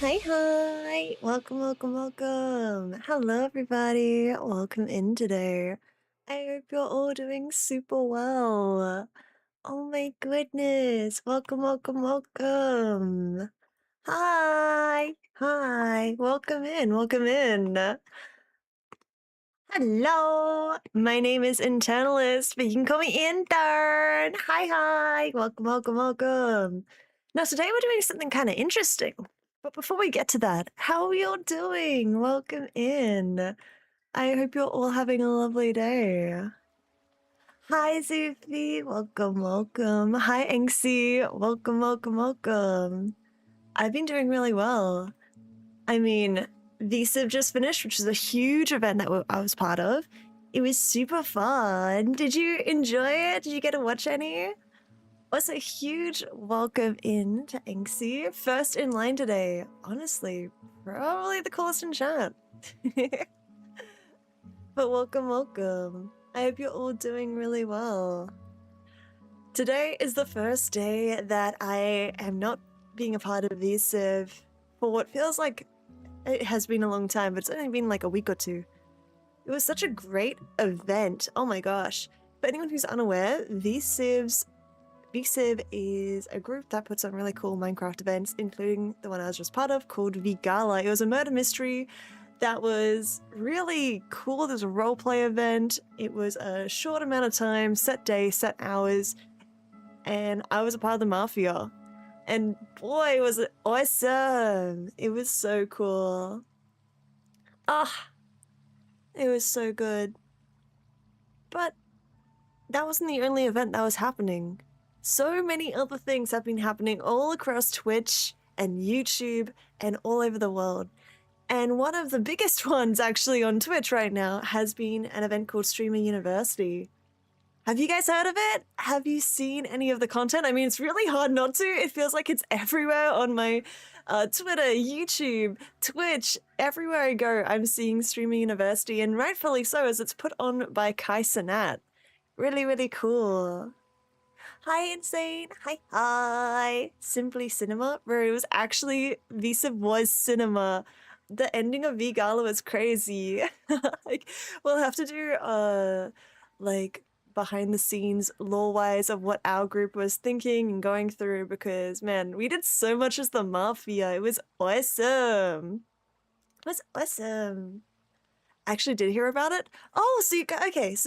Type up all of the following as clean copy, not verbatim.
Hi. Welcome. Hello, everybody. Welcome in today. I hope you're all doing super well. Oh my goodness. Welcome. Hi. Welcome in. Hello. My name is Internalist, but you can call me Intern. Hi. Welcome. Now, today we're doing something kind of interesting. But before we get to that, how are you all doing? Welcome in. I hope you're all having a lovely day. Hi, Zufi. Welcome. Hi, Anxie. Welcome. I've been doing really well. I mean, Vtuber just finished, which is a huge event that I was part of. It was super fun. Did you enjoy it? Did you get to watch any? Also, huge welcome in to Anxie. First in line today. Honestly, probably the coolest in chat. But welcome. I hope you're all doing really well. Today is the first day that I am not being a part of VSiv for what feels like it has been a long time, but it's only been like a week or two. It was such a great event. Oh my gosh. For anyone who's unaware, VSiv is a group that puts on really cool Minecraft events, including the one I was just part of called Vigala. It was a murder mystery that was really cool. There's a roleplay event. It was a short amount of time, set day, set hours, and I was a part of the Mafia. And boy, was it awesome! It was so cool. It was so good. But that wasn't the only event that was happening. So many other things have been happening all across Twitch and YouTube and all over the world. And one of the biggest ones actually on Twitch right now has been an event called Streamer University. Have you guys heard of it? Have you seen any of the content? I mean, it's really hard not to. It feels like it's everywhere on my Twitter, YouTube, Twitch. Everywhere I go, I'm seeing Streamer University, and rightfully so, as it's put on by Kai Cenat. Really cool. Hi, Insane. Hi. Simply Cinema. Bro, it was actually, VSiv was cinema. The ending of V-Gala was crazy. Like, we'll have to do, like, behind the scenes lore-wise of what our group was thinking and going through, because, man, we did so much as the Mafia. It was awesome. I actually did hear about it. Oh, so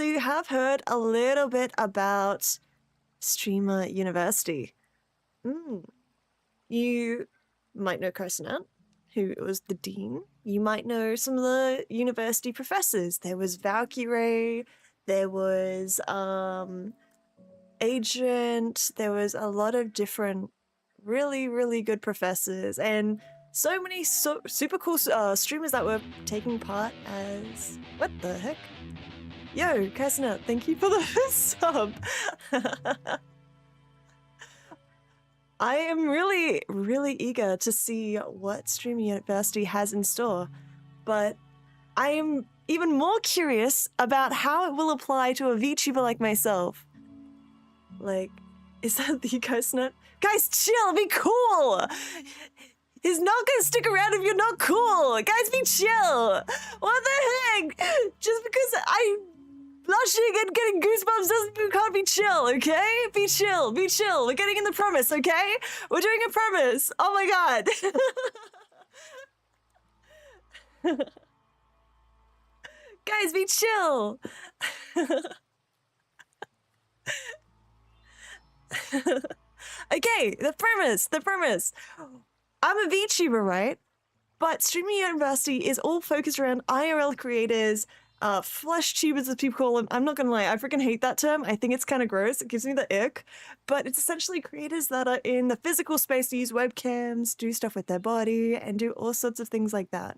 you have heard a little bit about Streamer University. You might know Kai Cenat, who was the dean. You might know some of the university professors. There was Valkyrie, there was Agent, there was a lot of different really good professors, and so many super cool streamers that were taking part as... What the heck? Yo, Kai Cenat, thank you for the sub. I am really eager to see what Streamer University has in store, but I am even more curious about how it will apply to a VTuber like myself. Like, is that the Kai Cenat? Guys, chill, be cool! He's not gonna stick around if you're not cool! Guys, be chill! What the heck? Just because I'm blushing and getting goosebumps doesn't mean we can't be chill, okay? Be chill. We're getting in the premise, okay? We're doing a premise. Oh my god. Guys, be chill. Okay, the premise. I'm a VTuber, right? But Streaming University is all focused around IRL creators, flesh tubers as people call them. I'm not gonna lie, I freaking hate that term. I think it's kind of gross. It gives me the ick. But it's essentially creators that are in the physical space to use webcams, do stuff with their body, and do all sorts of things like that.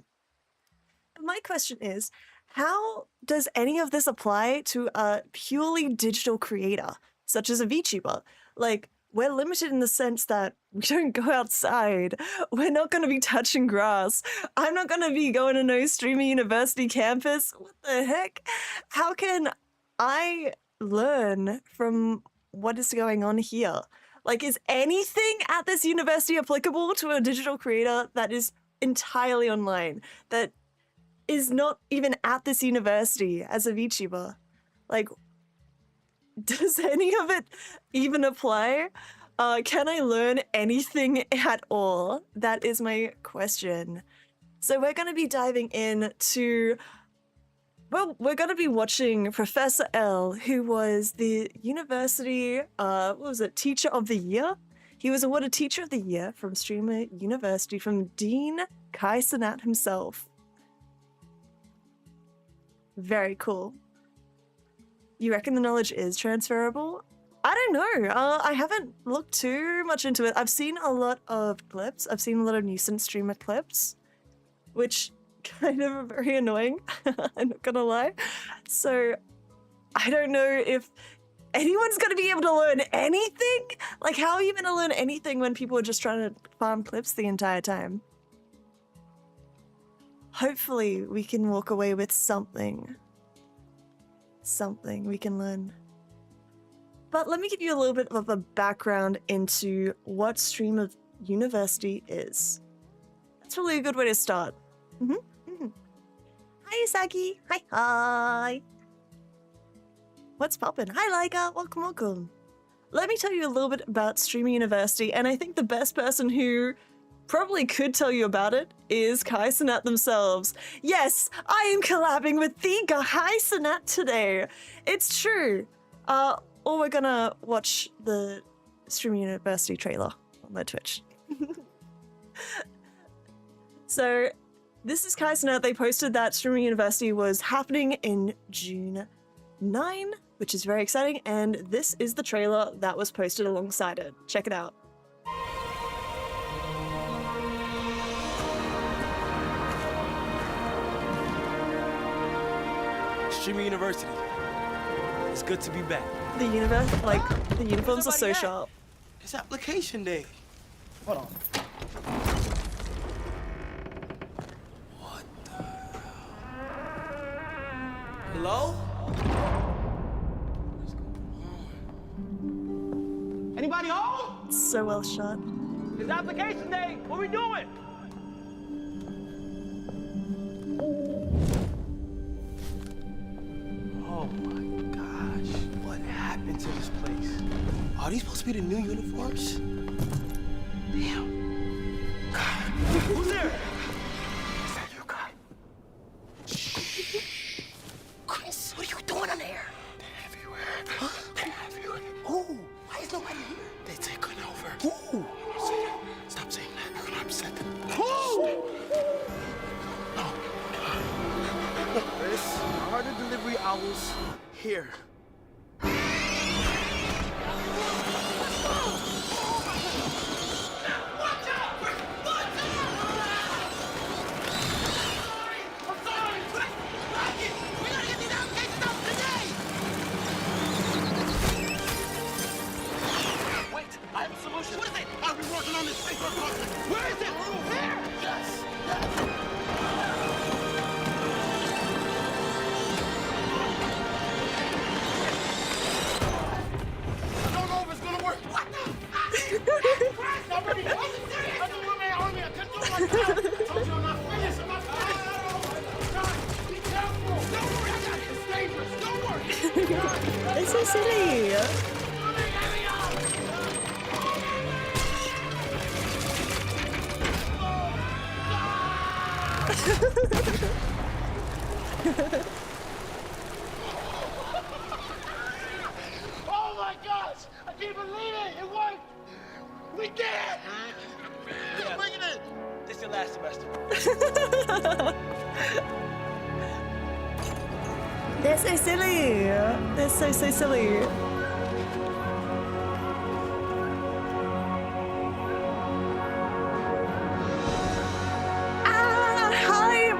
My question is, how does any of this apply to a purely digital creator, such as a VTuber? Like, we're limited in the sense that we don't go outside. We're not going to be touching grass. I'm not going to be going to no Streamer University campus. What the heck? How can I learn from what is going on here? Like, is anything at this university applicable to a digital creator that is entirely online that is not even at this university as a VTuber. Like, does any of it even apply? Can I learn anything at all? That is my question. So we're going to be diving into, well, we're going to be watching Professor L, who was the university, what was it, Teacher of the Year? He was awarded Teacher of the Year from Streamer University from Dean Kai Cenat himself. Very cool. You reckon the knowledge is transferable? I don't know. I haven't looked too much into it. I've seen a lot of clips. I've seen a lot of nuisance streamer clips, which kind of are very annoying. I'm not gonna lie. So I don't know if anyone's gonna be able to learn anything. Like, how are you gonna learn anything when people are just trying to farm clips the entire time? Hopefully we can walk away with something. Something we can learn. But let me give you a little bit of a background into what Streamer University is. That's really a good way to start. Hi, Isagi. Hi. What's poppin'? Hi, Laika. Welcome. Let me tell you a little bit about Streamer University, and I think the best person who probably could tell you about it is Kai Cenat themselves. Yes, I am collabing with the Kai Cenat today. It's true. Or we're gonna watch the Streamer University trailer on their Twitch. So this is Kai Cenat. They posted that Streamer University was happening in June 9, which is very exciting, and this is the trailer that was posted alongside it. Check it out. Streamer University. It's good to be back. The uniforms are so sharp. It's application day. Hold on. What the hell? Hello? What's going on? Anybody home? It's so well shot. It's application day. What we doing? Oh my gosh, what happened to this place? Are these supposed to be the new uniforms? Damn. God. Who's there? Is that you, Kai? Shh. Chris, what are you doing in there? They're everywhere. Huh? They're everywhere. Who? Why is nobody here? They're taking over. Who? Stop saying that. You're gonna upset them. Who? No. Chris, how are the delivery hours here? Where is it? Here! Yes! I don't know if it's gonna work. What the? Somebody else is serious? I don't want my army. I can't do it like that. I told you I'm not finished. I'm not finished. God, be careful. Don't worry, I got it. It's dangerous. Don't worry. It's so silly. Oh my gosh! I can't believe it! It worked! We did it! Yeah. Bring it in! This is your last semester. They're so silly. They're so silly.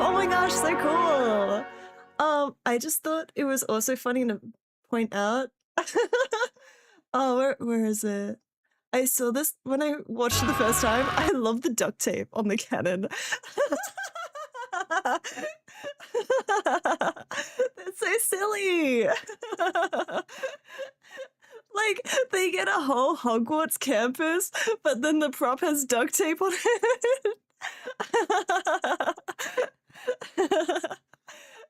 Oh my gosh, so cool. I just thought it was also funny to point out. Oh, where is it? I saw this when I watched it the first time. I love the duct tape on the cannon. That's so silly. Like, they get a whole Hogwarts campus, but then the prop has duct tape on it.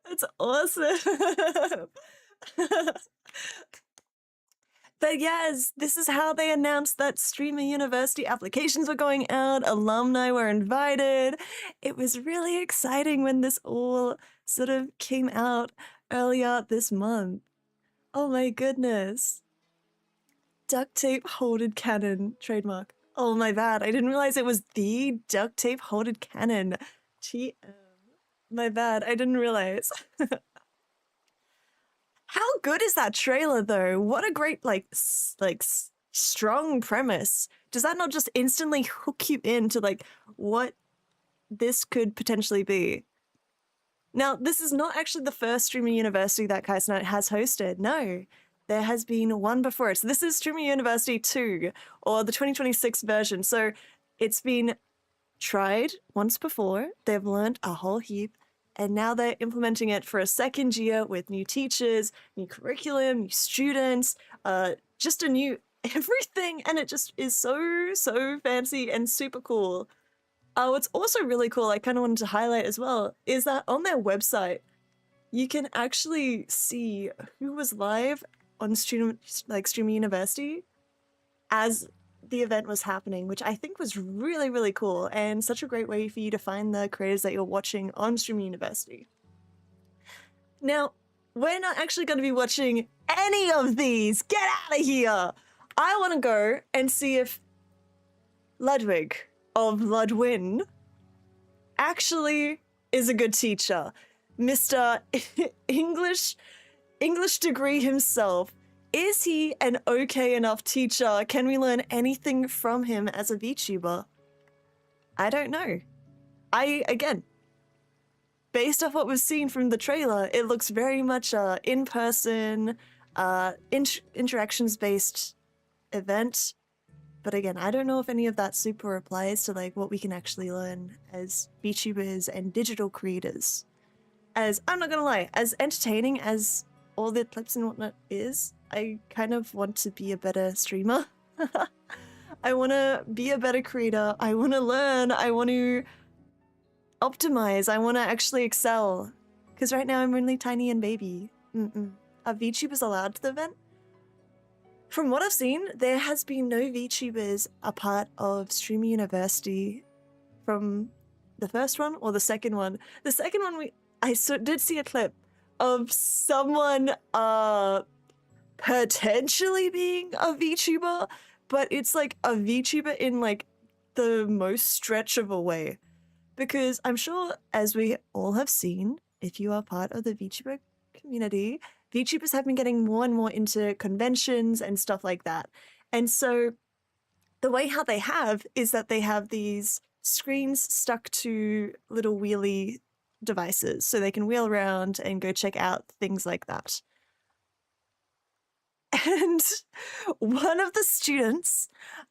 That's awesome. But yes, this is how they announced that Streamer University applications were going out, alumni were invited. It was really exciting when this all sort of came out earlier this month. Oh my goodness. Duct tape holded cannon trademark. Oh my bad, I didn't realize it was the duct tape holded cannon. TM. My bad, I didn't realize. How good is that trailer though? What a great strong premise. Does that not just instantly hook you into like what this could potentially be? Now, this is not actually the first Streamer University that Kai Cenat has hosted. No, there has been one before it. So this is Streamer University 2, or the 2026 version. So it's been tried once before. They've learned a whole heap. And now they're implementing it for a second year with new teachers, new curriculum, new students, just a new everything. And it just is so fancy and super cool. What's also really cool, I kind of wanted to highlight as well, is that on their website, you can actually see who was live on Streamer University as the event was happening, which I think was really cool and such a great way for you to find the creators that you're watching on Streamer University. Now, we're not actually going to be watching any of these. Get out of here! I want to go and see if Ludwig of Ludwin actually is a good teacher. Mr. English degree himself. Is he an okay enough teacher? Can we learn anything from him as a VTuber? I don't know. Again, based off what we've seen from the trailer, it looks very much in-person, interactions-based event. But again, I don't know if any of that super applies to like what we can actually learn as VTubers and digital creators. As, I'm not gonna lie, as entertaining as all the clips and whatnot is, I kind of want to be a better streamer. I want to be a better creator. I want to learn. I want to optimize. I want to actually excel. Because right now I'm only tiny and baby. Are VTubers allowed to the event? From what I've seen, there has been no VTubers a part of Streamer University from the first one or the second one. The second one, I did see a clip of someone potentially being a VTuber, but it's like a VTuber in like the most stretch of a way. Because I'm sure, as we all have seen, if you are part of the VTuber community, VTubers have been getting more and more into conventions and stuff like that. And so the way how they have is that they have these screens stuck to little wheelie devices so they can wheel around and go check out things like that. And one of the students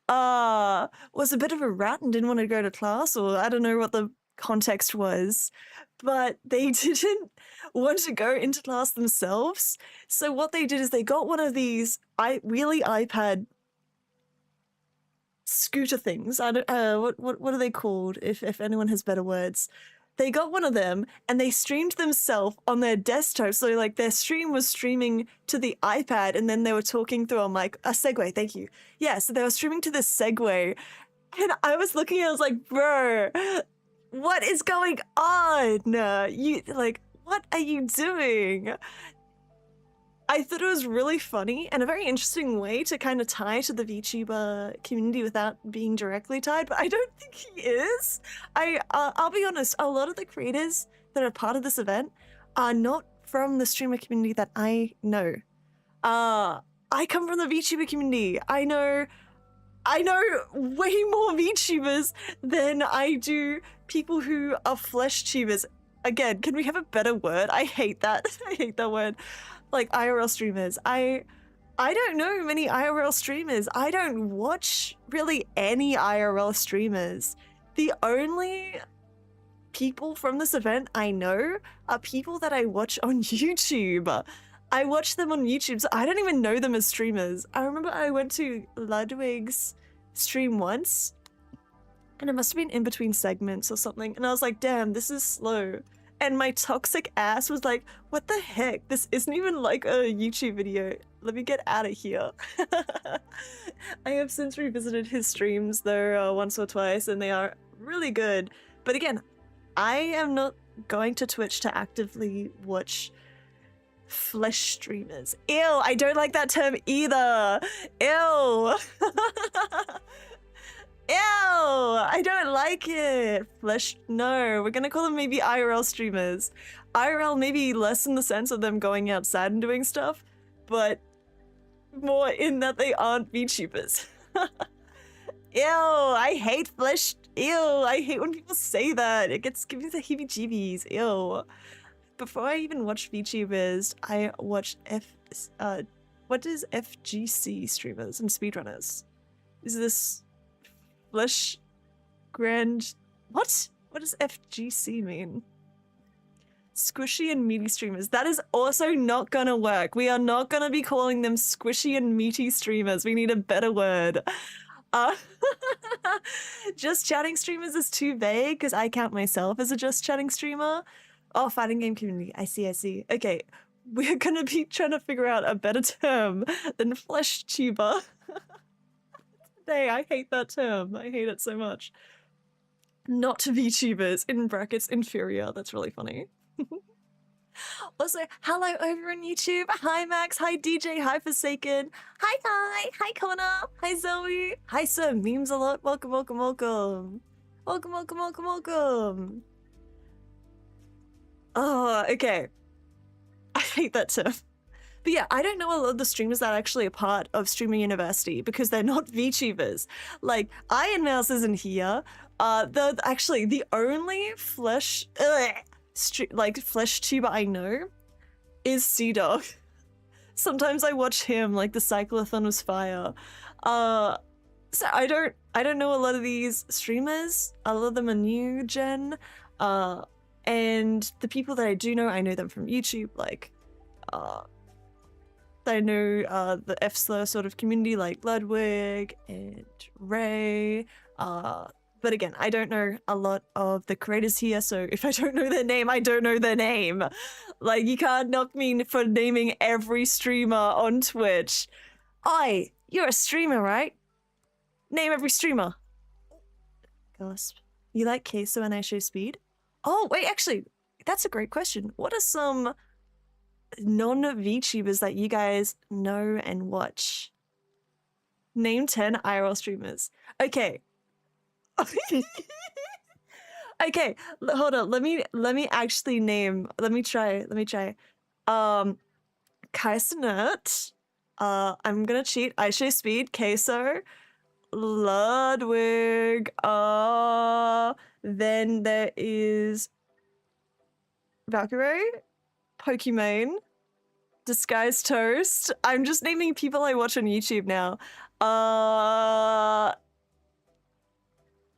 was a bit of a rat and didn't want to go to class, or I don't know what the context was, but they didn't want to go into class themselves. So what they did is they got one of these wheelie iPad scooter things. I don't what are they called, if anyone has better words. They got one of them and they streamed themselves on their desktop. So like their stream was streaming to the iPad and then they were talking through a Segway, thank you. Yeah, so they were streaming to the Segway. And I was looking and I was like, bro, what is going on? What are you doing? I thought it was really funny and a very interesting way to kind of tie to the VTuber community without being directly tied, but I don't think he is. I'll be honest, a lot of the creators that are part of this event are not from the streamer community that I know. I come from the VTuber community. I know way more VTubers than I do people who are flesh tubers. Again, can we have a better word? I hate that. I hate that word. Like IRL streamers. I don't know many IRL streamers. I don't watch really any IRL streamers. The only people from this event I know are people that I watch on YouTube. I watch them on YouTube, so I don't even know them as streamers. I remember I went to Ludwig's stream once, And it must have been in between segments or something. And I was like, damn, this is slow. And my toxic ass was like, what the heck? This isn't even like a YouTube video. Let me get out of here. I have since revisited his streams though once or twice, and they are really good. But again, I am not going to Twitch to actively watch flesh streamers. Ew, I don't like that term either. Ew. Ew, I don't like it. Flesh, no, we're gonna call them maybe IRL streamers. IRL maybe less in the sense of them going outside and doing stuff, but more in that they aren't VTubers. Ew, I hate flesh. Ew, I hate when people say that. It gives me the heebie-jeebies. Ew. Before I even watch VTubers, I watch what is FGC streamers and speedrunners? Is this flesh grand? What does FGC mean? Squishy and meaty streamers. That is also not gonna work. We are not gonna be calling them squishy and meaty streamers. We need a better word. Just chatting streamers is too vague because I count myself as a just chatting streamer. Oh, fighting game community. I see. Okay, we're gonna be trying to figure out a better term than flesh tuber. Today, I hate that term. I hate it so much. Not VTubers, in brackets, inferior. That's really funny. Also, hello over on YouTube. Hi Max, hi DJ, hi Forsaken. Hi Connor, hi Zoe. Hi Sir, memes a lot. Welcome. Oh, okay. I hate that term. But yeah, I don't know a lot of the streamers that are actually a part of Streamer University because they're not VTubers. Like, Iron Mouse isn't here. Actually, the only flesh tuber I know is Sea-Dog. Sometimes I watch him, like the Cyclothon was fire. So I don't know a lot of these streamers. A lot of them are new gen. And the people that I do know, I know them from YouTube, like I know the F-Slur sort of community like Ludwig and Ray. But again, I don't know a lot of the creators here, so if I don't know their name, I don't know their name. Like, you can't knock me for naming every streamer on Twitch. Oi, you're a streamer, right? Name every streamer. Gasp. You like queso and I show speed? Oh, wait, actually, that's a great question. What are some non-VTubers that you guys know and watch? Name 10 IRL streamers. Okay. Okay, hold on. Let me actually name. Let me try. Kai Cenat. I'm gonna cheat. I show speed. Queso. Ludwig. Then there is Valkyrie, Pokimane, Disguised Toast. I'm just naming people I watch on YouTube now.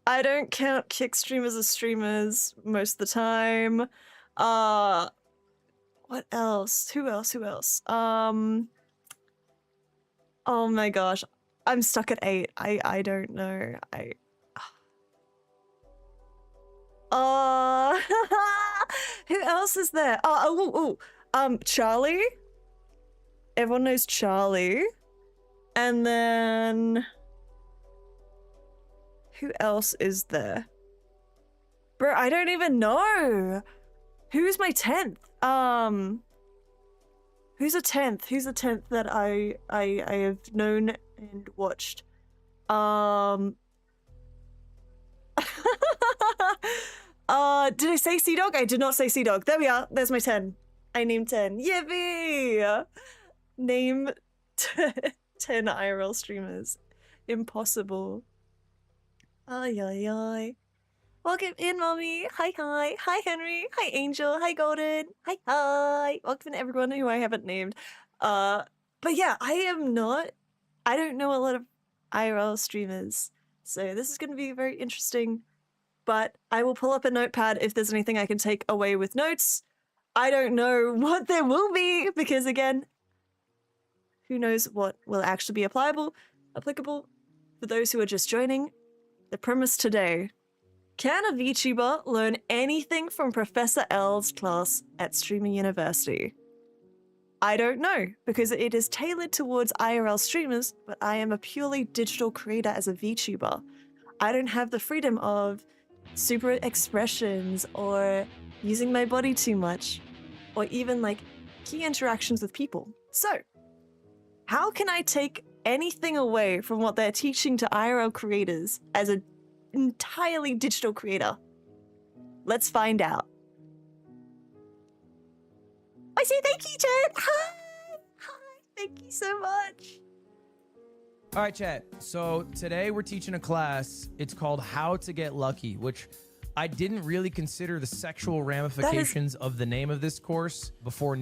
I don't count kick streamers as streamers most of the time. What else? Who else? Oh my gosh. I'm stuck at 8. I don't know. Who else is there? Charlie. Everyone knows Charlie. And then who else is there? Bro, I don't even know. Who's my 10th? Who's a 10th? Who's a 10th that I have known and watched? Did I say Sea-Dog? I did not say Sea-Dog. There we are. There's my 10. I named 10. Yippee! Name 10 IRL streamers. Impossible. Ay. Welcome in, mommy. Hi. Hi, Henry. Hi, Angel. Hi, Golden. Hi. Welcome to everyone who I haven't named. But yeah, I don't know a lot of IRL streamers. So this is going to be very interesting. But I will pull up a notepad if there's anything I can take away with notes. I don't know what there will be because, again, who knows what will actually be applicable for those who are just joining. The premise today. Can a VTuber learn anything from Professor L's class at Streaming University? I don't know, because it is tailored towards IRL streamers, but I am a purely digital creator as a VTuber. I don't have the freedom of super expressions or using my body too much, or even like key interactions with people. So, how can I take anything away from what they're teaching to IRL creators as an entirely digital creator? Let's find out. I say thank you, Chad. Hi. Hi. Thank you so much. All right, chat. So today we're teaching a class. It's called How to Get Lucky, which I didn't really consider the sexual ramifications of the name of this course before.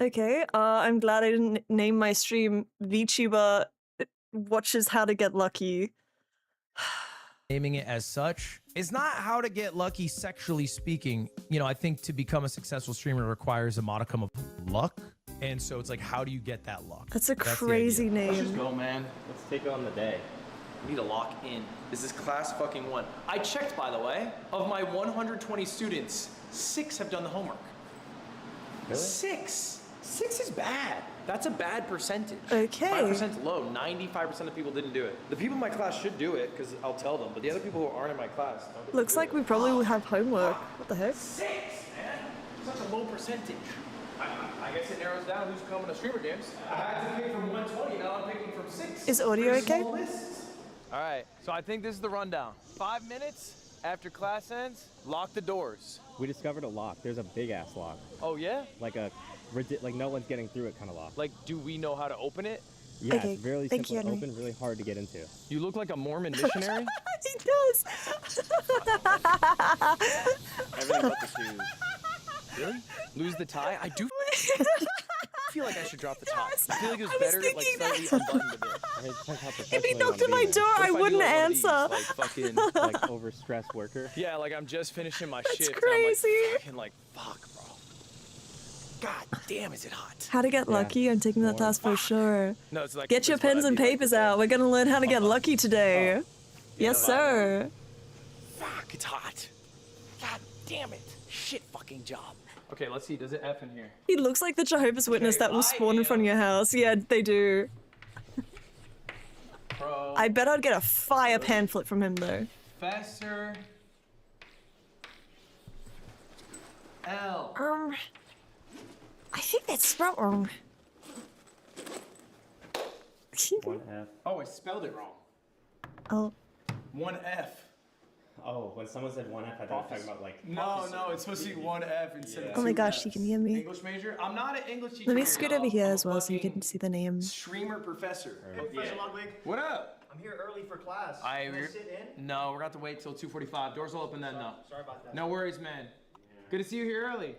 Okay, I'm glad I didn't name my stream VTuber watches How to Get Lucky. Naming it as such. It's not how to get lucky sexually speaking. You know, I think to become a successful streamer requires a modicum of luck. And so it's like, how do you get that luck? That's a crazy the idea. Let's just name. go, man. Let's take on the day. We need to lock in. This is class fucking 1. I checked, by the way. Of my 120 students, 6 have done the homework. Really? 6. 6 is bad. That's a bad percentage. Okay. 5% low. 95% of people didn't do it. The people in my class should do it because I'll tell them. But the other people who aren't in my class don't get to Looks do like it. we probably will have homework. What the heck? 6, man. Such a low percentage. I guess it narrows down who's coming to streamer games. I had to pick from 120, now I'm picking from 6. Is audio Pretty okay? small lists. All right, so I think this is the rundown. 5 minutes after class ends, lock the doors. We discovered a lock. There's a big ass lock. Oh yeah? Like no one's getting through it kind of lock. Like, do we know how to open it? Yeah, Okay, it's really thank simple you, to Henry. open, really hard to get into. You look like a Mormon missionary. He does. Everything but the shoes. Really? Lose the tie? I do feel like I should drop the tie. Yes, I feel like it was I was better like thinking slightly that. unbuttoned a bit. I mean, it depends how If professional he you knocked wanna at my be, door, What I if do, wouldn't like, one of these, answer. like fucking, Like overstressed worker. yeah, like I'm just finishing my That's shift. crazy. And I'm like, fucking like, fuck, bro. God damn, is it hot? How to get lucky? I'm taking that class for sure. No, it's like Get your it's what pens I'd and be like, papers okay. out. We're gonna learn how to get lucky today. Yes, sir. Fuck, it's hot. God damn it. Shit fucking job. Okay, let's see. Does it F in here? He looks like the Jehovah's Witness that will I spawn in front of your house. Yeah, they do. Pro. I bet I'd get a fire pamphlet from him though. Professor L. I think that's spelled wrong. 1F. Oh, I spelled it wrong. Oh, 1F. Oh, when someone said 1F, I thought you were talking about like. No, it's supposed to be 1F instead of oh my 2 gosh, Fs. you can hear me. English major? I'm not an English teacher. Let me here, scoot y'all. over here I'm a as well so you fucking can see the name. streamer professor. Professor Ludwig, What up? I'm here early for class. I Can I sit in? No, we're gonna have to wait till 2:45. Doors will open then though. Sorry about that. No worries, man. Good to see you here early. Yeah,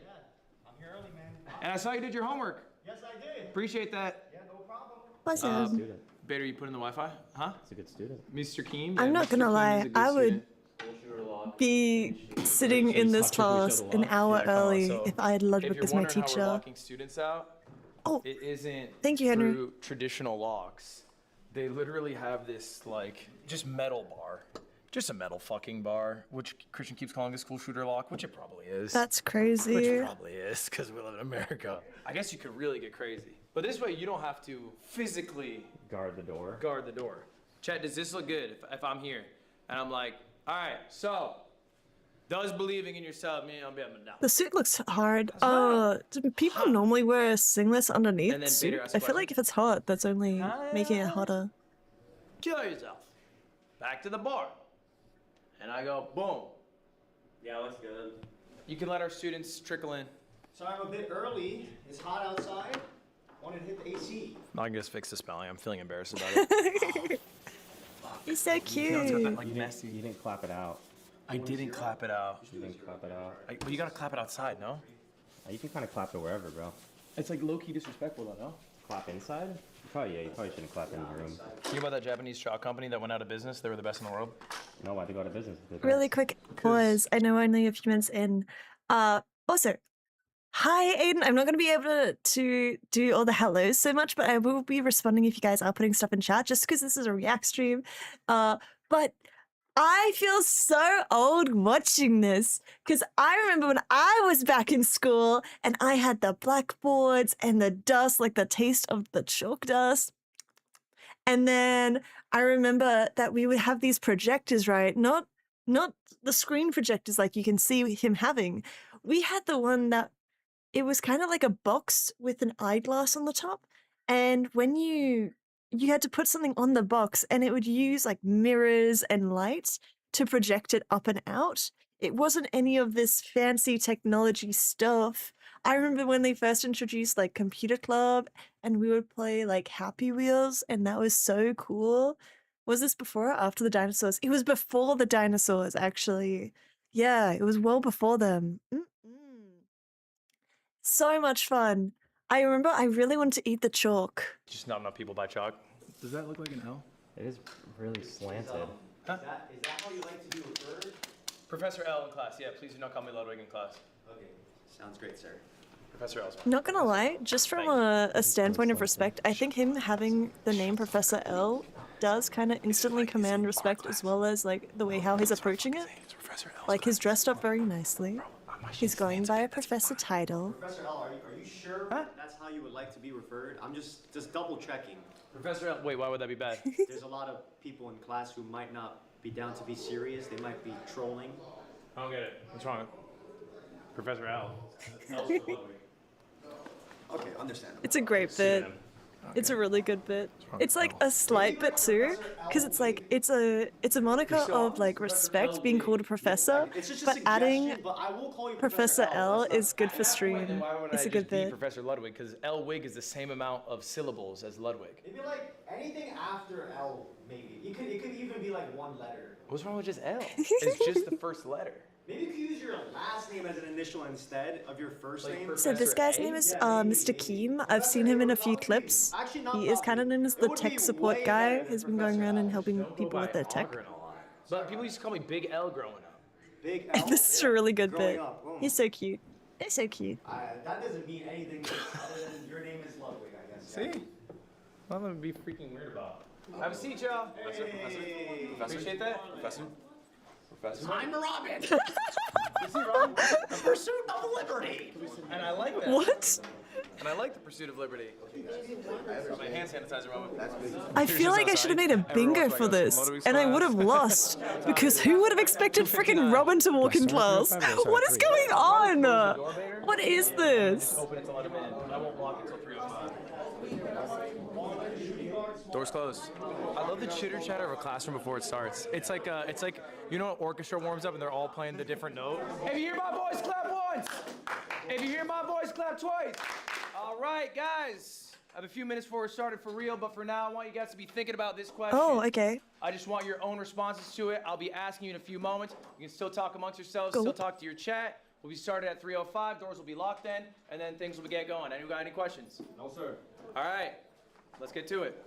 I'm here early, man. And I saw you did your homework. Yes, I did. Appreciate that. Yeah, no problem. What's Student. Bader, you put in the Wi-Fi? Huh? It's a good student. Mr. Keem? I'm not Mr. gonna Keem lie, is a good I would student. be sitting in this class an hour Yeah, come on, early so if I had If Ludwig you're as my wondering how we're teacher. locking students out, Oh, it isn't thank you, Henry. through traditional locks. They literally have this like just metal bar. Just a metal fucking bar, which Christian keeps calling a school shooter lock, which it probably is. that's Which crazy. it probably is, because we live in America. I guess you could really get crazy. But this way you don't have to physically Guard the door. guard the door. Chat, does this look good if I'm here? And I'm like, all right, so, does believing in yourself mean I'll be able to know? The suit looks hard. hot. Do people normally wear singlets underneath And then the suit? Vader asks I a feel like question. if it's hot, that's only making it hotter. Kill yourself. Back to the bar. And I go, boom. Yeah, looks good. You can let our students trickle in. So I'm a bit early. It's hot outside. Wanted to hit the AC. I can just fix the spelling. I'm feeling embarrassed about it. He's so It's got cute. that, like, You messy. didn't clap it out. I didn't clap it out. You didn't clap it out. But you gotta clap it outside, no? You can kind of clap it wherever, bro. It's like low-key disrespectful though, no? Clap inside? You probably shouldn't clap in the room. You know about that Japanese chalk company that went out of business? They were the best in the world. No, why'd they go out of business? Really quick pause. I know we're only a few minutes in. Also, Hi, Aiden. I'm not going to be able to do all the hellos so much, but I will be responding if you guys are putting stuff in chat, just because this is a React stream. But I feel so old watching this, because I remember when I was back in school and I had the blackboards and the dust, like the taste of the chalk dust. And then I remember that we would have these projectors, right? Not the screen projectors like you can see him having. We had the one that it was kind of like a box with an eyeglass on the top, and when you had to put something on the box and it would use like mirrors and lights to project it up and out. It wasn't any of this fancy technology stuff. I remember when they first introduced like Computer Club and we would play like Happy Wheels, and that was so cool. Was this before or after the dinosaurs? It was before the dinosaurs, actually. Yeah, it was well before them. So much fun. I remember I really wanted to eat the chalk. Just not enough people buy chalk. Does that look like an L? It is really slanted. Huh? Is that how you like to be referred? Professor L in class. Yeah, please do not call me Ludwig in class. Okay, sounds great, sir. Professor L's fine. Not gonna lie, just from a standpoint of respect, I think him having the name Professor L does kind of instantly command respect, as well as like the way how he's approaching it. Like he's dressed up very nicely. He's going by a professor title. Professor L, are you sure that's how you would like to be referred? I'm just double checking. Professor L. Wait, why would that be bad? There's a lot of people in class who might not be down to be serious. They might be trolling. I don't get it. What's wrong? Professor L. Okay, understandable. It's a great bit. It's a really good bit. It's like a slight bit too, because it's like it's a moniker of like respect being called a professor, It's just a but suggestion, adding but I will call you Professor L That's not- is good for stream. Why would It's I a good just be bit. Professor Ludwig? Because L-Wig is the same amount of syllables as Ludwig. Maybe like anything after L, maybe. It could even be like one letter. What's wrong with just L? It's just the first letter. Maybe you could use your last name as an initial instead of your first Like name. So this guy's name is Mr. Keem. I've seen him in a few clips. Actually, not He is kind of known as the It would tech be support way guy. better He's than been going Professor around and L. helping Don't go people by with their tech. Augur and all that. But people used to call me Big L growing up. Big L. This is a really good Growing bit. up, boom. He's so cute. He's so cute. That doesn't mean anything other than your name is Ludwig, I guess. See? What am I gonna be freaking weird about? Have a seat, y'all. Hey. Appreciate that. Professor? I'm Robin. Is he wrong? The pursuit of liberty. And I like that. What? And I like the pursuit of liberty. My hand sanitizer on. I feel like I should have made a bingo for this, and I would have lost, because who would have expected freaking Robin to walk in class? What is going on? What is this? Open it to let him in. I won't block until 3:05. Doors closed. I love the chitter chatter of a classroom before it starts. It's like you know, an orchestra warms up and they're all playing the different note. If you hear my voice, clap once. If you hear my voice, clap twice. All right, guys. I have a few minutes before we're started for real, but for now, I want you guys to be thinking about this question. Oh, okay. I just want your own responses to it. I'll be asking you in a few moments. You can still talk amongst yourselves, Cool. still talk to your chat. We'll be started at 3:05. Doors will be locked then, and then things will get going. Anyone got any questions? No, sir. All right, let's get to it.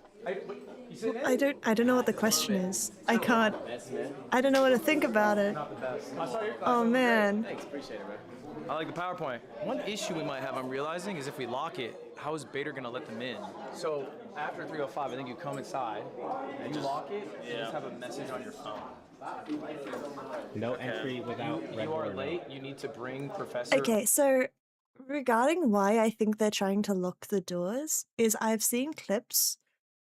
You sitting in? I don't know what the question is. I can't. I don't know what to think about it. Oh man. Thanks, appreciate it, man. I like the PowerPoint. One issue we might have, I'm realizing, is if we lock it, how is Bader gonna let them in? So after 3:05, I think you come inside and you lock it. And just have a message on your phone. No entry without If red you are or no. late, you need to bring Professor. Okay, so regarding why I think they're trying to lock the doors is I've seen clips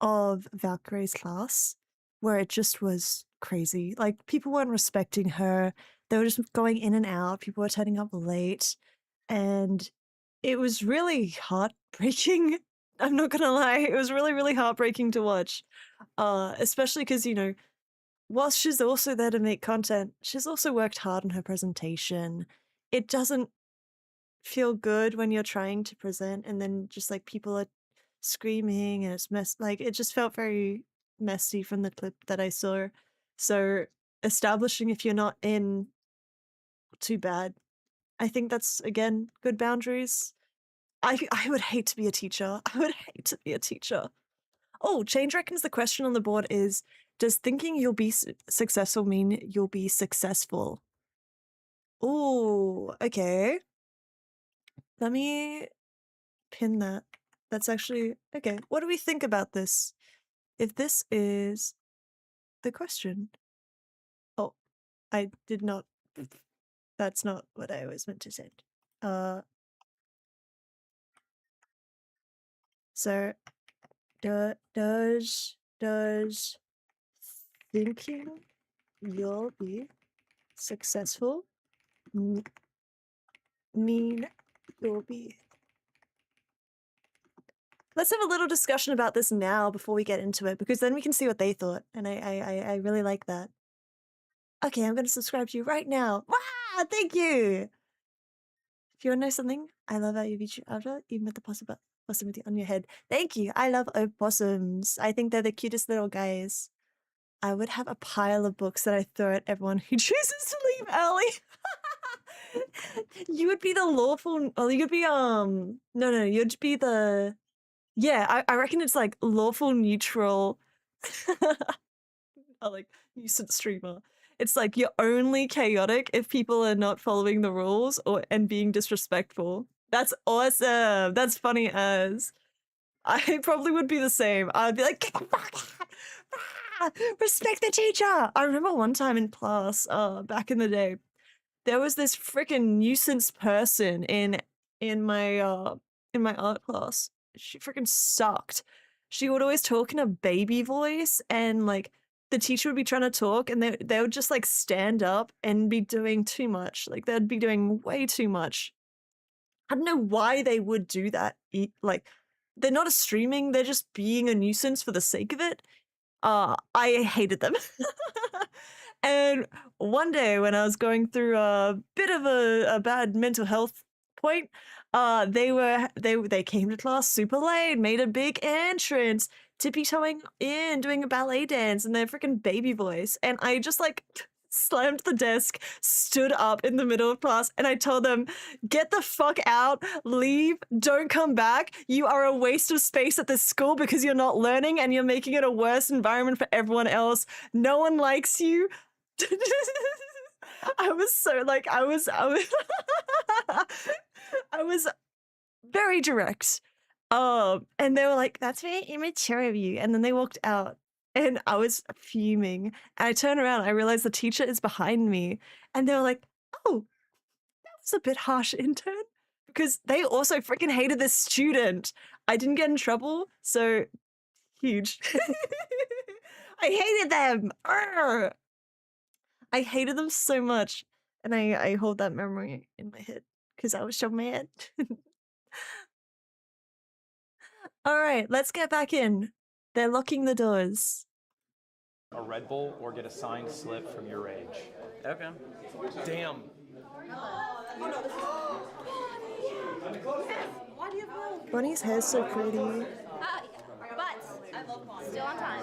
of Valkyrie's class where it just was crazy. Like people weren't respecting her. They were just going in and out. People were turning up late. And it was really heartbreaking. I'm not gonna lie. It was really, really heartbreaking to watch. Especially because, you know, whilst she's also there to make content, she's also worked hard on her presentation. It doesn't feel good when you're trying to present and then just like people are screaming and it's like it just felt very messy from the clip that I saw. So establishing if you're not in, too bad. I think that's again good boundaries. I would hate to be a teacher. I would hate to be a teacher. Oh, Change reckons the question on the board is, does thinking you'll be successful mean you'll be successful? Oh, okay. Let me pin that. That's actually okay. What do we think about this? If this is the question. Oh, I did not. That's not what I was meant to say. So, does thinking you'll be successful mean you'll be? Let's have a little discussion about this now before we get into it, because then we can see what they thought, and I really like that. Okay, I'm gonna subscribe to you right now. Wow, thank you! If you wanna know something, I love how you VTuber after, even with the possibility on your head. Thank you, I love opossums. I think they're the cutest little guys. I would have a pile of books that I throw at everyone who chooses to leave early. You would be the lawful, oh, you'd be, no, you'd be the, yeah, I reckon it's like lawful neutral, like nuisance streamer. It's like you're only chaotic if people are not following the rules and being disrespectful. That's awesome. That's funny as. I probably would be the same. I'd be like, get the fuck out! Ah, respect the teacher! I remember one time in class, back in the day, there was this freaking nuisance person in my art class. She freaking sucked. She would always talk in a baby voice, and like the teacher would be trying to talk, and they would just like stand up and be doing too much. Like they'd be doing way too much. I don't know why they would do that. Like they're not a streaming, they're just being a nuisance for the sake of it. I hated them. And one day when I was going through a bit of a bad mental health point, they came to class super late, made a big entrance, tippy-toeing in, doing a ballet dance in their freaking baby voice, and I just like slammed the desk, stood up in the middle of class, and I told them, get the fuck out, leave, don't come back. You are a waste of space at this school because you're not learning and you're making it a worse environment for everyone else. No one likes you. I was so like, I was I was very direct. And they were like, that's very immature of you. And then they walked out. And I was fuming. And I turned around, I realized the teacher is behind me. And they were like, oh, that was a bit harsh, intern. Because they also freaking hated this student. I didn't get in trouble, so huge. I hated them. Arrgh. I hated them so much. And I hold that memory in my head because I was so mad. All right, let's get back in. They're locking the doors. A Red Bull or get a signed slip from your rage. Okay. Damn. Bonnie's hair's so pretty. But still on time.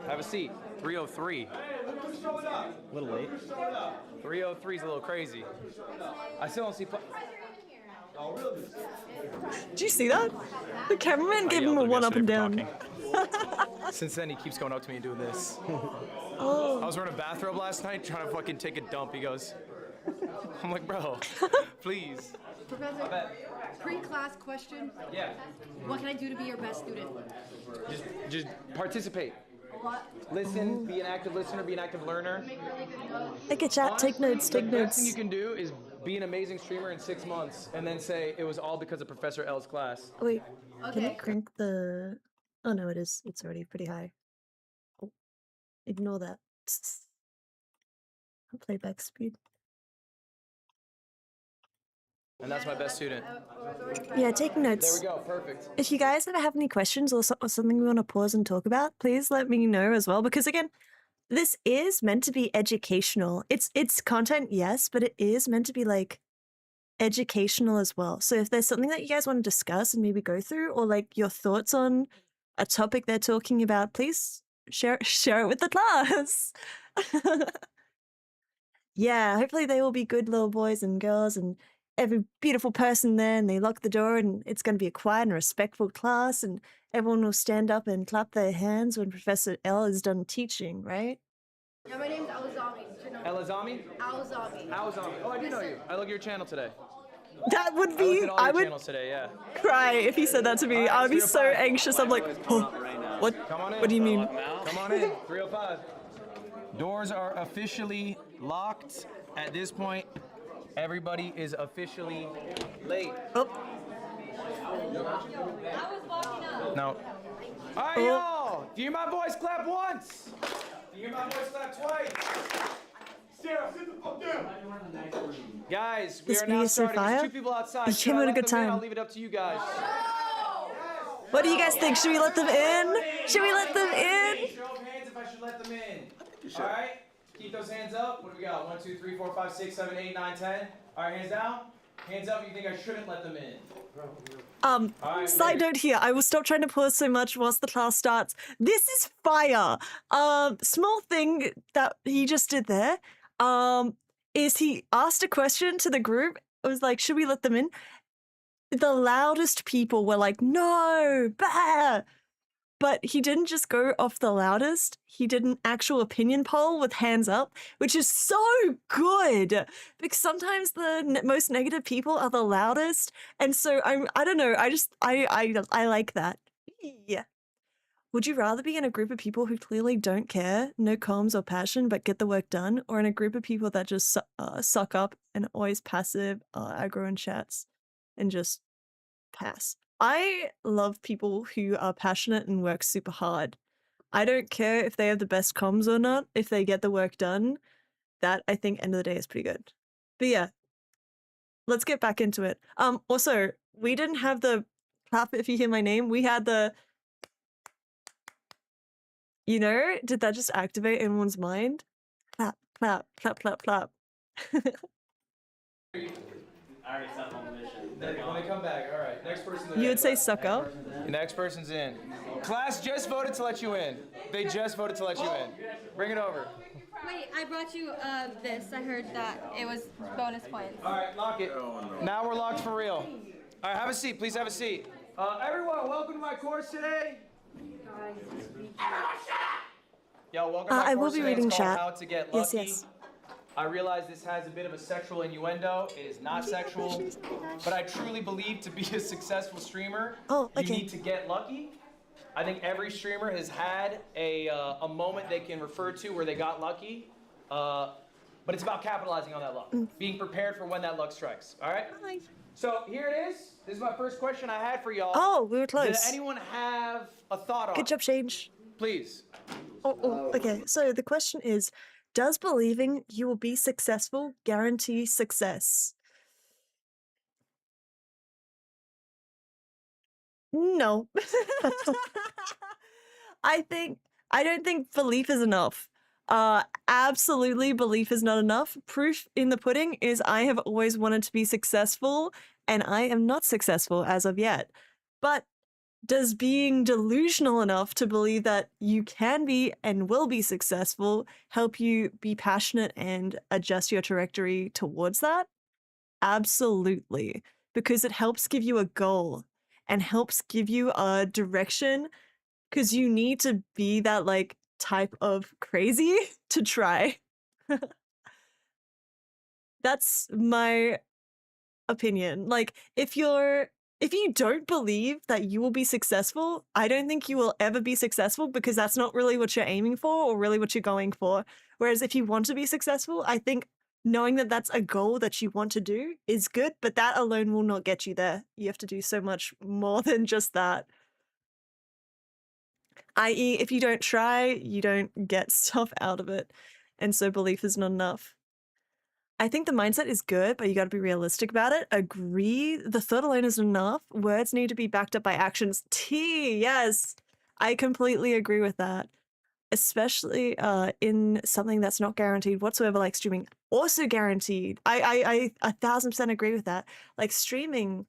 Have a seat. 303. A little late. 303 is a little crazy. I still don't see. Did you see that? The cameraman gave him a one up and down. Since then, he keeps going up to me and doing this. Oh. I was wearing a bathrobe last night trying to fucking take a dump. He goes, I'm like, bro, please. Professor, pre-class question. Yeah. What can I do to be your best student? Just participate. What? Listen, be an active listener, be an active learner. Make really good notes. Okay, chat, take notes, take The best thing you notes. can do is be an amazing streamer in 6 months and then say it was all because of Professor L's class. Wait, can you Okay. crank the... Oh no, it is. It's already pretty high. Oh, ignore that. Playback speed. And that's my best student. Yeah, taking There notes. we go, perfect. If you guys ever have any questions or something we want to pause and talk about, please let me know as well. Because again, this is meant to be educational. It's content, yes, but it is meant to be like educational as well. So if there's something that you guys want to discuss and maybe go through, or like your thoughts on a topic they're talking about, please share it with the class. Yeah, hopefully they will be good little boys and girls and every beautiful person there, and they lock the door and it's going to be a quiet and respectful class, and everyone will stand up and clap their hands when Professor L is done teaching, right? Yeah, my name's Alazami. Elazami? Alazami. Alazami. Oh, I do know you. I looked at your channel today. That would I looked be, at all I your would channels today, yeah. cry if he said that to me. I would be so 305. anxious. I'm like, oh, what? Come on in. What do you mean? Come on in. 305. Doors are officially locked. At this point, everybody is officially late. Oh, No. All right, y'all. Do you hear my voice clap once? Do you hear my voice clap twice? Sarah, sit the fuck down. Guys, we This are video now is so starting. There's fire. 2 people outside. You Should came I at a let good them in? time. I'll leave it up to you guys. what do you guys think? Should we let them in? Should we let them in? Show of hands if I should let them in. All right. Keep those hands up. What do we got? 1, 2, 3, 4, 5, 6, 7, 8, 9, 10. All right, hands down. Hands up if you think I shouldn't let them in. Alright, Side note here, I will stop trying to pause so much whilst the class starts. This is fire. Small thing that he just did there, is he asked a question to the group. It was like, should we let them in? The loudest people were like, no, bah. But he didn't just go off the loudest. He did an actual opinion poll with hands up, which is so good because sometimes the most negative people are the loudest. And so I don't know. I like that. Yeah. Would you rather be in a group of people who clearly don't care, no comms or passion, but get the work done, or in a group of people that just suck up and always passive, aggro in chats, and just pass? I love people who are passionate and work super hard. I don't care if they have the best comms or not, if they get the work done. That, I think, end of the day is pretty good. But yeah, let's get back into it. Also, we didn't have the clap if you hear my name. We had the, you know, did that just activate anyone's mind? Clap, clap, clap, clap, clap. I already sent them on the mission. When they come back, all right. Next person. You would say suck up? The next person's in. Class just voted to let you in. They just voted to let you in. Bring it over. Wait, I brought you this. I heard that it was bonus points. All right, lock it. Now we're locked for real. All right, have a seat. Please have a seat. Everyone, welcome to my course today. Yo, welcome to my I will course be today. reading It's called chat. How to Get Yes, Lucky. yes. I realize this has a bit of a sexual innuendo. It is not sexual, but I truly believe to be a successful streamer, Oh, okay. you need to get lucky. I think every streamer has had a moment they can refer to where they got lucky, but it's about capitalizing on that luck, being prepared for when that luck strikes. All right. Hi. So here it is. This is my first question I had for y'all. Oh, we were Does close. anyone have a thought on Good job, Change. it? Please. Okay, so the question is, does believing you will be successful guarantee success? No. I don't think belief is enough. Absolutely belief is not enough. Proof in the pudding is I have always wanted to be successful and I am not successful as of yet. But does being delusional enough to believe that you can be and will be successful help you be passionate and adjust your trajectory towards that? Absolutely, because it helps give you a goal and helps give you a direction, because you need to be that like type of crazy to try. That's my opinion. Like if you don't believe that you will be successful, I don't think you will ever be successful, because that's not really what you're aiming for or really what you're going for. Whereas if you want to be successful, I think knowing that that's a goal that you want to do is good, but that alone will not get you there. You have to do so much more than just that. I.e., if you don't try, you don't get stuff out of it. And so belief is not enough. I think the mindset is good, but you got to be realistic about it. Agree. The thought alone isn't enough. Words need to be backed up by actions. Yes, I completely agree with that. Especially in something that's not guaranteed whatsoever, like streaming. Also guaranteed. I 1000% agree with that. Like streaming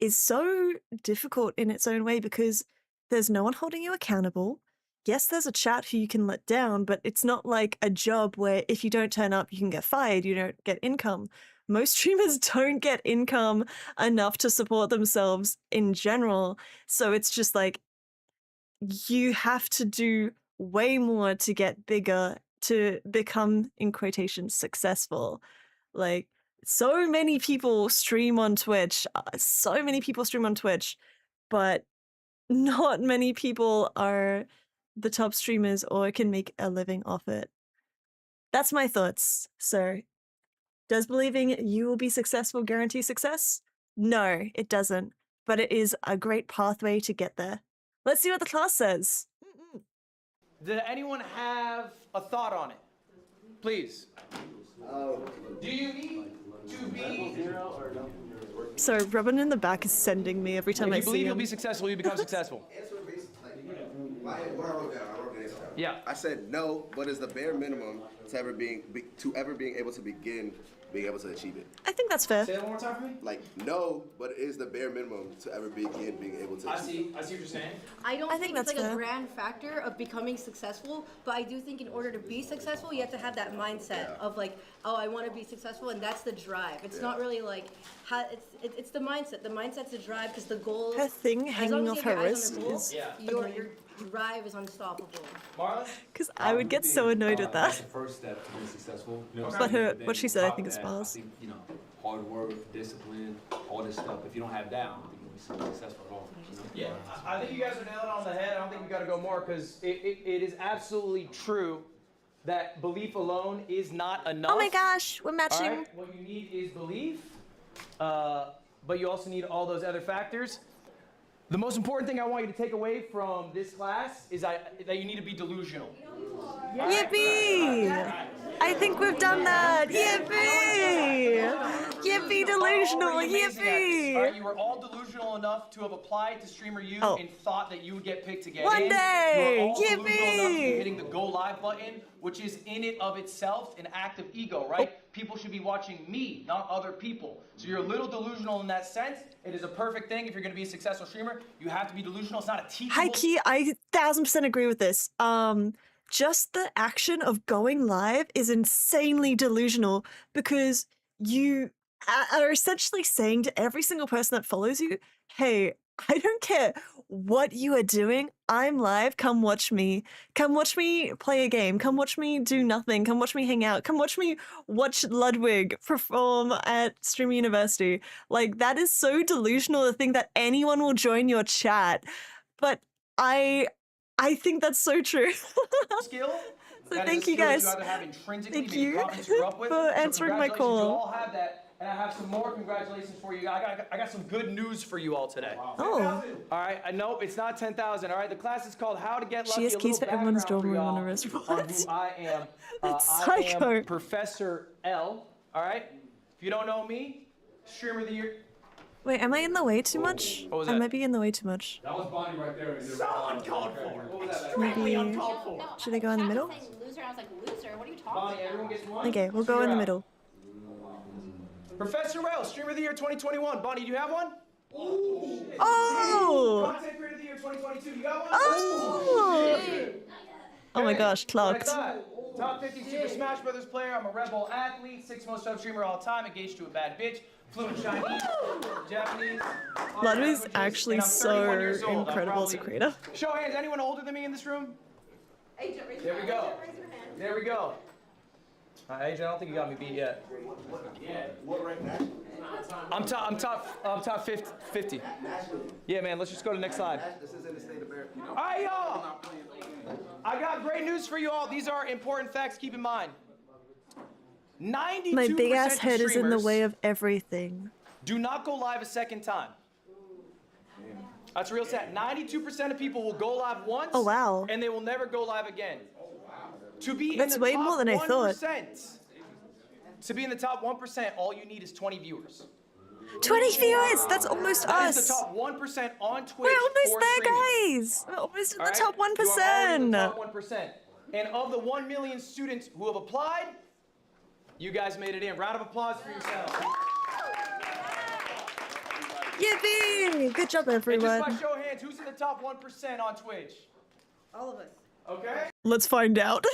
is so difficult in its own way because there's no one holding you accountable. Yes, there's a chat who you can let down, but it's not like a job where if you don't turn up, you can get fired, you don't get income. Most streamers don't get income enough to support themselves in general. So it's just like, you have to do way more to get bigger, to become, in quotations, successful. Like, so many people stream on Twitch. So many people stream on Twitch, but not many people are the top streamers or can make a living off it. That's my thoughts. So, does believing you will be successful guarantee success? No, it doesn't. But it is a great pathway to get there. Let's see what the class says. Does anyone have a thought on it? Please. Do you need to be... So Robin in the back is sending me every time If I you see believe him. you'll be successful, you become successful. What I wrote down, I wrote the answer down. Yeah. I said no, but it's the bare minimum to ever being able to begin being able to achieve it. I think that's fair. Say that one more time for me. Like no, but it is the bare minimum to ever begin being able to achieve it. I see what you're saying. I don't I think think it's that's like fair. a grand factor of becoming successful, but I do think in order to be successful, you have to have that mindset of like, oh, I want to be successful, and that's the drive. It's not really like how it's the mindset. The mindset's the drive because the goal. Her thing as hanging long as off you have her your eyes wrist on the goal, is your drive is unstoppable. Marlon? because I would get so annoyed with That's that. the first step to being successful. You know But her, Then what she on said, I top think of is that, bars. I think, hard work, discipline, all this stuff. If you don't have that, I don't think you'll be successful at all. You know? Yeah, I think you guys are nailing it on the head. I don't think we got to go more because it is absolutely true that belief alone is not enough. Oh my gosh, we're All matching. right? What you need is belief, but you also need all those other factors. The most important thing I want you to take away from this class is that you need to be delusional. Yippee! I think we've done that. Yippee! Yippee delusional. Already amazing at this, Yippee! all right? You were all delusional enough to have applied to Streamer U Oh. and thought that you would get picked to get One in. day! You were all delusional enough to be Yippee! hitting the go live button, which is in it of itself an act of ego, right? People should be watching me, not other people. So you're a little delusional in that sense. It is a perfect thing if you're going to be a successful streamer. You have to be delusional. It's not a teachable. Hi Key, I 1000% agree with this. Just the action of going live is insanely delusional because you are essentially saying to every single person that follows you, hey, I don't care what you are doing. I'm live. Come watch me. Come watch me play a game. Come watch me do nothing. Come watch me hang out. Come watch me watch Ludwig perform at Stream University. Like, that is so delusional to think that anyone will join your chat. But I think that's so true. Skill. So That is thank a you skill that guys. you either have intrinsically, Thank maybe you confidence you grew up with. for So answering my congratulations, call. You all have that, and I have some more congratulations for you. I got some good news for you all today. Oh, All right, nope, it's not 10,000. All right, the class is called How to Get Lucky. she has A keys little for everyone's background dorm room on y'all a wrist. on What? who I am. That's I am psycho. Professor L. All right. If you don't know me, Streamer of the Year. Wait, am I in the way too much? What was I that? might be in the way too much. That was Bonnie right there. So uncalled for. What was that? Maybe. Uncalled for. Should I go in the middle? Loser, I was like, loser, what are you talking Bonnie, everyone gets one. Okay, we'll go in the middle. Professor L, Streamer of the Year 2021. Bonnie, do you have one? Oh! Content Creator of the Year 2022. You got one? Oh! Oh my gosh, What I clocked. thought. Top 50 Super Smash Brothers player. I'm a Red Bull athlete. 6th most sub streamer all time. Engaged to a bad bitch. Fluent Chinese, Japanese. Ludwig's actually and I'm 31 so years old. I'm incredible as a probably- creator. Show of hands. Anyone older than me in this room? There we go. There we go. Agent, I don't think you got me beat yet. I'm top 50. Yeah, man. Let's just go to the next slide. This is in the state of Bear. All right, y'all. I got great news for you all. These are important facts. Keep in mind. 92% My big ass of head is in the streamers way of everything. do not go live a second time. That's real sad. 92% of people will go live once. Oh, wow. And they will never go live again. To be That's in the way top more than I thought. 1%, to be in the top 1%, all you need is 20 viewers. 20 viewers! That's almost That is us! the top 1% on Twitch. We're almost for there, streaming. guys! We're almost in All the right? top You are already in the 1%! top 1%. And of the 1 million students who have applied, you guys made it in. Round of applause for yourselves. Yippee! Good job, And just everyone. by show of hands, who's in the top 1% on Twitch? All of us. Okay? Let's find out.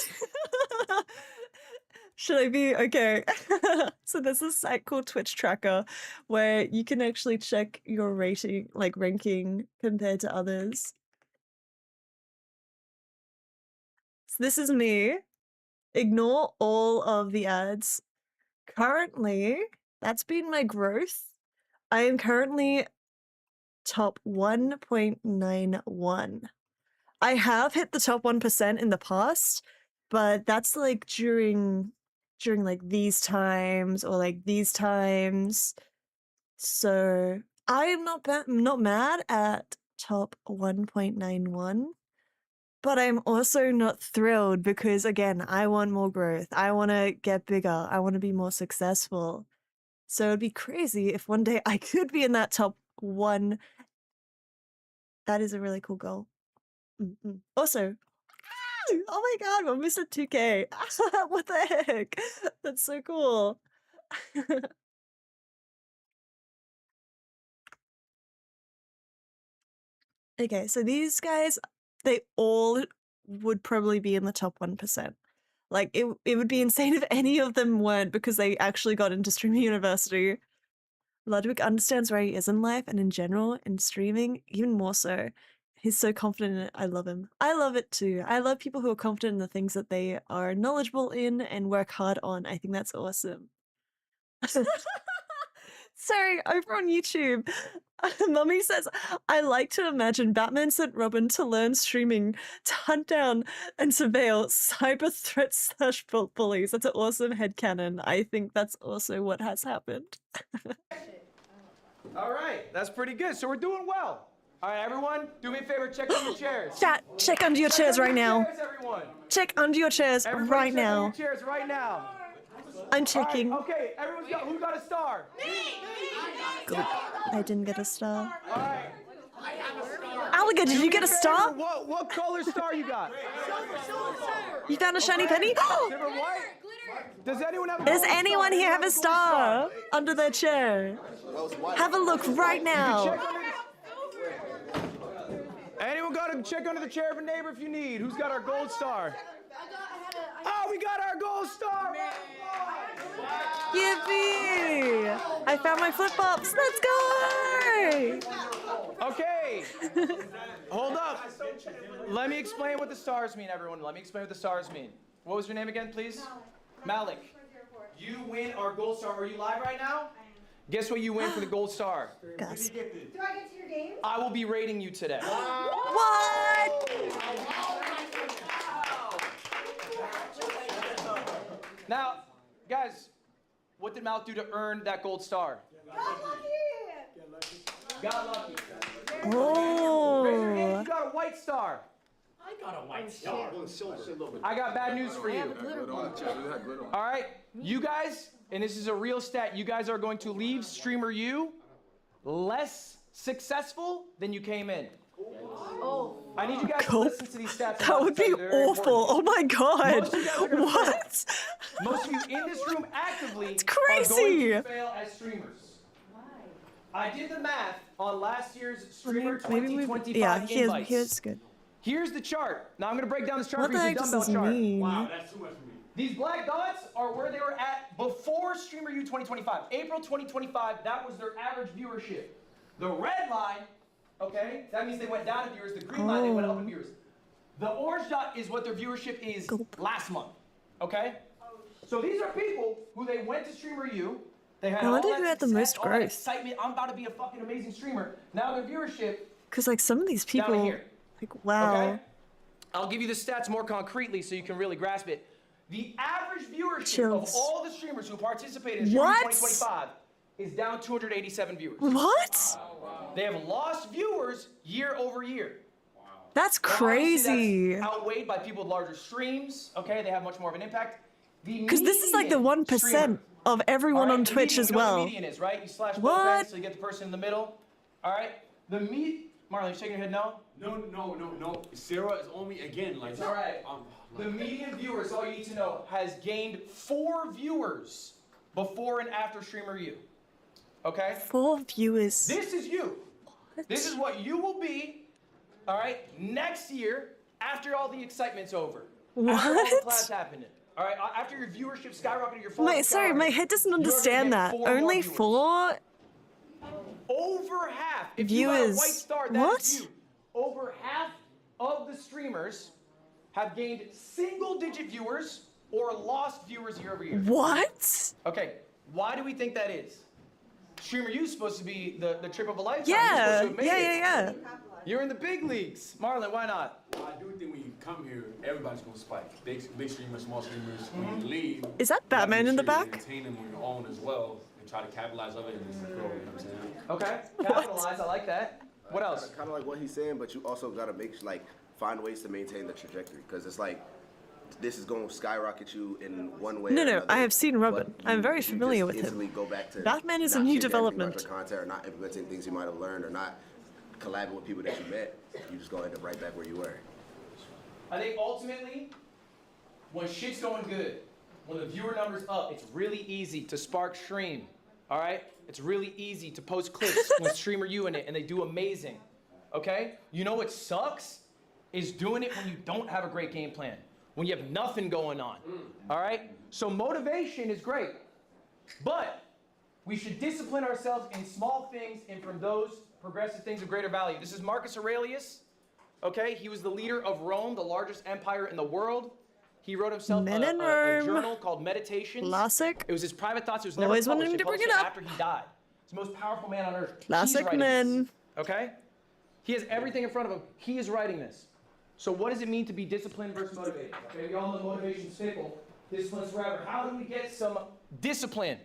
Should I be? Okay. So there's this site called Twitch Tracker where you can actually check your rating, like ranking compared to others. So this is me. Ignore all of the ads. Currently, That's been my growth. I am currently top 1.91. I have hit the top 1% in the past, but that's like during like these times or like these times. So I am not mad at top 1.91, but I'm also not thrilled because again, I want more growth. I want to get bigger. I want to be more successful. So it'd be crazy if one day I could be in that top 1. That is a really cool goal. Also, oh my god, we're almost at 2K. What the heck? That's so cool. Okay, so these guys, they all would probably be in the top 1%. Like, it would be insane if any of them weren't because they actually got into streaming university. Ludwig understands where he is in life and in general, in streaming, even more so. He's so confident in it. I love him. I love it too. I love people who are confident in the things that they are knowledgeable in and work hard on. I think that's awesome. Sorry, over on YouTube, Mummy says, I like to imagine Batman sent Robin to learn streaming to hunt down and surveil cyber threats / bullies. That's an awesome headcanon. I think that's also what has happened. All right, that's pretty good. So we're doing well. All right, everyone, do me a favor, check on your chairs. Chat, check under your chairs right now. Chairs, everyone. Check under your chairs Everybody right check now. on your chairs right now. I'm checking. All right, okay, everyone's got, who got a star? Good. I didn't get a star. All right. Alligator, did you get a star? What color star you got? You found a shiny penny? Silver, white? Does anyone have a Does gold anyone star? here have a star under their chair? Have a look right now. Anyone got to check under the chair of a neighbor if you need? Who's got our gold star? Oh, we got our gold star! Yippee! I found my flip-flops. Let's go! Okay. Hold up. Let me explain what the stars mean, everyone. Let me explain what the stars mean. What was your name again, please? Malik. You win our gold star. Are you live right now? Guess what you win for the gold star? Gus. Do I get to your game? I will be rating you today. What? Now, guys, what did Malik do to earn that gold star? Got lucky. Oh. Raise your hand if you got a white star. I got a white star. I got bad news for you. All right, you guys, and this is a real stat, you guys are going to leave Streamer U less successful than you came in. Oh. I need you guys to listen to these stats. That would be awful. Oh my god. What? Most of you in this room actively It's are going crazy. to fail as streamers. I did the math on last year's Streamer Maybe 2025 yeah, invites. here's good. Here's the chart. Now I'm going to break down this chart What for the you. heck It's a does dumbbell this chart. mean? Wow, that's too much for me. These black dots are where they were at before Streamer U 2025. April 2025, that was their average viewership. The red line, okay, that means they went down in viewers. The green line, they went up in viewers. The orange dot is what their viewership is last month, okay? So these are people who they went to Streamer U. They had I wonder all who that had the success, most all that growth. excitement. I'm about to be a fucking amazing streamer. Now their viewership Because like some of these down people, here. like wow. Okay? I'll give you the stats more concretely so you can really grasp it. The average viewership Chills. of all the streamers who participated in Streamer What? 2025 is down 287 viewers. What? They have lost viewers year over year. That's Now, obviously, crazy. that's outweighed by people with larger streams. Okay, they have much more of an impact. Because this is like the 1% of everyone on Twitch as You know well. what the median is, right? You slash both What? ends so you get the person in the middle. All right. The Marlon, you shaking your head no? No. Sarah is only again like. It's all right. The median viewers, all you need to know, has gained 4 viewers before and after Streamer U. Okay? 4 viewers. This is you. This is what you will be, all right, next year after all the excitement's over. After all the What? collabs happening. All right, after your viewership skyrocketed, your followers Sorry, my skyrocketed, head doesn't you're gonna understand get that. 4 more Only viewers. 4 Over half. If you got a viewers. white star, that What? is you. Over half of the streamers have gained single-digit viewers or lost viewers year over year. What? Okay, Why do we think that is? Streamer U's supposed to be the trip of a lifetime. You're Yeah, supposed to have made it. yeah. You're in the big leagues. Marlon, why not? Well, I do think when you come here, everybody's gonna spike. Big streamers, small streamers. When you leave, Is that Batman you in the have to back? entertain them on your own as well, and try to capitalize of it and just grow. You know what I'm saying? Okay, capitalize. I like that. What else? Kind of like what he's saying, but you also gotta find ways to maintain the trajectory, because it's like this is going to skyrocket you in one way. No, or no, another, I have seen Robin. but I'm very you familiar just with him. instantly go back to Batman is a not new changing anything about development. your content, or not implementing things you might have learned, or not collabing with people that you met. You just go end up right back where you were. I think ultimately, when shit's going good, when the viewer number's up, it's really easy to spark stream. All right? It's really easy to post clips with Streamer U in it, and they do amazing. Okay? You know what sucks? Is doing it when you don't have a great game plan, when you have nothing going on. All right? So motivation is great, but we should discipline ourselves in small things and from those progressive things of greater value. This is Marcus Aurelius. Okay? He was the leader of Rome, the largest empire in the world. He wrote himself a journal called Meditations. Classic. It was his private thoughts. It was never Always published. wanted He to bring published it up. after he died. He's the most powerful man on earth. Classic He's writing men. this, okay? He has everything in front of him. He is writing this. So what does it mean to be disciplined versus motivated? Okay, we all know motivation's fickle. Discipline's forever. How do we get some discipline?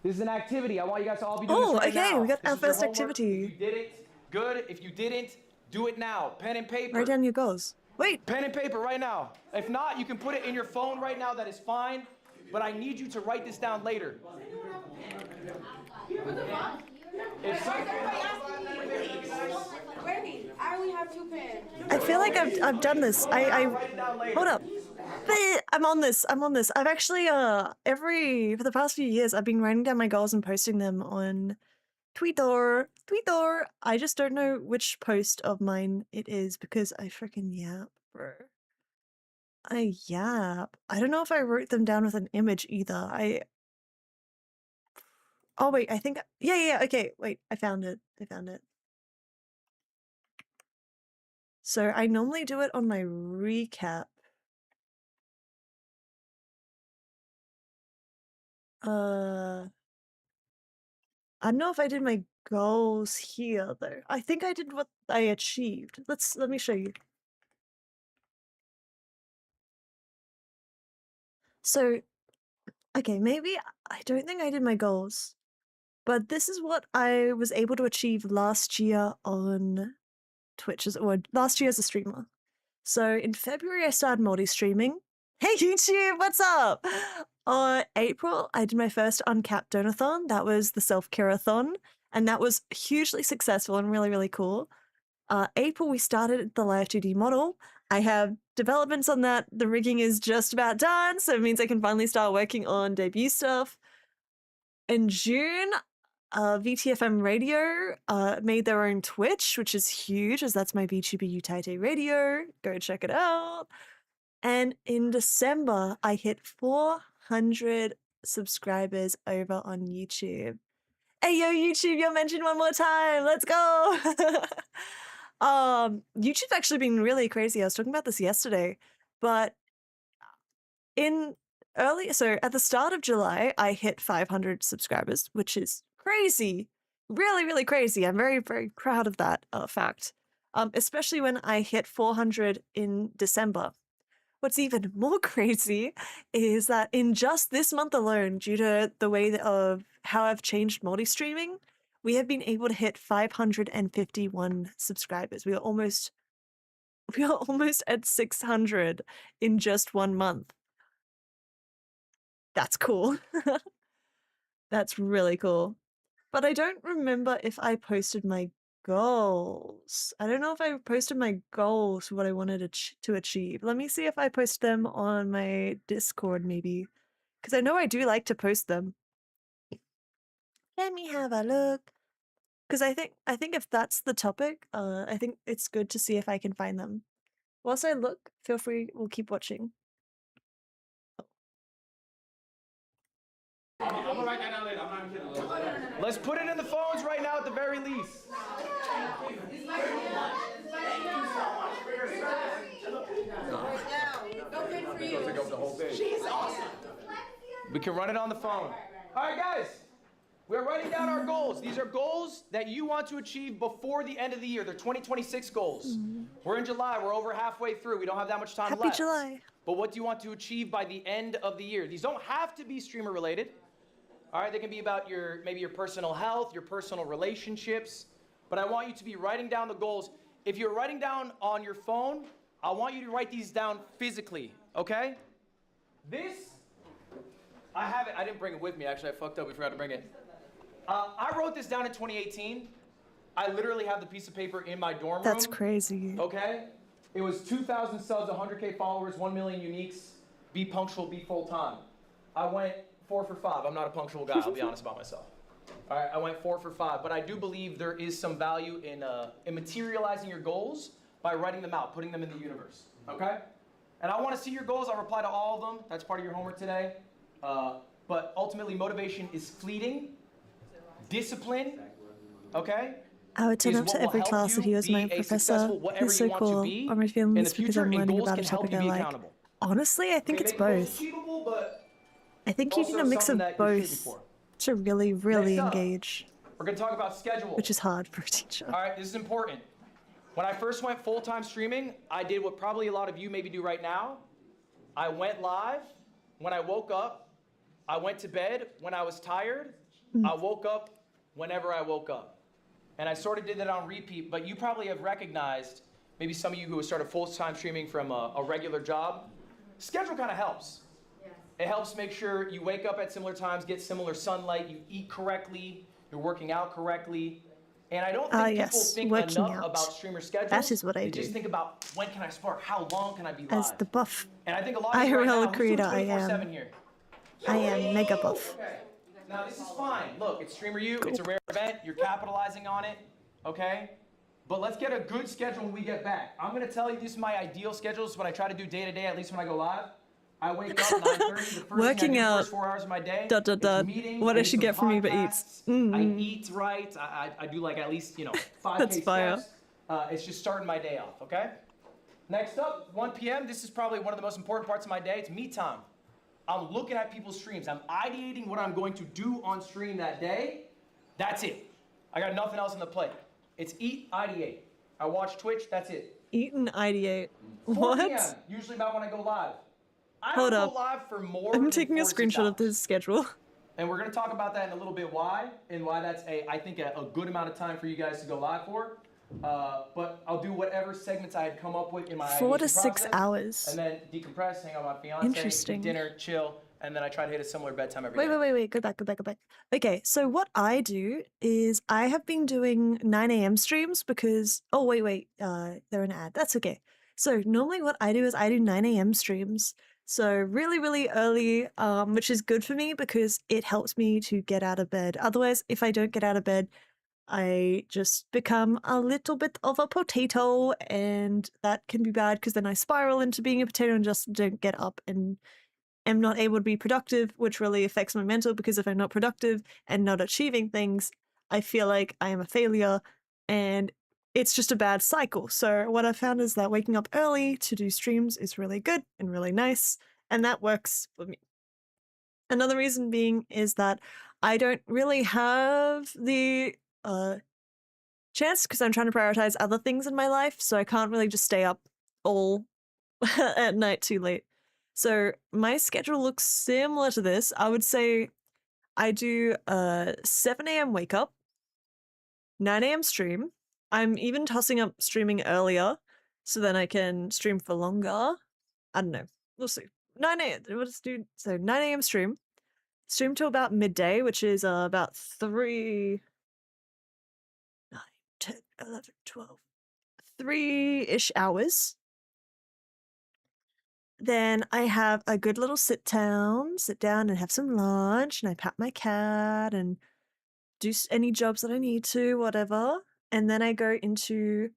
This is an activity. I want you guys to all be doing this right now. Okay, we got This our is your first homework. activity. If you did it, good. If you didn't, do it now. Pen and paper. Write down your goals. Wait. Pen and paper right now. If not, you can put it in your phone right now. That is fine. But I need you to write this down later. If I only have 2 pens. I feel like I've done this. Hold up. I'm on this. I've actually for the past few years I've been writing down my goals and posting them on Twitter. I just don't know which post of mine it is because I freaking yap, bro. I yap. I don't know if I wrote them down with an image either. Oh wait, I think yeah, okay, wait, I found it. So I normally do it on my recap. I don't know if I did my goals here though. I think I did what I achieved. Let me show you. So, okay, maybe I don't think I did my goals, but this is what I was able to achieve last year on Twitch, or last year as a streamer. So in February, I started multi-streaming. Hey YouTube, what's up? April, I did my first uncapped donathon. That was the self-care-a-thon, and that was hugely successful and really, really cool. April, we started the live 2D model. I have developments on that. The rigging is just about done, so it means I can finally start working on debut stuff. In June, VTFM Radio made their own Twitch, which is huge, as that's my VTuber Utaite Radio. Go check it out. And in December, I hit 400 subscribers over on YouTube. Hey, yo, YouTube, you're mentioned one more time. Let's go. YouTube's actually been really crazy. I was talking about this yesterday, but so at the start of July, I hit 500 subscribers, which is crazy. Really, really crazy. I'm very, very proud of that fact. Especially when I hit 400 in December. What's even more crazy is that in just this month alone, due to the way of how I've changed multi-streaming, we have been able to hit 551 subscribers. We are almost at 600 in just 1 month. That's cool. That's really cool. But I don't remember if I posted my goals. I don't know if I posted my goals, what I wanted to achieve. Let me see if I post them on my Discord maybe, because I know I do like to post them. Let me have a look. Because I think if that's the topic, I think it's good to see if I can find them. Whilst I look, feel free, we'll keep watching. I'm gonna write that down later. I'm not even kidding. Let's put it in the phones right now at the very least. She's awesome. We can run it on the phone. All right, guys. We're writing down our goals. These are goals that you want to achieve before the end of the year. They're 2026 goals. We're in July. We're over halfway through. We don't have that much time Happy left. July. But what do you want to achieve by the end of the year? These don't have to be streamer related. All right, they can be about maybe your personal health, your personal relationships. But I want you to be writing down the goals. If you're writing down on your phone, I want you to write these down physically, okay? This, I have it. I didn't bring it with me, actually. I fucked up. We forgot to bring it. I wrote this down in 2018. I literally have the piece of paper in my dorm room. That's crazy. Okay? It was 2,000 subs, 100K followers, 1 million uniques. Be punctual, be full time. I went 4 for 5. I'm not a punctual guy, I'll be honest about myself. All right, I went 4 for 5. But I do believe there is some value in materializing your goals by writing them out, putting them in the universe. Okay? And I want to see your goals. I'll reply to all of them. That's part of your homework today. But ultimately, motivation is fleeting. Discipline, okay? I would turn up to every class if he was my professor. He's so cool. Or my feelings because I'm learning about a topic I like. Honestly, I think it's both. I think you need a mix of both to really, really engage. We're gonna talk about schedule. Which is hard for a teacher. All right, this is important. When I first went full-time streaming, I did what probably a lot of you maybe do right now. I went live. When I woke up, I went to bed. When I was tired, I woke up whenever I woke up. And I sort of did that on repeat, but you probably have recognized, maybe some of you who started full-time streaming from a regular job, schedule kind of helps. Yes. It helps make sure you wake up at similar times, get similar sunlight, you eat correctly, you're working out correctly. And I don't think people think enough about streamer schedules. That is what I do. They just think about, when can I spark? How long can I be live? As the buff and I think a lot of you right now, creator I am. Here? I am mega buff. Okay. Now this is fine. Look, it's Streamer U. It's a rare event. You're capitalizing on it, okay? But let's get a good schedule when we get back. I'm gonna tell you this is my ideal schedule. This is what I try to do day to day, at least when I go live. I wake up 9:30. The first Working thing I do, out. First 4 hours of my day. Meetings, What I should get from Uber Eats. I eat right. I do like at least 5K steps. It's just starting my day off. Okay. Next up, 1 p.m. This is probably one of the most important parts of my day. It's me time. I'm looking at people's streams. I'm ideating what I'm going to do on stream that day. That's it. I got nothing else on the plate. It's eat, ideate. I watch Twitch, that's it. Eat and ideate. 4 What? PM, usually about when I go live. I Hold don't up. go live for more I'm than taking a 4 to 6 screenshot of hours. this schedule. And we're gonna talk about that in a little bit why that's I think a good amount of time for you guys to go live for. But I'll do whatever segments I had come up with in my 4 to ideation 6 process, hours. and then decompress, hang out with my fiance, Interesting. eat dinner, chill, and then I try to hit a similar bedtime every day. Wait. Go back. Okay, so what I do is I have been doing 9 a.m. streams because, oh, wait, they're an ad. That's okay. So normally what I do is I do 9 a.m. streams. So really, really early, which is good for me because it helps me to get out of bed. Otherwise, if I don't get out of bed, I just become a little bit of a potato, and that can be bad because then I spiral into being a potato and just don't get up and am not able to be productive, which really affects my mental because if I'm not productive and not achieving things, I feel like I am a failure and it's just a bad cycle. So what I found is that waking up early to do streams is really good and really nice, and that works for me. Another reason being is that I don't really have the chance because I'm trying to prioritize other things in my life, so I can't really just stay up all at night too late. So my schedule looks similar to this. I would say I do 7 a.m. wake up, 9 a.m. stream. I'm even tossing up streaming earlier so then I can stream for longer. I don't know. We'll see. 9 a.m. Let's do so 9 a.m. stream. Stream till about midday, which is about 3, 9, 10, 11, 12, 3-ish hours. Then I have a good little sit down and have some lunch, and I pat my cat and do any jobs that I need to, whatever. And then I go into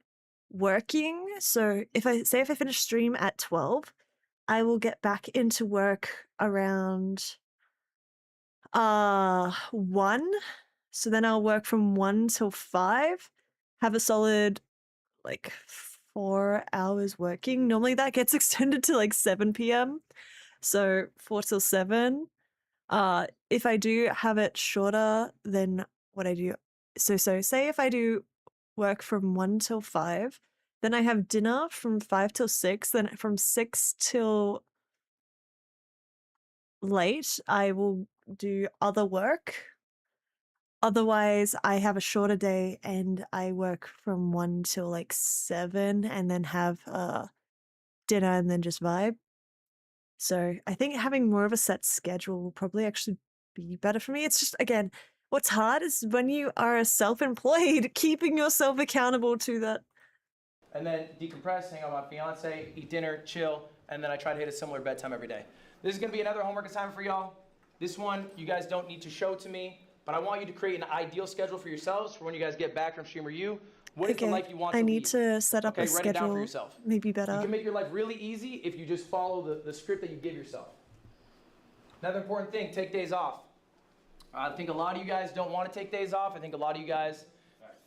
working. So if I finish stream at 12, I will get back into work around 1. So then I'll work from 1 till 5, have a solid 4 hours working. Normally that gets extended to 7 p.m. So 4 till 7. If I do have it shorter than what I do, so say if I do work from 1 till 5, then I have dinner from 5 till 6, then from 6 till late I will do other work. Otherwise, I have a shorter day and I work from 1 till like 7 and then have dinner and then just vibe. So I think having more of a set schedule will probably actually be better for me. It's just, again, what's hard is when you are self-employed, keeping yourself accountable to that. And then decompress, hang out with my fiance, eat dinner, chill, and then I try to hit a similar bedtime every day. This is gonna be another homework assignment for y'all. This one, you guys don't need to show to me, but I want you to create an ideal schedule for yourselves for when you guys get back from Streamer U. What is the life you want to I lead? need to set up a write it down for schedule, yourself. maybe better. You can make your life really easy if you just follow the script that you give yourself. Another important thing, take days off. I think a lot of you guys don't want to take days off. I think a lot of you guys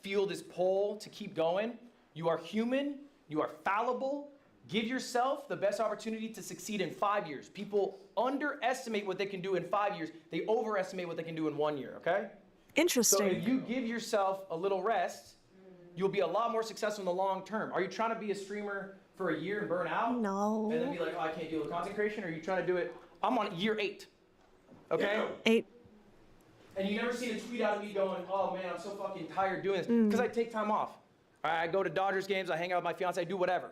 feel this pull to keep going. You are human. You are fallible. Give yourself the best opportunity to succeed in 5 years. People underestimate what they can do in 5 years. They overestimate what they can do in 1 year, okay? Interesting. So if you give yourself a little rest, you'll be a lot more successful in the long term. Are you trying to be a streamer for a year and burn out? No. And then be like, oh, I can't deal with content creation? Or are you trying to do it? I'm on year 8, okay? 8. And you never seen a tweet out of me going, oh man, I'm so fucking tired doing this. Because I take time off. I go to Dodgers games, I hang out with my fiance, I do whatever.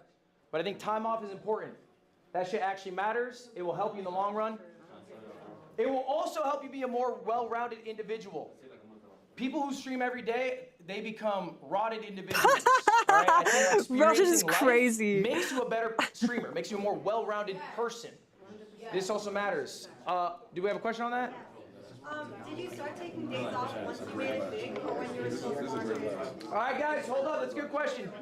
But I think time off is important. That shit actually matters. It will help you in the long run. It will also help you be a more well-rounded individual. People who stream every day, they become rotted individuals. Right? I think Rotted is experiencing life crazy. makes you a better streamer, makes you a more well-rounded person. This also matters. Do we have a question on that? Did you start taking days off once you made it big, or when you were still small? All right, guys, hold up. That's a good question.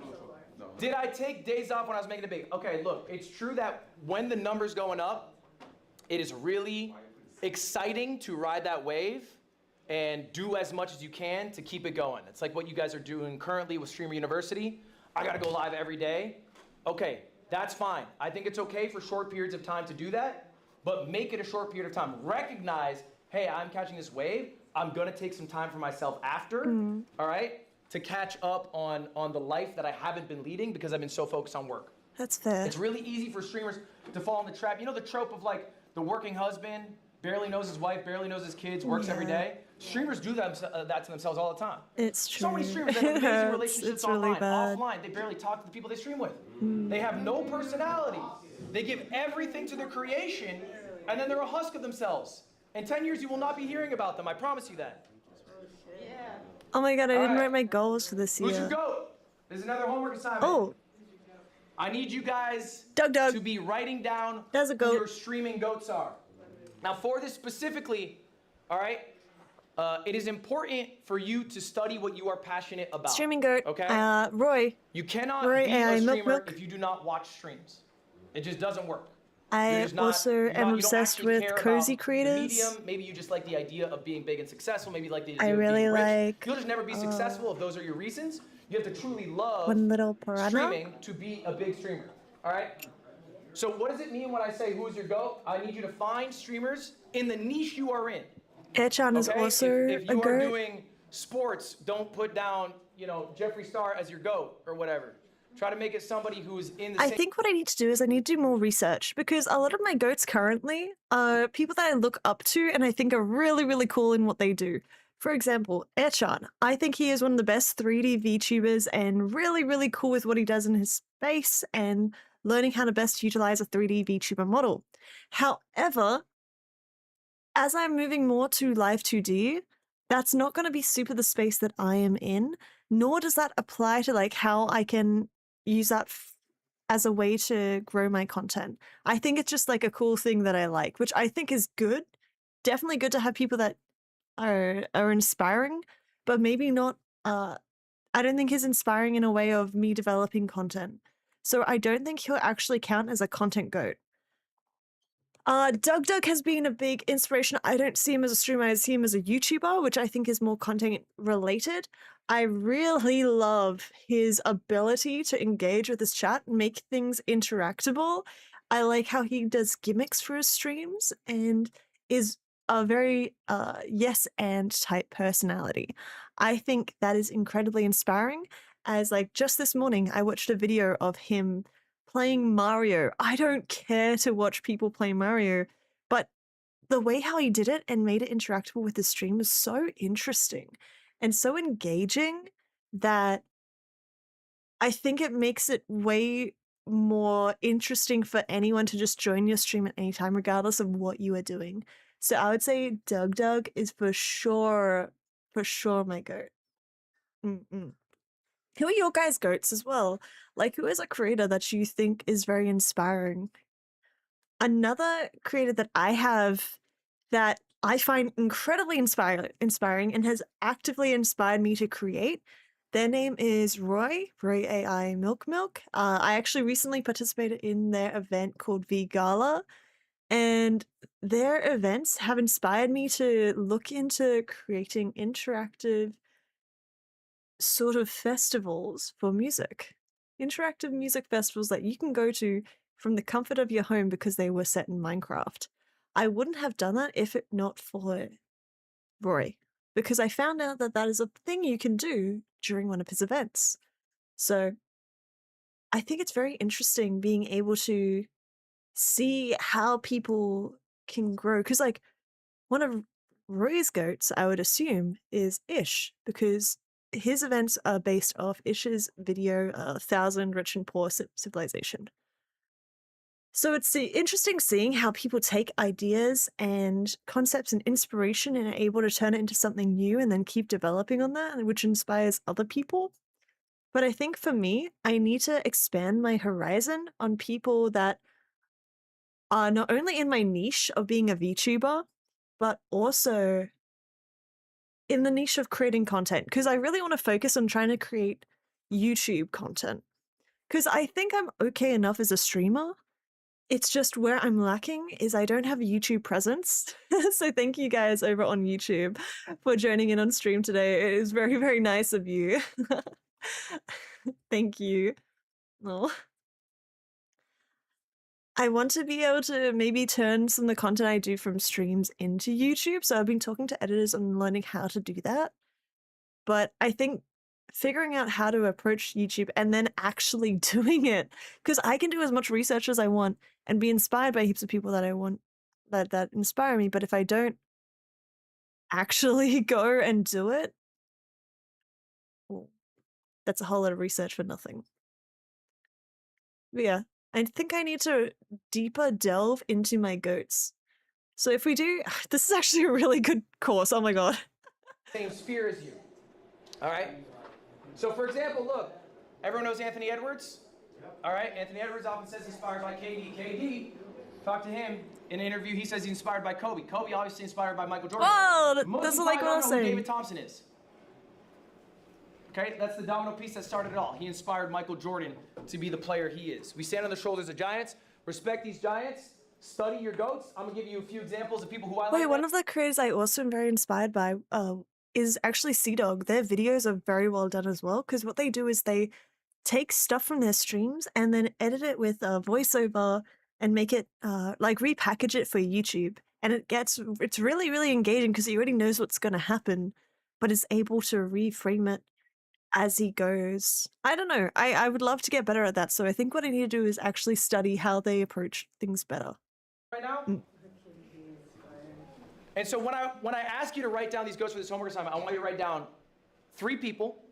Did I take days off when I was making it big? Okay, look, it's true that when the number's going up, it is really exciting to ride that wave and do as much as you can to keep it going. It's like what you guys are doing currently with Streamer University. I gotta go live every day. Okay, that's fine. I think it's okay for short periods of time to do that, but make it a short period of time. Recognize, hey, I'm catching this wave. I'm gonna take some time for myself after, all right, to catch up on the life that I haven't been leading because I've been so focused on work. That's fair. It's really easy for streamers to fall in the trap. You know the trope of like the working husband, barely knows his wife, barely knows his kids, works every day? Streamers do that to themselves all the time. It's true. So many streamers that have amazing relationships it's really online, bad. offline. They barely talk to the people they stream with. They have no personality. They give everything to their creation, and then they're a husk of themselves. In 10 years, you will not be hearing about them. I promise you that. Oh my god, I didn't right. write my goals for this year. Who's your goat? There's another homework assignment. Oh. I need you guys Doug. to be writing down There's a who goat. your streaming goats are. Now, for this specifically, all right, it is important for you to study what you are passionate about. Streaming goat. Okay? Roy. You cannot Roy, be a milk, streamer milk. if you do not watch streams. It just doesn't work. I also am obsessed with cozy creators. Medium. Maybe you just like the idea of being big and successful. Maybe you like the idea I of really being rich. like, You'll just never be successful if those are your reasons. You have to truly love One Little Piranha. streaming to be a big streamer. All right? So what does it mean when I say who is your GOAT? I need you to find streamers in the niche you are in. Airchan is Okay? also if a you are goat. doing sports, don't put down, Jeffree Star as your GOAT or whatever. Try to make it somebody who's in the I same... think what I need to do is I need to do more research because a lot of my goats currently are people that I look up to and I think are really, really cool in what they do. For example, Airchan. I think he is one of the best 3D VTubers and really, really cool with what he does in his space and learning how to best utilize a 3D VTuber model. However, as I'm moving more to Live 2D, that's not going to be super the space that I am in, nor does that apply to like how I can use that as a way to grow my content. I think it's just like a cool thing that I like, which I think is good. Definitely good to have people that are inspiring, but maybe not, I don't think he's inspiring in a way of me developing content. So I don't think he'll actually count as a content goat. Doug has been a big inspiration. I don't see him as a streamer, I see him as a YouTuber, which I think is more content related. I really love his ability to engage with his chat and make things interactable. I like how he does gimmicks for his streams and is a very yes and type personality. I think that is incredibly inspiring. As like just this morning, I watched a video of him playing Mario. I don't care to watch people play Mario, but the way how he did it and made it interactable with the stream was so interesting and so engaging that I think it makes it way more interesting for anyone to just join your stream at any time, regardless of what you are doing. So I would say Doug is for sure my goat. Mm-mm. Who are your guys' goats as well? Like, who is a creator that you think is very inspiring? Another creator that I have that I find incredibly inspiring and has actively inspired me to create. Their name is Roy AI Milk. I actually recently participated in their event called V-Gala, and their events have inspired me to look into creating interactive sort of festivals for music. Interactive music festivals that you can go to from the comfort of your home because they were set in Minecraft. I wouldn't have done that if it not for Roy, because I found out that that is a thing you can do during one of his events. So I think it's very interesting being able to see how people can grow. Because, like, one of Roy's goats, I would assume, is Ish, because his events are based off Ish's video, 1,000 Rich and Poor Civilization. So it's interesting seeing how people take ideas and concepts and inspiration and are able to turn it into something new and then keep developing on that, which inspires other people. But I think for me, I need to expand my horizon on people that are not only in my niche of being a VTuber, but also in the niche of creating content, because I really want to focus on trying to create YouTube content. Because I think I'm okay enough as a streamer. It's just where I'm lacking is I don't have a YouTube presence. So thank you guys over on YouTube for joining in on stream today. It is very, very nice of you. Thank you. Oh. I want to be able to maybe turn some of the content I do from streams into YouTube. So I've been talking to editors on learning how to do that. But I think figuring out how to approach YouTube and then actually doing it, because I can do as much research as I want and be inspired by heaps of people that I want that inspire me. But if I don't actually go and do it, well, that's a whole lot of research for nothing. But yeah, I think I need to deeper delve into my goats. So if we do, this is actually a really good course. Oh my god. Same sphere as you. All right? So for example, look, everyone knows Anthony Edwards? All right, Anthony Edwards often says he's inspired by KD. KD, talk to him in an interview, he says he's inspired by Kobe. Kobe obviously inspired by Michael Jordan. Oh, Most that's people like what I don't was know who saying. David Thompson is. Okay, that's the domino piece that started it all. He inspired Michael Jordan to be the player he is. We stand on the shoulders of giants. Respect these giants. Study your goats. I'm gonna give you a few examples of people who I like. Wait, one of the creators I also am very inspired by is actually Sea-Dog. Their videos are very well done as well, because what they do is they take stuff from their streams and then edit it with a voiceover and make it like repackage it for YouTube. And it's really, really engaging because he already knows what's going to happen, but is able to reframe it as he goes. I don't know. I would love to get better at that. So I think what I need to do is actually study how they approach things better. Right now? And so when I ask you to write down these goats for this homework assignment, I want you to write down 3 people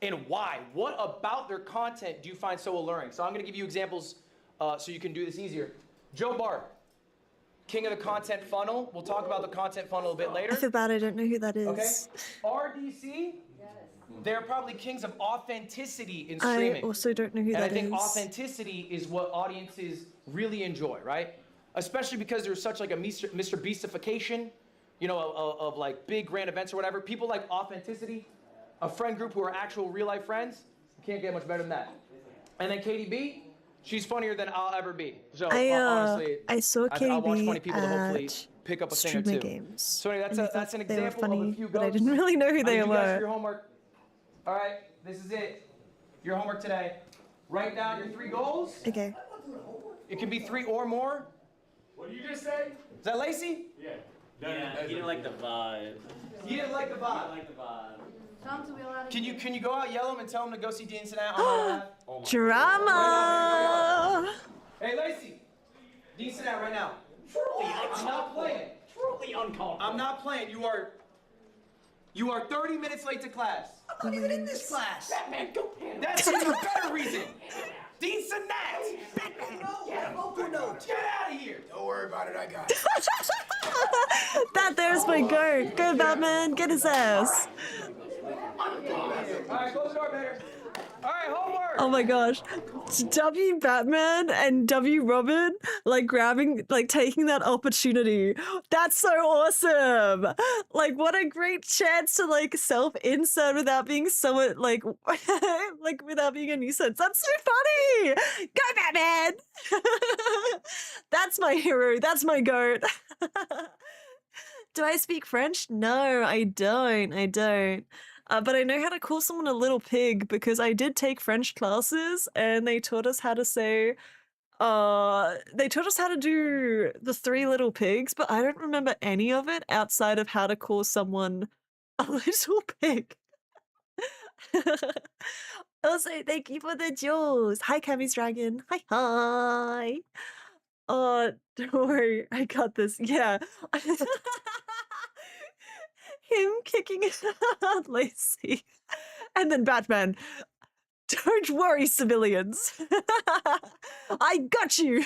and why. What about their content do you find so alluring? So I'm going to give you examples so you can do this easier. Joe Bart, king of the content funnel. We'll talk about the content funnel a bit later. I feel bad I don't know who that is. Okay. RDC, they're probably kings of authenticity in streaming. I also don't know who that is. And I think authenticity is what audiences really enjoy, right? Especially because there's such like a Mr. Beastification, you know, of like big grand events or whatever. People like authenticity, a friend group who are actual real life friends. You can't get much better than that. And then KDB, she's funnier than I'll ever be. So honestly, I saw KDB I'll watch funny people to hopefully at pick up a thing or streamer two. games. So anyway, that's an They were example funny, of a few but I goats. didn't really know who they You guys for your were. homework. All right, this is it. Your homework today. Write down your 3 goals. Okay. It can be 3 or more. What did you just say? Is that Lacey? Yeah. Yeah, he didn't like the vibe. You didn't like the vibe. Like the vibe. Tell him to be allowed to Can you go out, yell him, and tell him to go see Dean Cenat on my behalf? Drama. Hey, Lacey. Dean Cenat right now. I'm not playing. Truly uncomfortable. I'm not playing. You are 30 minutes late to class. I'm not even in this class. Batman, go handle it. That's even a better reason. Dean Cenat. Vocal note. Get out of here. Don't worry about it, I got it. That there's my goat. Go Batman, get his ass. All right, close the door, Vader. All right, homework. Oh my gosh. W Batman and W Robin like taking that opportunity. That's so awesome. Like what a great chance to like self-insert without being somewhat like without being a nuisance. That's so funny. Go Batman. That's my hero. That's my goat. Do I speak French? No, I don't. But I know how to call someone a little pig because I did take French classes and they taught us how to say, they taught us how to do the 3 little pigs, but I don't remember any of it outside of how to call someone a little pig. Also, thank you for the jewels. Hi, Cammy's Dragon. Hi. Don't worry, I got this. Yeah. Him kicking out Lacey. And then Batman, don't worry, civilians. I got you.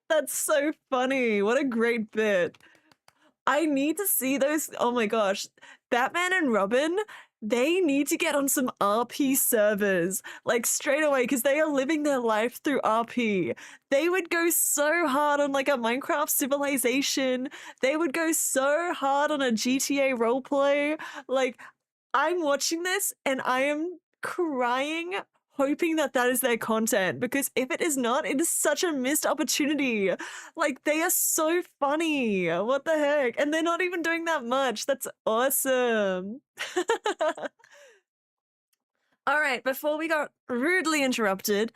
That's so funny. What a great bit. I need to see those. Oh my gosh. Batman and Robin, they need to get on some RP servers, like straight away, because they are living their life through RP. They would go so hard on like a Minecraft civilization. They would go so hard on a GTA roleplay. Like, I'm watching this and I am crying, hoping that that is their content, because if it is not, it is such a missed opportunity. Like, they are so funny. What the heck? And they're not even doing that much. That's awesome. All right, before we got rudely interrupted,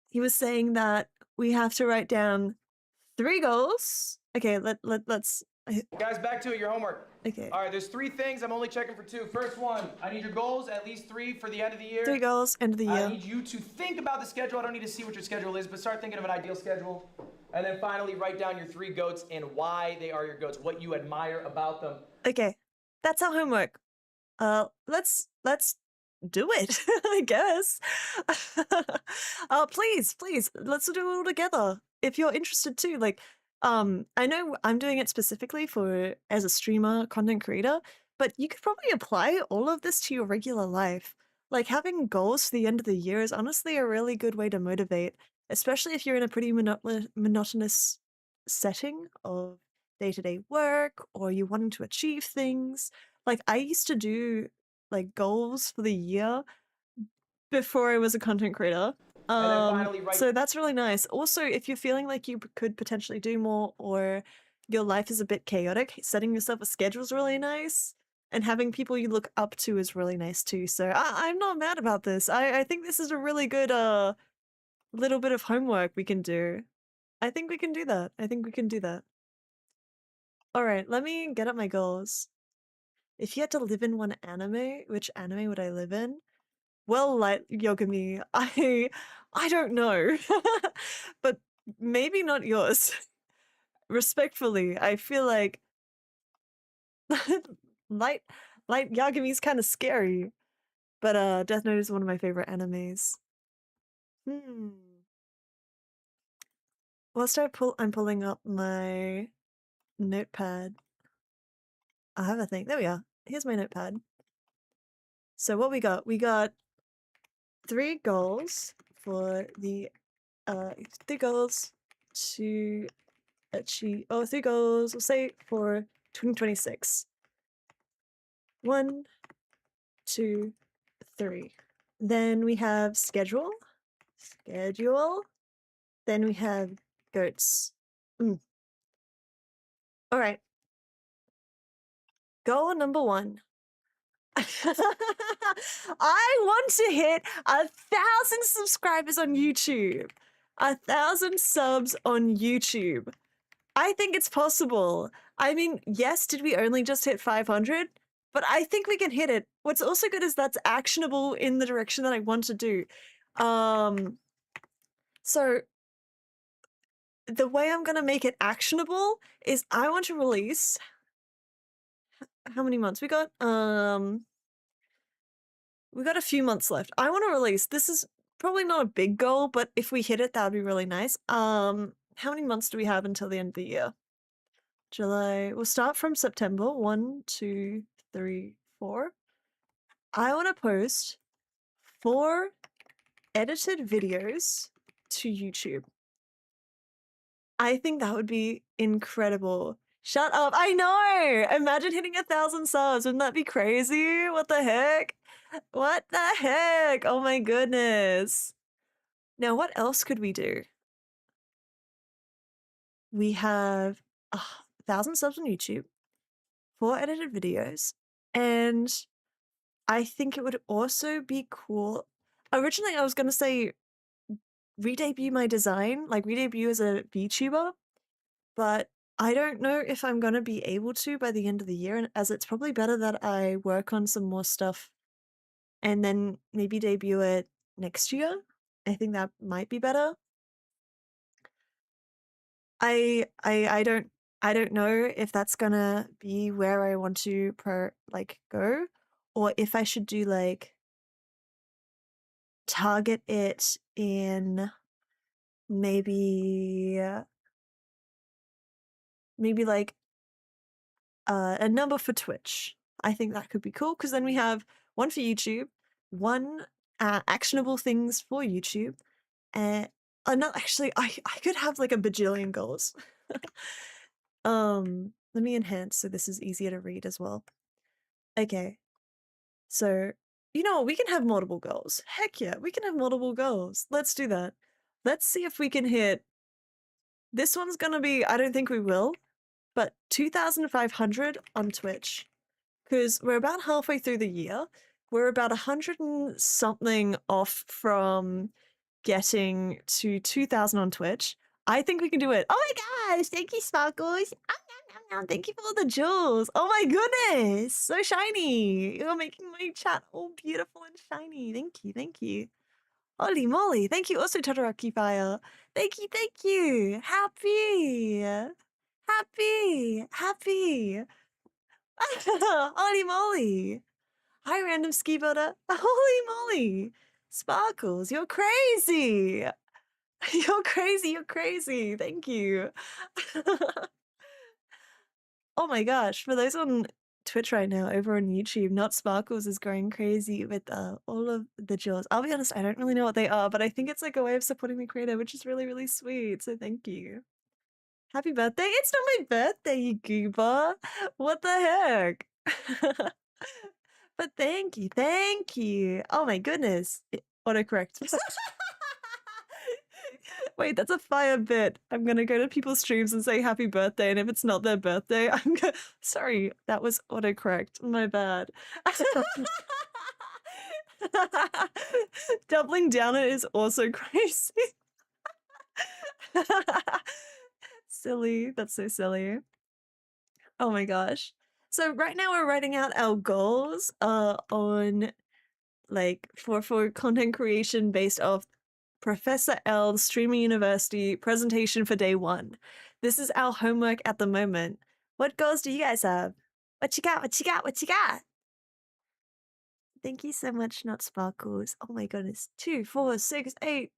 he was saying that we have to write down 3 goals. Okay, let's... Guys, back to it, your homework. Okay. All right, there's 3 things. I'm only checking for 2. First one, I need your goals, at least 3 for the end of the year. 3 goals, end of the year. I need you to think about the schedule. I don't need to see what your schedule is, but start thinking of an ideal schedule. And then finally, write down your 3 goats and why they are your goats, what you admire about them. Okay, that's our homework. Let's do it, I guess. Please, let's do it all together. If you're interested too, like, I know I'm doing it specifically for as a streamer, content creator, but you could probably apply all of this to your regular life. Like having goals for the end of the year is honestly a really good way to motivate, especially if you're in a pretty monotonous setting of day-to-day work or you're wanting to achieve things. Like I used to do like goals for the year before I was a content creator. So that's really nice. Also, if you're feeling like you could potentially do more or your life is a bit chaotic, setting yourself a schedule is really nice. And having people you look up to is really nice too. So I'm not mad about this. I think this is a really good little bit of homework we can do. I think we can do that. All right, let me get up my goals. If you had to live in one anime, which anime would I live in? Well, Light Yogami, I don't know. But maybe not yours. Respectfully, I feel like Light Yagami's kind of scary. But Death Note is one of my favorite animes. Whilst I'm pulling up my notepad. I have a thing. There we are. Here's my notepad. So what we got? We got 3 goals for the 3 goals to achieve. Oh, 3 goals. We'll say for 2026. 1, 2, 3. Then we have schedule. Then we have goats. All right. Goal number 1. I want to hit 1,000 subscribers on YouTube. 1,000 subs on YouTube. I think it's possible. I mean, yes, did we only just hit 500? But I think we can hit it. What's also good is that's actionable in the direction that I want to do. So the way I'm gonna make it actionable is I want to release. How many months we got? We got a few months left. I want to release. This is probably not a big goal, but if we hit it, that would be really nice. How many months do we have until the end of the year? July. We'll start from September. 1, 2, 3, 4. I want to post 4 edited videos to YouTube. I think that would be incredible. Shut up. I know. Imagine hitting 1,000 subs. Wouldn't that be crazy? What the heck? What the heck? Oh my goodness. Now, what else could we do? We have 1,000 subs on YouTube, 4 edited videos, and I think it would also be cool. Originally, I was going to say re-debut my design, like re-debut as a VTuber, but I don't know if I'm going to be able to by the end of the year, and as it's probably better that I work on some more stuff and then maybe debut it next year. I think that might be better. I don't know if that's gonna be where I want to go, or if I should do like target it in maybe like a number for Twitch. I think that could be cool because then we have 1 for YouTube, 1 actionable things for YouTube, and actually I could have like a bajillion goals. Let me enhance so this is easier to read as well. Okay. So, you know, we can have multiple goals. Heck yeah, we can have multiple goals. Let's do that. Let's see if we can hit. This one's gonna be, I don't think we will, but 2,500 on Twitch. Because we're about halfway through the year. We're about 100 and something off from getting to 2,000 on Twitch. I think we can do it. Oh my gosh, thank you, Sparkles. Thank you for all the jewels. Oh my goodness, so shiny. You're making my chat all beautiful and shiny. Thank you, thank you. Holy moly, thank you also, Todoroki Fire. Thank you, thank you. Happy. Holy moly. Hi, random ski builder. Holy moly. Sparkles, you're crazy. You're crazy, you're crazy. Thank you. Oh my gosh, for those on Twitch right now, over on YouTube, Not Sparkles is going crazy with all of the jewels. I'll be honest, I don't really know what they are, but I think it's like a way of supporting the creator, which is really, really sweet. So thank you. Happy birthday. It's not my birthday, you goober. What the heck? But thank you, thank you. Oh my goodness. Autocorrect. Wait, that's a fire bit. I'm gonna go to people's streams and say happy birthday, and if it's not their birthday, sorry, that was autocorrect. My bad. Doubling down it is also crazy. Silly. That's so silly. Oh my gosh. So right now we're writing out our goals on like for content creation based off Professor L's Streamer University presentation for day 1. This is our homework at the moment. What goals do you guys have? What you got? What you got? What you got? Thank you so much, Not Sparkles. Oh my goodness. 2, 4, 6, 8,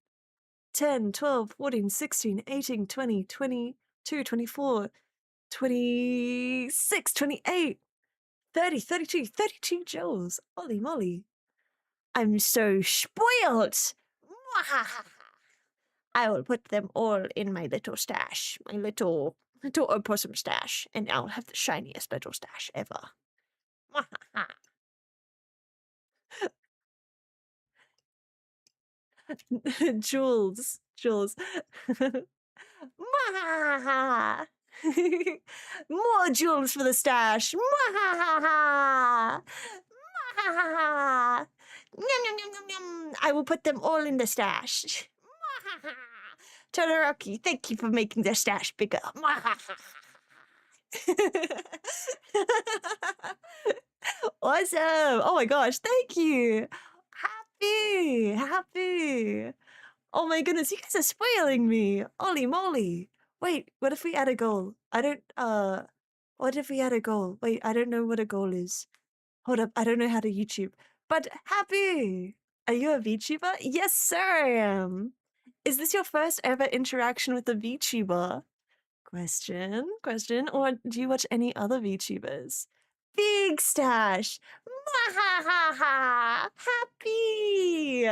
10, 12, 14, 16, 18, 20, 22, 24, 26, 28, 30, 32, 32 joules. Holy moly. I'm so spoiled. I will put them all in my little stash, my little opossum stash, and I'll have the shiniest little stash ever. Jules. More jewels for the stash. I will put them all in the stash. Todoroki, thank you for making the stash bigger. Awesome. Oh my gosh, thank you. Happy. Oh my goodness, you guys are spoiling me. Holy moly. Wait, what if we add a goal? What if we add a goal? Wait, I don't know what a goal is. Hold up, I don't know how to YouTube. But Happy! Are you a VTuber? Yes, sir, I am. Is this your first ever interaction with a VTuber? Question. Or do you watch any other VTubers? Big Stash! Mwahaha! Happy!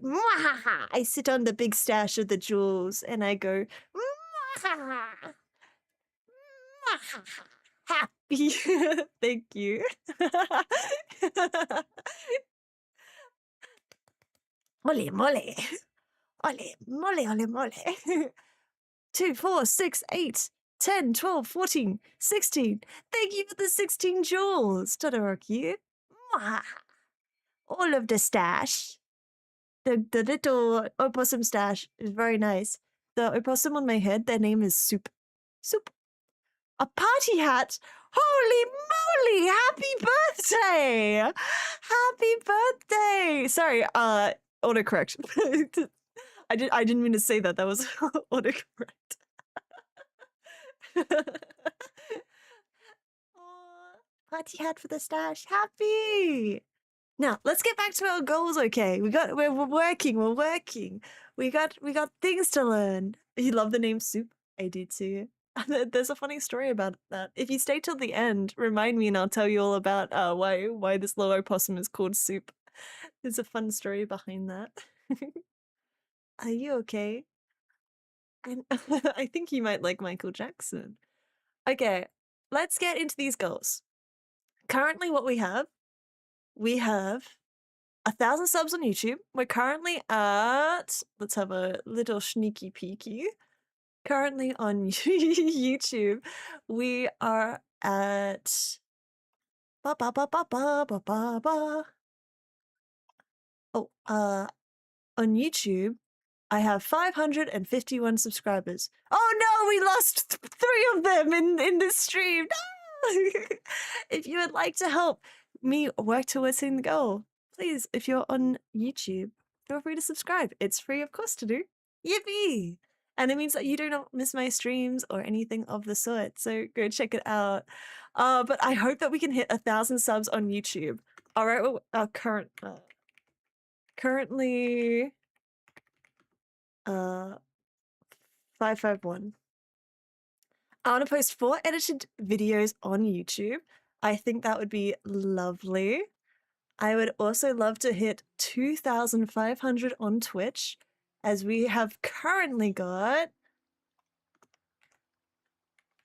Mwahaha! I sit on the big stash of the jewels and I go mwahaha! Mwahaha! Happy! Thank you. Ole mole! Ole mole! 2, 4, 6, 8, 10, 12, 14, 16. Thank you for the 16 jewels, Todoroki. Mwah. All of the stash. The little opossum stash is very nice. The opossum on my head, their name is Soup. Soup. A party hat? Holy moly! Happy birthday! Happy birthday! Sorry, autocorrect. I didn't mean to say that. That was autocorrect. Party hat for the stash. Happy. Now let's get back to our goals. Okay, we're working. We got things to learn. You love the name Soup. I do too. There's a funny story about that. If you stay till the end, remind me and I'll tell you all about why this little opossum is called Soup. There's a fun story behind that. Are you okay? And I think you might like Michael Jackson. Okay, let's get into these goals. Currently what we have 1,000 subs on YouTube. We're currently at, let's have a little sneaky peeky. Currently on YouTube, we are at on YouTube, I have 551 subscribers. Oh no, we lost 3 of them in this stream. No! If you would like to help me work towards hitting the goal, please, if you're on YouTube, feel free to subscribe. It's free, of course, to do. Yippee! And it means that you do not miss my streams or anything of the sort. So go check it out. But I hope that we can hit 1,000 subs on YouTube. All right, well, currently 551. I want to post 4 edited videos on YouTube. I think that would be lovely. I would also love to hit 2,500 on Twitch, as we have currently got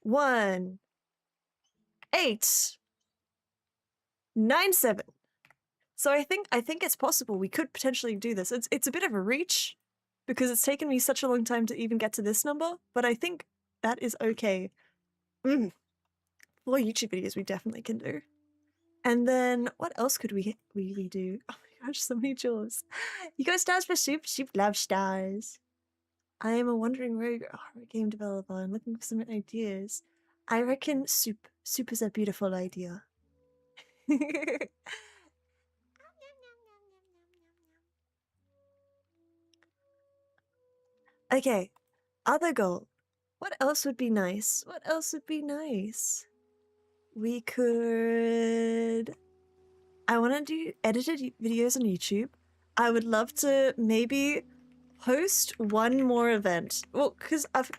1,897. So I think it's possible. We could potentially do this. It's a bit of a reach because it's taken me such a long time to even get to this number, but I think that is okay. 4 YouTube videos we definitely can do. And then what else could we do? Oh my gosh, so many jewels. You got stars for Soup? Soup loves stars. I am a wandering rogue game developer and looking for some ideas. I reckon Soup is a beautiful idea. Okay, other goal. What else would be nice? We could... I want to do edited videos on YouTube. I would love to maybe host one more event. Well, because I've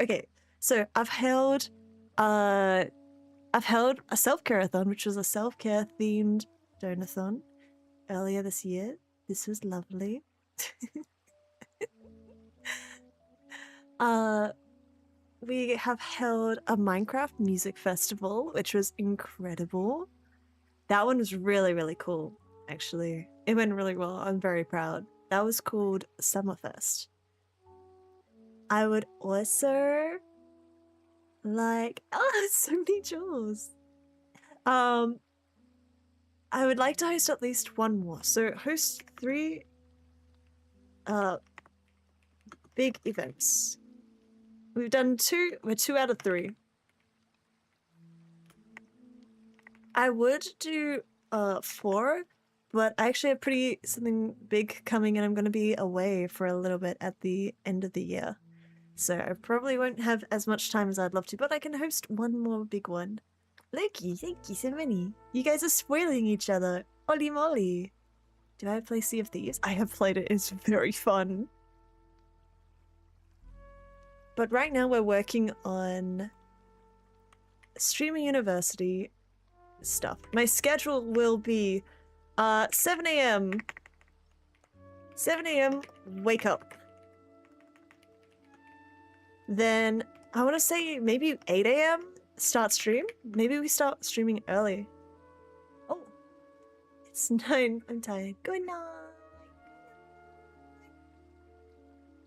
held a self-care-a-thon, which was a self-care themed donathon earlier this year. This was lovely. We have held a Minecraft music festival, which was incredible. That one was really, really cool, actually. It went really well. I'm very proud. That was called Summerfest. I would also like... Oh, so many jewels. I would like to host at least one more. So host 3 big events. We've done 2. We're 2 out of 3. I would do 4, but I actually have something big coming and I'm going to be away for a little bit at the end of the year. So I probably won't have as much time as I'd love to, but I can host one more big one. Loki, thank you so many. You guys are spoiling each other. Holy moly. Do I play Sea of Thieves? I have played it. It's very fun. But right now we're working on Streamer University stuff. My schedule will be 7 a.m. 7 a.m. wake up. Then I want to say maybe 8 a.m. start stream. Maybe we start streaming early. Oh, it's 9. I'm tired. Good night.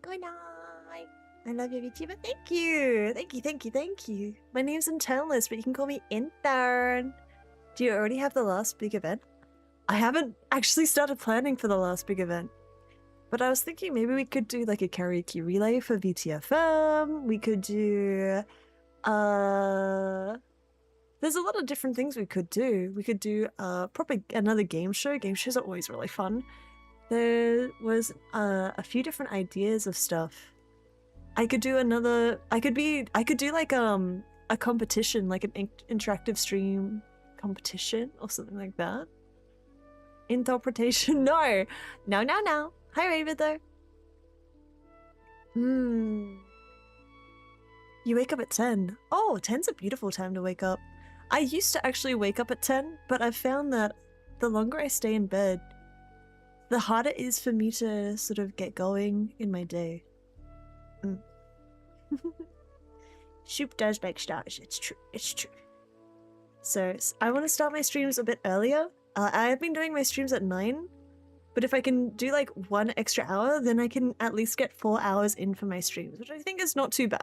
Good night. I love you, VTuber. Thank you. Thank you, thank you, thank you. My name's Internalist, but you can call me Intern. Do you already have the last big event? I haven't actually started planning for the last big event. But I was thinking maybe we could do like a karaoke relay for VTFM. We could do... There's a lot of different things we could do. We could do probably another game show. Game shows are always really fun. There was a few different ideas of stuff. I could do another... I could do like a competition, like an interactive stream competition or something like that. Interpretation? No! No, no, no. Hi, Raven, though. You wake up at 10. Oh, 10's a beautiful time to wake up. I used to actually wake up at 10, but I've found that the longer I stay in bed, the harder it is for me to sort of get going in my day. Soup does make stars. It's true. It's true. So I want to start my streams a bit earlier. I've been doing my streams at 9, but if I can do like 1 extra hour, then I can at least get 4 hours in for my streams, which I think is not too bad.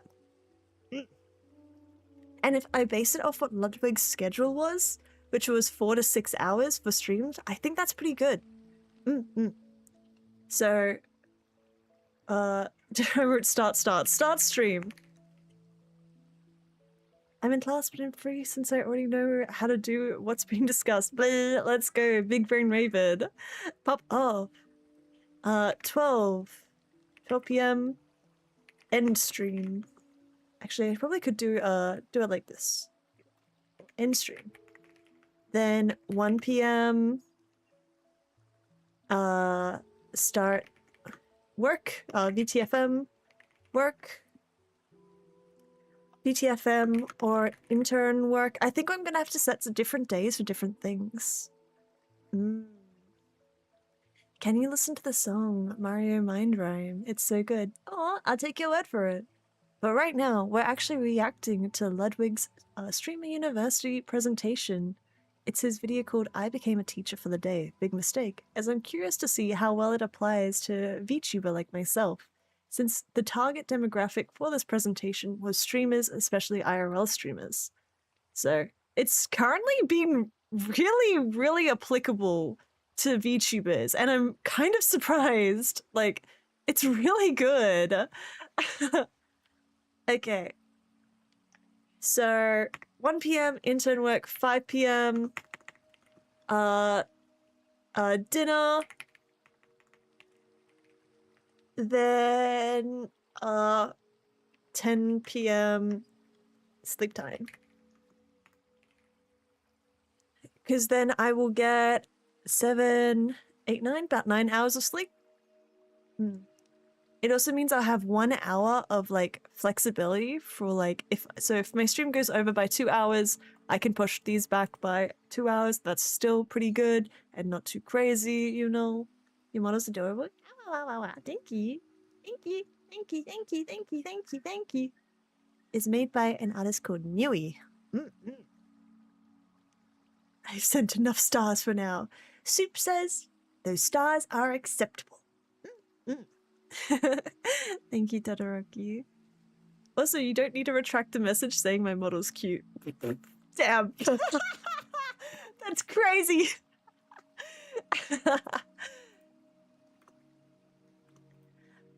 And if I base it off what Ludwig's schedule was, which was 4 to 6 hours for streams, I think that's pretty good. So, remember, start stream. I'm in class, but I'm free since I already know how to do what's being discussed. Blah, let's go, big brain Raven. Pop off. 12 p.m. end stream. Actually, I probably could do it like this. End stream. Then 1 p.m. Start work. VTFM work. VTFM or intern work. I think I'm gonna have to set some different days for different things. Can you listen to the song Mario Mind Rhyme? It's so good. Oh, I'll take your word for it. But right now, we're actually reacting to Ludwig's Streamer University presentation. It's his video called I Became a Teacher for the Day. Big mistake, as I'm curious to see how well it applies to VTuber like myself, since the target demographic for this presentation was streamers, especially IRL streamers. So it's currently been really, really applicable to VTubers, and I'm kind of surprised. Like, it's really good. Okay. So 1 p.m. intern work, 5 p.m. Dinner. Then 10 p.m. sleep time. Because then I will get 7, 8, 9, about 9 hours of sleep. It also means I'll have 1 hour of like flexibility for like if my stream goes over by 2 hours, I can push these back by 2 hours. That's still pretty good and not too crazy, you know. Your model's adorable. Thank you. Thank you. Thank you. Thank you. Thank you. Thank you. Thank you. It's made by an artist called Nui. I've sent enough stars for now. Soup says those stars are acceptable. Thank you, Todoroki. Also, you don't need to retract the message saying my model's cute. Damn. That's crazy.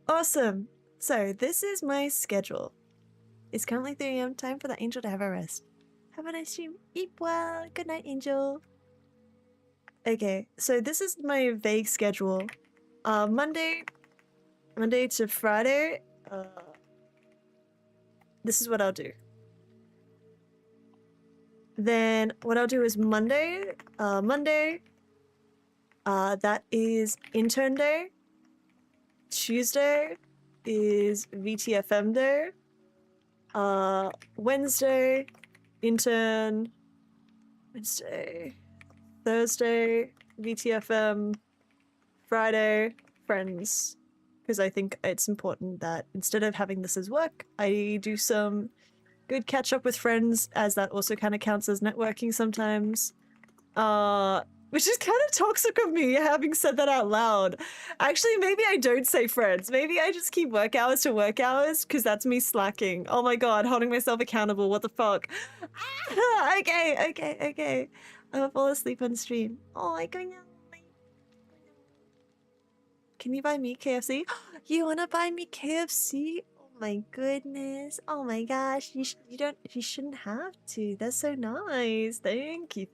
Awesome. So this is my schedule. It's currently 3 AM. Time for the angel to have a rest. Have a nice stream. Eat well. Good night, angel. Okay, so this is my vague schedule. Monday to Friday. This is what I'll do. Then what I'll do is Monday, that is intern day. Tuesday is VTFM day. Wednesday, intern. Wednesday, Thursday, VTFM. Friday, friends. Because I think it's important that instead of having this as work, I do some good catch up with friends, as that also kind of counts as networking sometimes. Which is kind of toxic of me, having said that out loud. Actually, maybe I don't say friends. Maybe I just keep work hours to work hours, because that's me slacking. Oh my god, holding myself accountable, what the fuck? Okay. I will fall asleep on stream. Oh, I go now. Can you buy me KFC? You wanna buy me KFC? Oh my goodness. Oh my gosh. You shouldn't have to. That's so nice. Thank you.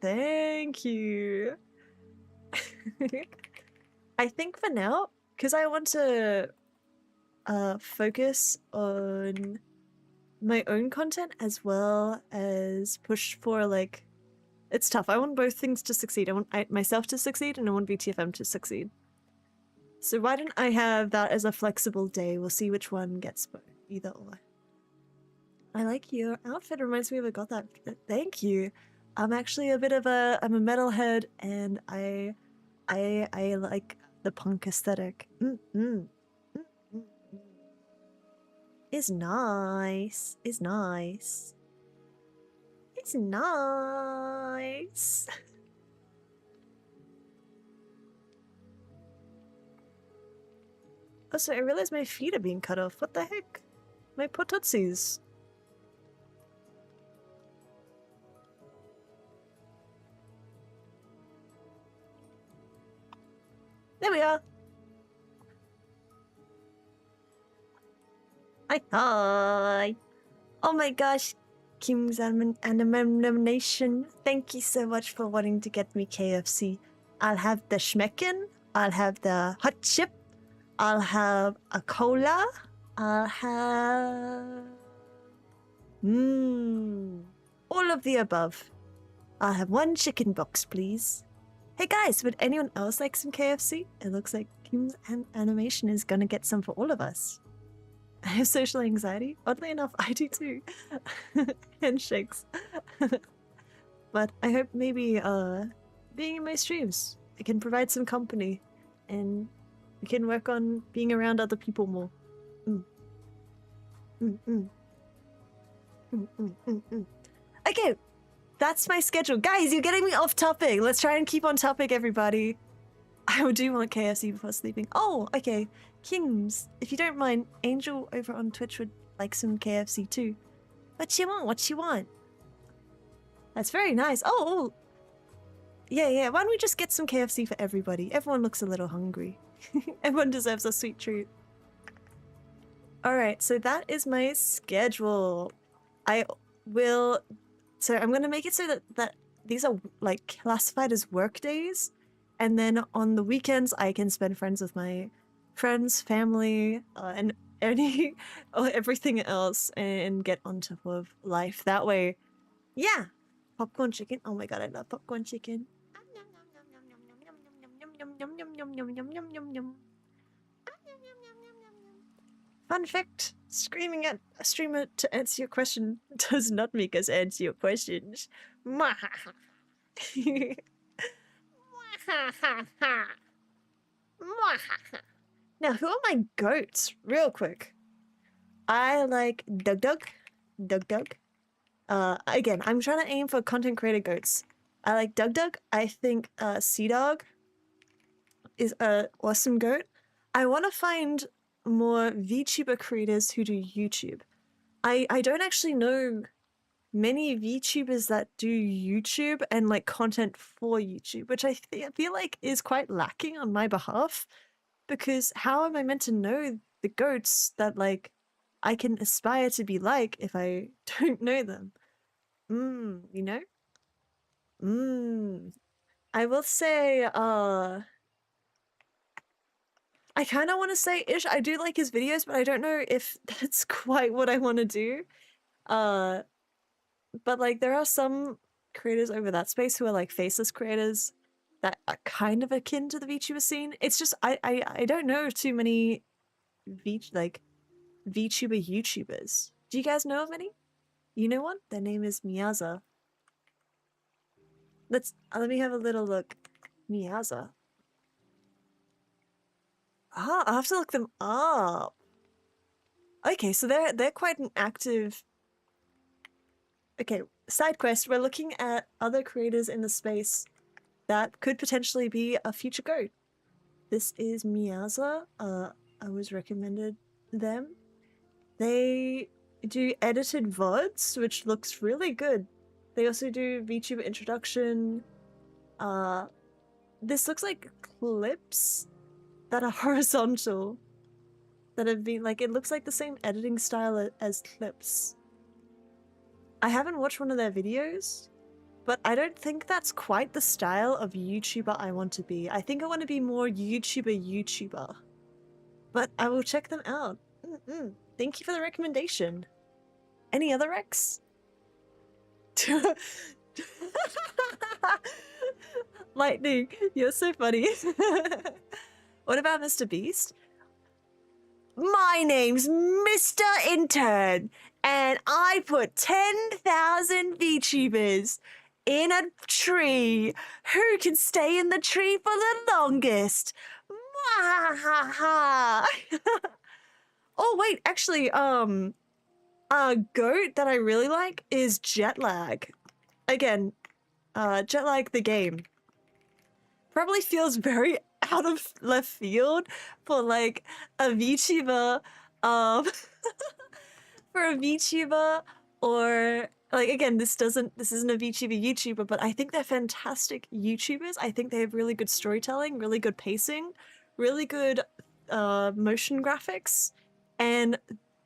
I think for now, because I want to focus on my own content as well as push for, like, it's tough. I want both things to succeed. I want myself to succeed and I want VTFM to succeed. So why don't I have that as a flexible day? We'll see which one gets either or. I like your outfit. Reminds me of I got that. Thank you. I'm actually I'm a metalhead, and I like the punk aesthetic. It's nice. It's nice. It's nice. Also, I realized my feet are being cut off. What the heck? My potootsies. There we are. Hi. Oh my gosh. Kim's animation. Thank you so much for wanting to get me KFC. I'll have the schmecken. I'll have the hot chip. I'll have a cola. I'll have... all of the above. I'll have one chicken box, please. Hey guys, would anyone else like some KFC? It looks like Kim's animation is gonna get some for all of us. I have social anxiety. Oddly enough, I do too. Handshakes. But I hope maybe being in my streams, I can provide some company, and we can work on being around other people more. Okay, that's my schedule. Guys, you're getting me off topic. Let's try and keep on topic, everybody. I do want KFC before sleeping. Oh, okay. Kings, if you don't mind, Angel over on Twitch would like some KFC too. What you want? What you want? That's very nice. Oh, yeah. Why don't we just get some KFC for everybody? Everyone looks a little hungry. Everyone deserves a sweet treat. Alright, so that is my schedule. I'm gonna make it so that these are like classified as work days, and then on the weekends I can spend friends with my friends, family, and everything else, and get on top of life that way. Yeah, popcorn chicken. Oh my god, I love popcorn chicken. Fun fact: screaming at a streamer to answer your question does not make us answer your questions. Now, who are my goats? Real quick. I like Dug. Again, I'm trying to aim for content creator goats. I like Dug. I think Sea Dog is a awesome goat. I want to find more VTuber creators who do YouTube. I don't actually know many VTubers that do YouTube and like content for YouTube, which I feel like is quite lacking on my behalf, because how am I meant to know the goats that like I can aspire to be like if I don't know them. You know? I will say, I kind of want to say Ish. I do like his videos, but I don't know if that's quite what I want to do. But like there are some creators over that space who are like faceless creators that are kind of akin to the VTuber scene. It's just I don't know too many VTuber YouTubers. Do you guys know of any? You know one? Their name is Miyaza. Let me have a little look. Miyaza. Ah, I'll have to look them up. Okay, so they're quite an active. Okay, side quest. We're looking at other creators in the space that could potentially be a future goat. This is Miyaza. I was recommended them. They do edited VODs, which looks really good. They also do VTuber introduction. This looks like clips that are horizontal. That have been like, it looks like the same editing style as clips. I haven't watched one of their videos, but I don't think that's quite the style of YouTuber I want to be. I think I want to be more YouTuber. But I will check them out. Thank you for the recommendation. Any other Rex? Lightning, you're so funny. What about Mr. Beast? My name's Mr. Intern, and I put 10,000 VTubers in a tree. Who can stay in the tree for the longest? Mwahaha! Oh wait, actually, a goat that I really like is Jetlag. Again, Jetlag the game. Probably feels very out of left field for like a VTuber, for a VTuber, or like again, this isn't a VTuber YouTuber, but I think they're fantastic YouTubers. I think they have really good storytelling, really good pacing, really good motion graphics, and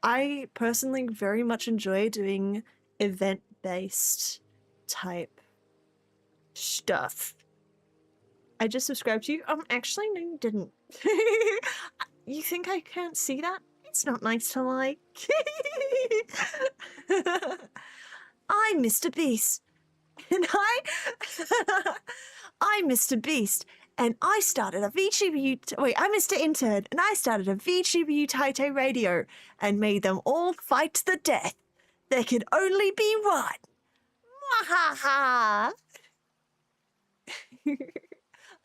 I personally very much enjoy doing event-based type stuff. I just subscribed to you. Actually, no, you didn't. You think I can't see that? It's not nice to like. I'm Mr. Beast. And I'm Mr. Beast. And I started a VTuber wait, I'm Mr. Intern. And I started a VTuber Taito radio and made them all fight to the death. There could only be one. Mwahaha!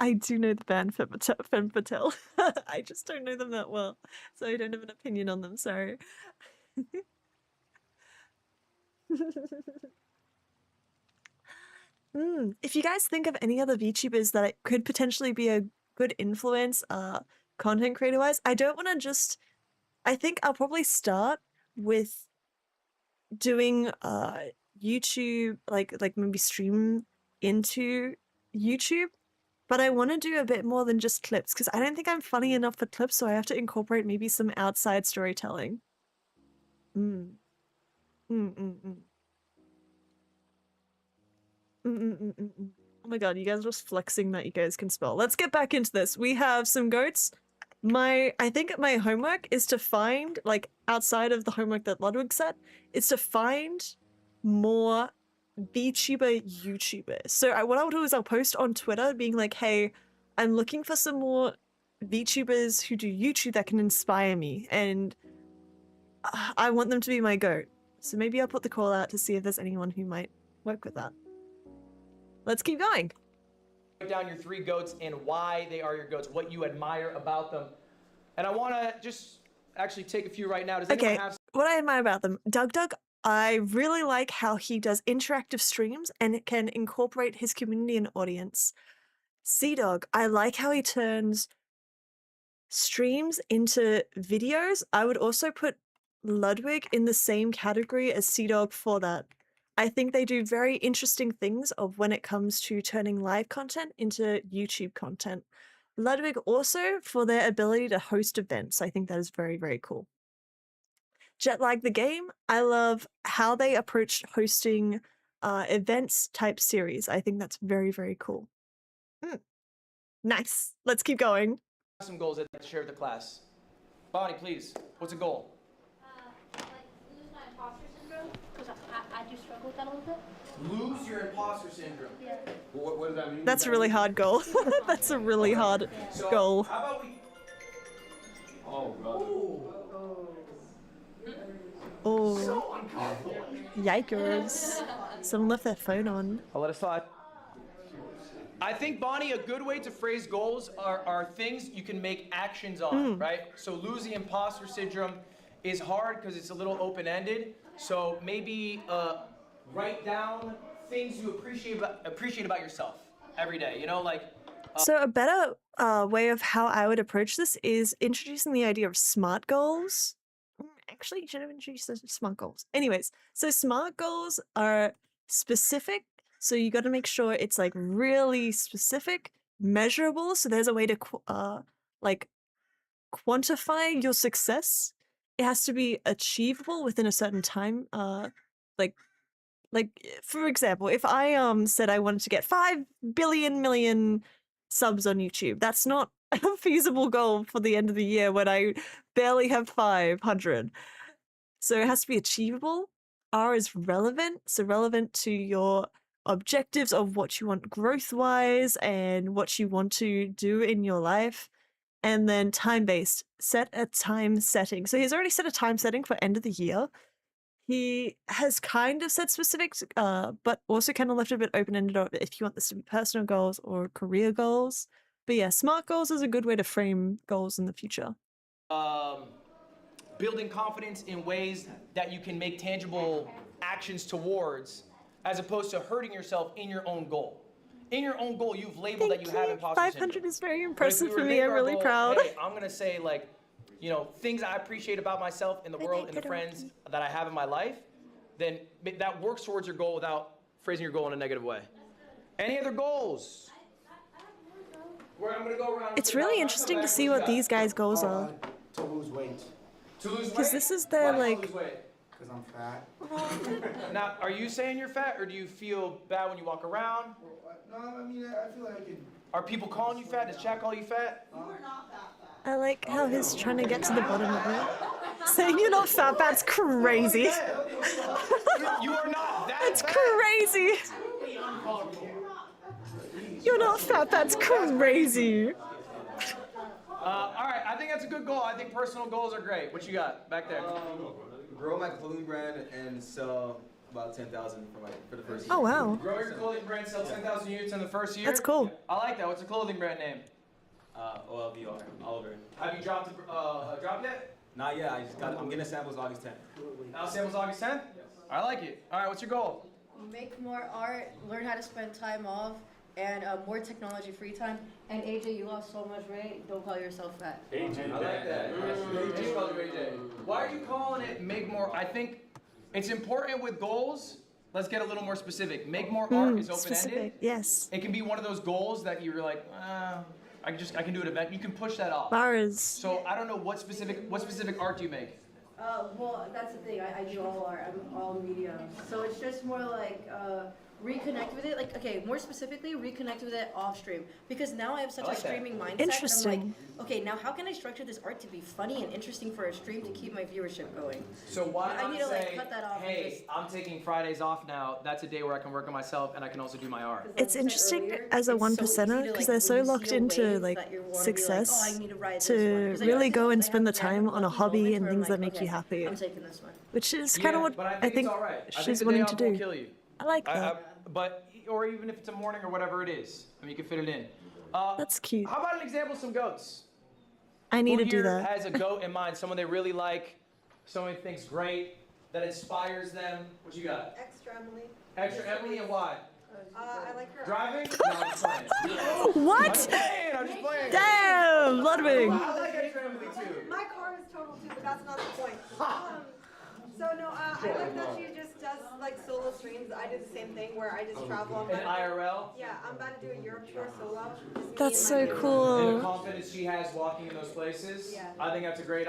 I do know the band Femme Fatale. I just don't know them that well, so I don't have an opinion on them, sorry. If you guys think of any other VTubers that could potentially be a good influence, content creator-wise, I don't want to just... I think I'll probably start with doing YouTube, like maybe stream into YouTube. But I want to do a bit more than just clips, because I don't think I'm funny enough for clips, so I have to incorporate maybe some outside storytelling. Oh my god, you guys are just flexing that you guys can spell. Let's get back into this. We have some goats. I think my homework is to find, like, outside of the homework that Ludwig said, is to find more VTuber YouTubers. So what I'll do is I'll post on Twitter being like, hey, I'm looking for some more VTubers who do YouTube that can inspire me, and I want them to be my goat. So maybe I'll put the call out to see if there's anyone who might work with that. Let's keep going. Write down your 3 goats and why they are your goats, what you admire about them. And I want to just actually take a few right now. Does anyone have... What I admire about them? Doug, I really like how he does interactive streams and can incorporate his community and audience. Dog, I like how he turns streams into videos. I would also put Ludwig in the same category as Dog for that. I think they do very interesting things of when it comes to turning live content into YouTube content. Ludwig also for their ability to host events. I think that is very, very cool. Jetlag the game, I love how they approached hosting events type series. I think that's very, very cool. Nice. Let's keep going. Some goals I'd like to share with the class. Bonnie, please. What's a goal? Like lose my imposter syndrome, because I do struggle with that a little bit. Lose your imposter syndrome. Yeah. What does that mean? That's a really hard goal. That's a really hard goal. How about we? Oh, brother. Oh, So uncomfortable. yikers. Someone left their phone on. I'll let it slide. I think, Bonnie, a good way to phrase goals are things you can make actions on, right? So lose the imposter syndrome is hard because it's a little open-ended. So maybe write down things you appreciate about yourself every day. You know, like. So a better way of how I would approach this is introducing the idea of SMART goals. Actually, you should have introduced those SMART goals. Anyways, so SMART goals are specific. So you got to make sure it's like really specific, measurable. So there's a way to like quantify your success. It has to be achievable within a certain time. Like for example, if I said I wanted to get 5 billion million subs on YouTube, that's not a feasible goal for the end of the year when I barely have 500. So it has to be achievable. R is relevant, so relevant to your objectives of what you want growth-wise and what you want to do in your life. And then time-based, set a time setting. So he's already set a time setting for end of the year. He has kind of set specifics, but also kind of left it a bit open-ended if you want this to be personal goals or career goals. But yeah, SMART goals is a good way to frame goals in the future. Building confidence in ways that you can make tangible actions towards, as opposed to hurting yourself in your own goal. In your own goal, you've labeled that you have imposter 500 syndrome. is very But if impressive we were for to me. make I'm our really goal, proud. Hey, I'm gonna say like, you know, things I appreciate about myself in the world and the friends that I have in my life, then that works towards your goal without phrasing your goal in a negative way. Any other goals? I'm gonna go around. It's really interesting to see what these guys' goals are. To lose weight. To lose weight? Because this is their Why like. to lose weight? Because I'm fat. Now, are you saying you're fat, or do you feel bad when you walk around? No, I mean, I feel like I can. Are people calling you fat? Does chat call you fat? I like how he's trying to get to the bottom of it. Saying you're not fat, that's crazy. You are not that That's fat. crazy. You're not fat, that's crazy. All right, I think that's a good goal. I think personal goals are great. What you got back there? Grow my clothing brand and sell about 10,000 for the first year. Oh, wow. Grow your clothing brand, sell 10,000 units in the first year? That's cool. I like that. What's the clothing brand name? OLVR, Oliver. Have you dropped yet? Not yet. I'm getting samples August 10th. Now samples August 10th? I like it. All right, what's your goal? Make more art, learn how to spend time off, and more technology free time. And AJ, you lost so much weight, don't call yourself fat. AJ, I like that. AJ. Why are you calling it make more? I think it's important with goals. Let's get a little more specific. Make more art is open-ended. Specific, yes. It can be one of those goals that you're like, I can do an event. You can push that off. Bars. So I don't know what specific art do you make? Well, that's the thing. I do all art. I'm all media. So it's just more like reconnect with it. Like, okay, more specifically, reconnect with it off stream. Because now I have such a streaming mindset. Interesting. I'm like, okay, now how can I structure this art to be funny and interesting for a stream to keep my viewership going? So why I not need to say, like cut that off. hey, I'm taking Fridays off now. That's a day where I can work on myself and I can also do my art. It's interesting as a one percenter because they're so locked into like success to really go and spend the time on a hobby and things that make you happy, which is kind of what I think she's wanting to do. I like that. Or even if it's a morning or whatever it is, I mean, you can fit it in. That's cute. How about an example of some goats? I need to Who do here that. has a goat in mind? Someone they really like, someone who thinks great, that inspires them. What you got? Extra Emily. Extra Emily, and why? I like her. Driving? No, I'm just playing. What? I'm just playing. Damn, Ludwig. I like Extra Emily too. My car is total too, but that's not the point. So no, I like that she just does like solo streams, I do the same thing where I just travel. In IRL? Yeah, I'm about to do a Europe tour solo. That's so And the cool. confidence she has walking in those places, Yeah. I think that's great.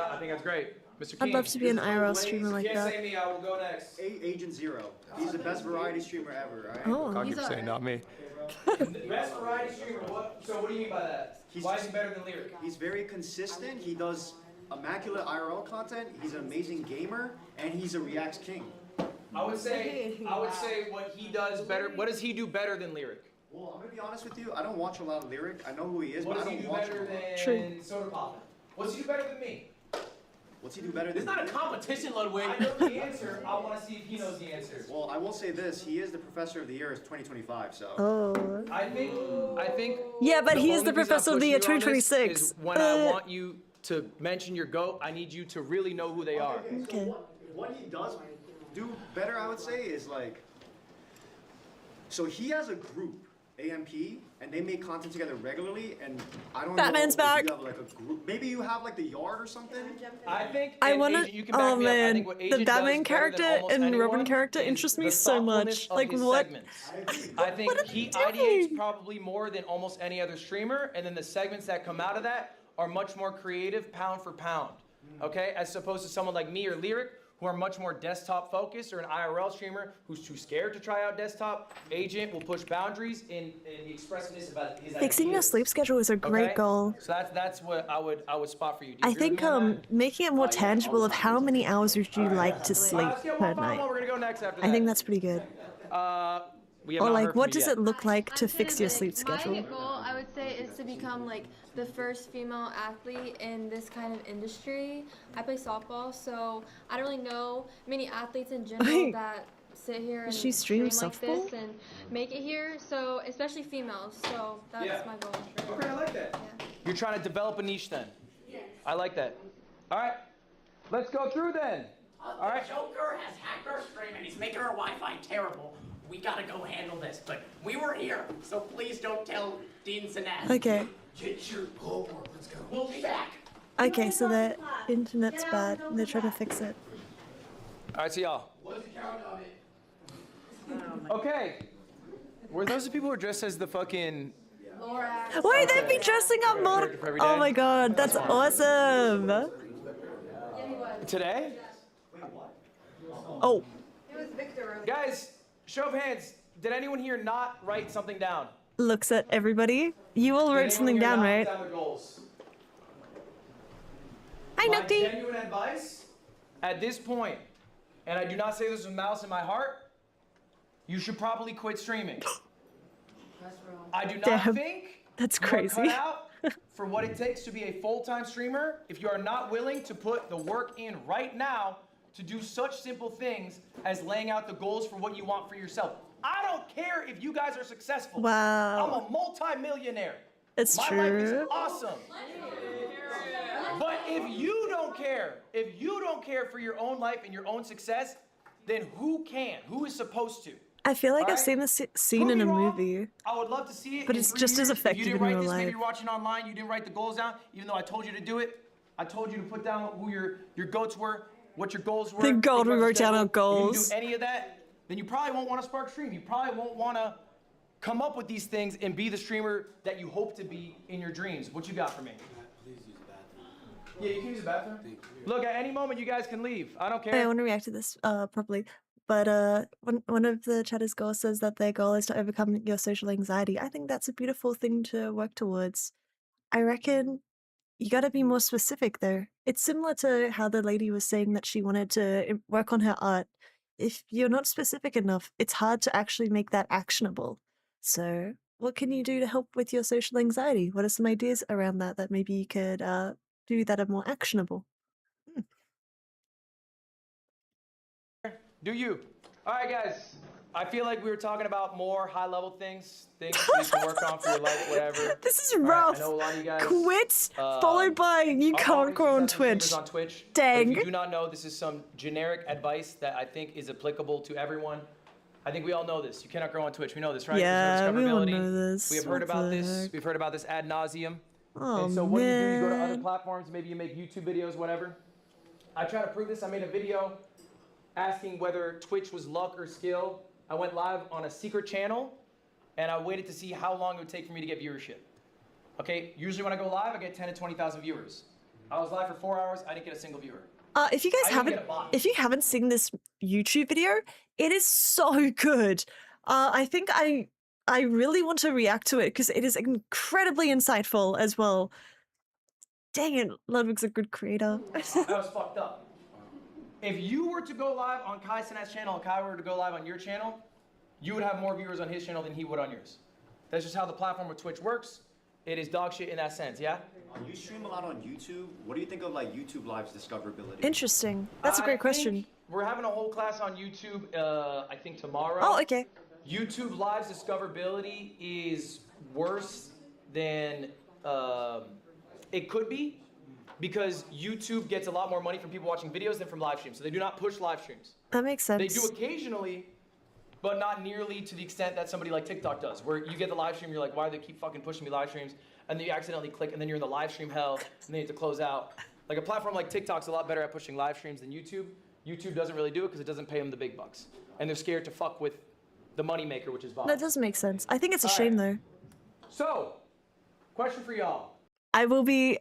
Mr. King. I'd love to be an IRL streamer like Can't that. say me, I will go next. Agent Zero. He's the best variety streamer ever, alright? Oh. Keep saying not me. Best variety streamer, what do you mean by that? Why is he better than Lyric? He's very consistent. He does immaculate IRL content. He's an amazing gamer, and he's a Reacts king. I would say what he does better, what does he do better than Lyric? Well, I'm gonna be honest with you. I don't watch a lot of Lyric. I know who he is, What but I does he don't do watch better him. than Soda Poppin'? What's he do better than me? What's he do better It's than? not a competition, Ludwig. I know the answer. I want to see if he knows the answer. Well, I will say this: he is the Professor of the Year of 2025. So. Oh. I think. Yeah, but he is only the reason I'm Professor of the Year pushing you on this 2026. is when I want you to mention your GOAT, I need you to really know who they are. Okay. So what he does do better, I would say, is like. So he has a group, AMP, and they make content together regularly. And I don't Batman's know back. if you have like a group. Maybe you have like the Yard or something. I think. I and want Agent, you to. can back Oh me up. I man, think what the Agent does Batman better than character almost and anyone Robin character is interest me the so thoughtfulness much. of Like his what? segments. I think What are he they ideates doing? probably more than almost any other streamer, and then the segments that come out of that are much more creative, pound for pound. Okay, as opposed to someone like me or Lyric, who are much more desktop focused, or an IRL streamer who's too scared to try out desktop. Agent will push boundaries in the expressiveness about his Fixing your ideas. sleep schedule is a great Okay? goal. So that's what I would spot for you. Do you I agree with think me on that? making it more tangible of how many hours would you like to sleep Let's get per one by night. one. We're gonna go next after that. I think that's pretty good. We have Or not like, heard from what you does yet. it look like to I'm fix your Vic. sleep schedule? My goal, I would say, is to become like the first female athlete in this kind of industry. I play softball, so I don't really know many athletes in general Wait. that sit here and She streams stream like softball? this and make it here. So especially females. So that's Yeah. my goal. Okay, I like that. You're trying to develop a niche then. Yes. I like that. All right, let's go through then. All right. Joker has hacked our stream and he's making our Wi-Fi terrible. We gotta go handle this, but we were here, so please don't tell Dean Cenat. Okay. Get your homework, let's go. We'll be back. Okay, so the internet's bad and they're trying to fix it. All right, see y'all. What's the count on it? Okay. Were those the people who are dressed as the fucking? Wait, they'd be dressing up more. Oh my god, that's awesome. Today? Oh. It was Victor. Guys, show of hands. Did anyone here not write something down? Looks at everybody. You all Did wrote anyone something here down, not write right? down the goals? Hi, My Nukti. genuine advice at this point, and I do not say this with malice in my heart, you should probably quit streaming. I do not Damn, think that's you are crazy. cut out for what it takes to be a full-time streamer if you are not willing to put the work in right now to do such simple things as laying out the goals for what you want for yourself. I don't care if you guys are successful. Wow. I'm a multi-millionaire. It's My life is true. awesome. But if you don't care for your own life and your own success, then who can? Who is supposed to? I feel like I've Alright? seen this scene Prove in me a wrong. movie. I would love to see it. But in it's 3 just as years. If effective you didn't in write real this, maybe life. you're watching online, you didn't write the goals down, even though I told you to do it. I told you to put down who your goats were, what your goals were. Thank God think we about wrote your down our schedule. If you goals. didn't do any of that, then you probably won't want to spark stream. You probably won't want to come up with these things and be the streamer that you hope to be in your dreams. What you got for me? Please use the bathroom. Yeah, you can use the bathroom. Look, at any moment you guys can leave. I don't care. I want to react to this properly. But one of the chatter's goals says that their goal is to overcome your social anxiety. I think that's a beautiful thing to work towards. I reckon you got to be more specific though. It's similar to how the lady was saying that she wanted to work on her art. If you're not specific enough, it's hard to actually make that actionable. So, what can you do to help with your social anxiety? What are some ideas around that maybe you could do that are more actionable? Do you? All right, guys. I feel like we were talking about more high-level things you can work on for your life, whatever. This is All right, rough. I know a lot of you guys. Quit, followed by you our can't audience grow on is Twitch. streamers on Twitch. But Dang. if you do not know, this is some generic advice that I think is applicable to everyone. I think we all know this. You cannot grow on Twitch. We know this, right? Yeah, There's no we all discoverability. know this. We have heard What about the this. heck? We've heard about this ad nauseum. Oh, And so what do? You go to other man. platforms. Maybe you make YouTube videos, whatever. I try to prove this. I made a video asking whether Twitch was luck or skill. I went live on a secret channel, and I waited to see how long it would take for me to get viewership. Okay, usually when I go live, I get 10 to 20,000 viewers. I was live for 4 hours, I didn't get a single viewer. If you guys haven't seen this YouTube video, it is so good. I think I really want to react to it because it is incredibly insightful as well. Dang it, Ludwig's a good creator. That was fucked up. If you were to go live on Kai Cenat's channel and Kai were to go live on your channel, you would have more viewers on his channel than he would on yours. That's just how the platform of Twitch works. It is dog shit in that sense, yeah? You stream a lot on YouTube. What do you think of like YouTube Live's discoverability? Interesting. That's a great question. We're having a whole class on YouTube, I think tomorrow. Oh, okay. YouTube Live's discoverability is worse than it could be because YouTube gets a lot more money from people watching videos than from live streams. So they do not push live streams. That makes sense. They do occasionally, but not nearly to the extent that somebody like TikTok does, where you get the live stream, you're like, why do they keep fucking pushing me live streams? And then you accidentally click, and then you're in the live stream hell, and then you have to close out. Like a platform like TikTok's a lot better at pushing live streams than YouTube. YouTube doesn't really do it because it doesn't pay them the big bucks. And they're scared to fuck with the moneymaker, which is Bob. That does make sense. I think it's a shame though. So, question for y'all. I will be,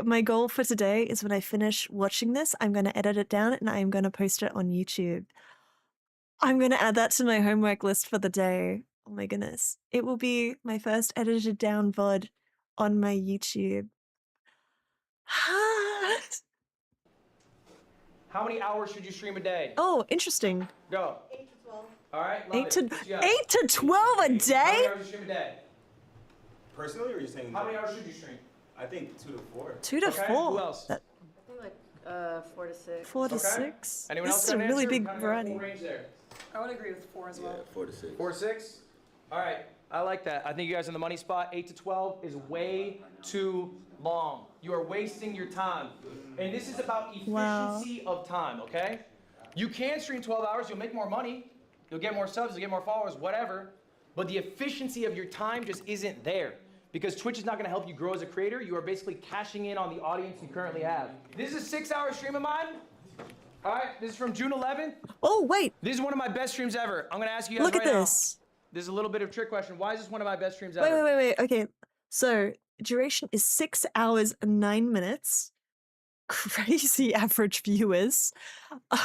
my goal for today is when I finish watching this, I'm going to edit it down and I'm going to post it on YouTube. I'm going to add that to my homework list for the day. Oh my goodness. It will be my first edited down VOD on my YouTube. How many hours should you stream a day? Oh, interesting. Go. 8 to 12. All right, love 8 it. to What you got? 8 to 12 a How many day? hours do you stream a day? Personally, or are you saying? How many hours should you stream? I think 2 to 4. 2 to Okay, 4. who else? That, I think like 4 to 6. 4 to Okay. 6. Anyone This else is got a an really answer? big We kinda got a variety. full range there. I would agree with 4 as well. Yeah, 4 to 6. 4 to 6? All right, I like that. I think you guys are in the money spot. 8 to 12 is way too long. You are wasting your time. And this is about efficiency of time, okay? You can stream 12 hours, you'll make more money, you'll get more subs, you'll get more followers, whatever. But the efficiency of your time just isn't there. Because Twitch is not gonna help you grow as a creator. You are basically cashing in on the audience you currently have. This is a 6-hour stream of mine. All right, this is from June 11th. Oh, wait. This is one of my best streams ever. I'm gonna ask you guys Look right at now. this. This is a little bit of a trick question. Why is this one of my best streams Wait, ever? wait. Okay. So, duration is 6 hours and 9 minutes. Crazy average viewers.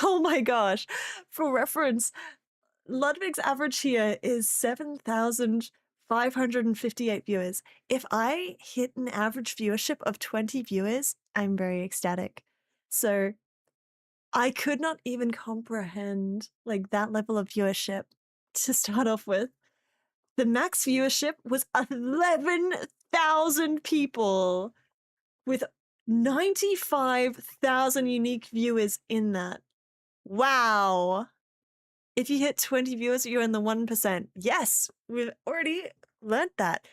Oh my gosh. For reference, Ludwig's average here is 7,558 viewers. If I hit an average viewership of 20 viewers, I'm very ecstatic. So, I could not even comprehend like that level of viewership to start off with. The max viewership was 11,000 people with 95,000 unique viewers in that. Wow. If you hit 20 viewers, you're in the 1%. Yes, we've already learned that.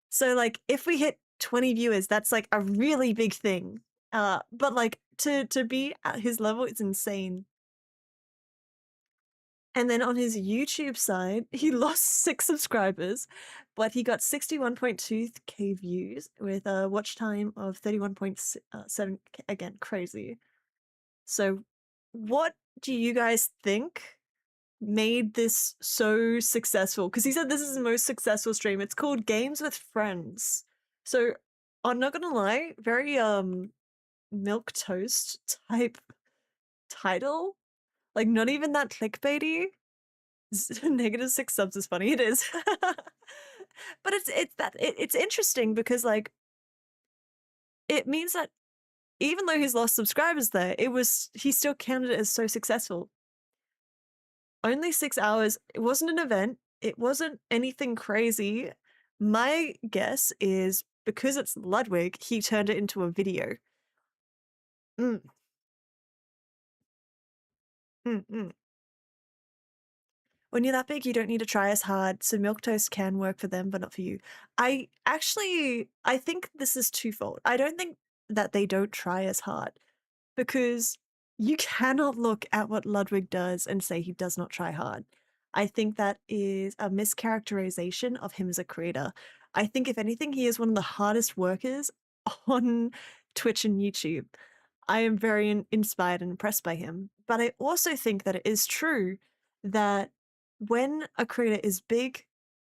So like if we hit 20 viewers, that's like a really big thing. But like to be at his level, it's insane. And then on his YouTube side, he lost 6 subscribers, but he got 61.2k views with a watch time of 31.7. Again, crazy. So what do you guys think made this so successful? Because he said this is the most successful stream. It's called Games with Friends. So I'm not gonna lie, very milquetoast type title. Like, not even that clickbaity. -6 subs is funny. It is. But it's interesting because, like, it means that even though he's lost subscribers there, he still counted it as so successful. Only 6 hours. It wasn't an event. It wasn't anything crazy. My guess is because it's Ludwig, he turned it into a video. When you're that big, you don't need to try as hard, so milquetoast can work for them, but not for you. I think this is twofold. I don't think that they don't try as hard, because you cannot look at what Ludwig does and say he does not try hard. I think that is a mischaracterization of him as a creator. I think if anything, he is one of the hardest workers on Twitch and YouTube. I am very inspired and impressed by him. But I also think that it is true that when a creator is big,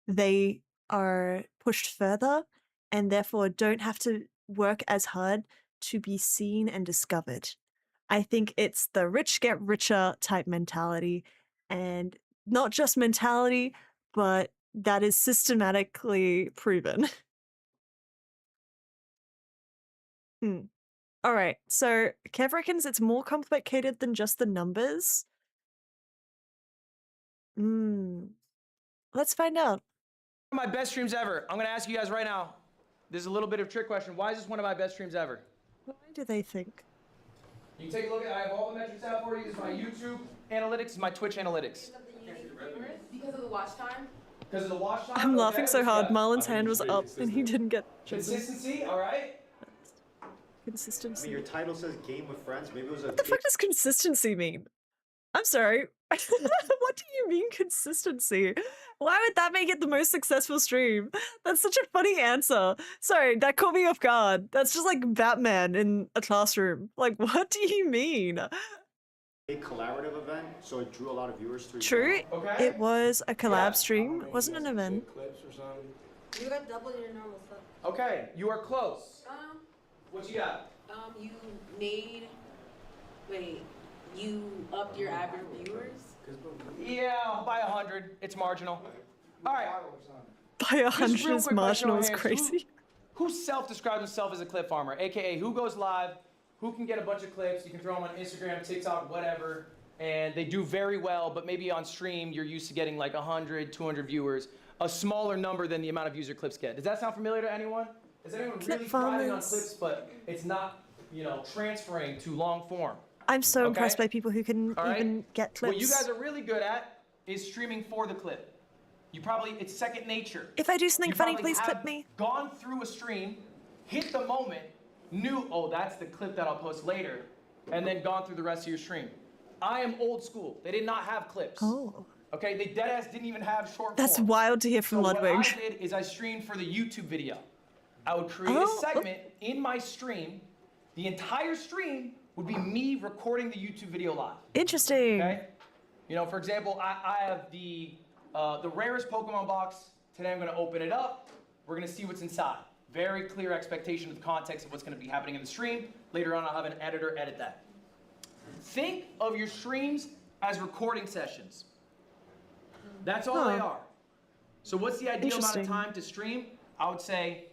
they are pushed further and therefore don't have to work as hard to be seen and discovered. I think it's the rich get richer type mentality, and not just mentality, but that is systematically proven. All right, so Kev reckons it's more complicated than just the numbers. Let's find out. One of my best streams ever. I'm gonna ask you guys right now. This is a little bit of a trick question. Why is this one of my best streams ever? Why do they think? You can take a look at, I have all the metrics out for you. This is my YouTube analytics, this is my Twitch analytics. Because of the watch time? Because of the watch time? I'm laughing so what's hard. that? Marlon's hand was up and he didn't get chosen. Consistency, all right? I Consistency. mean, your title says Game with Friends. Maybe it was a. What the fuck does consistency mean? I'm sorry. What do you mean consistency? Why would that make it the most successful stream? That's such a funny answer. Sorry, that caught me off guard. That's just like Batman in a classroom. Like, what do you mean? A collaborative event, so it drew a lot of viewers through. True, Okay. it was a collab stream. It wasn't an event. You got double your normal stuff. Okay, you are close. What you got? You made, you upped your average viewers? Yeah, by 100. It's marginal. All right. By 100 real is quick by show marginal of is hands, crazy. Who self-describes himself as a clip farmer? AKA, who goes live, who can get a bunch of clips, you can throw them on Instagram, TikTok, whatever, and they do very well, but maybe on stream you're used to getting like 100, 200 viewers, a smaller number than the amount of views your clips get. Does that sound familiar to anyone? Is anyone really thriving on clips, but it's not, transferring to long form? I'm so impressed by people who can All right? even get clips. What you guys are really good at is streaming for the clip. It's second nature. If I do something You funny, probably please clip have me. Gone through a stream, hit the moment, knew, oh, that's the clip that I'll post later, and then gone through the rest of your stream. I am old school. They did not have clips. Oh. Okay, they deadass didn't even have short That's form. wild to hear from Ludwig. What I did is I streamed for the YouTube video. I would create a segment in my stream. The entire stream would be me recording the YouTube video live. Interesting. Okay? For example, I have the rarest Pokemon box. Today I'm going to open it up. We're going to see what's inside. Very clear expectation of the context of what's going to be happening in the stream. Later on, I'll have an editor edit that. Think of your streams as recording sessions. That's all they are. So what's the ideal amount of time to stream? I would say,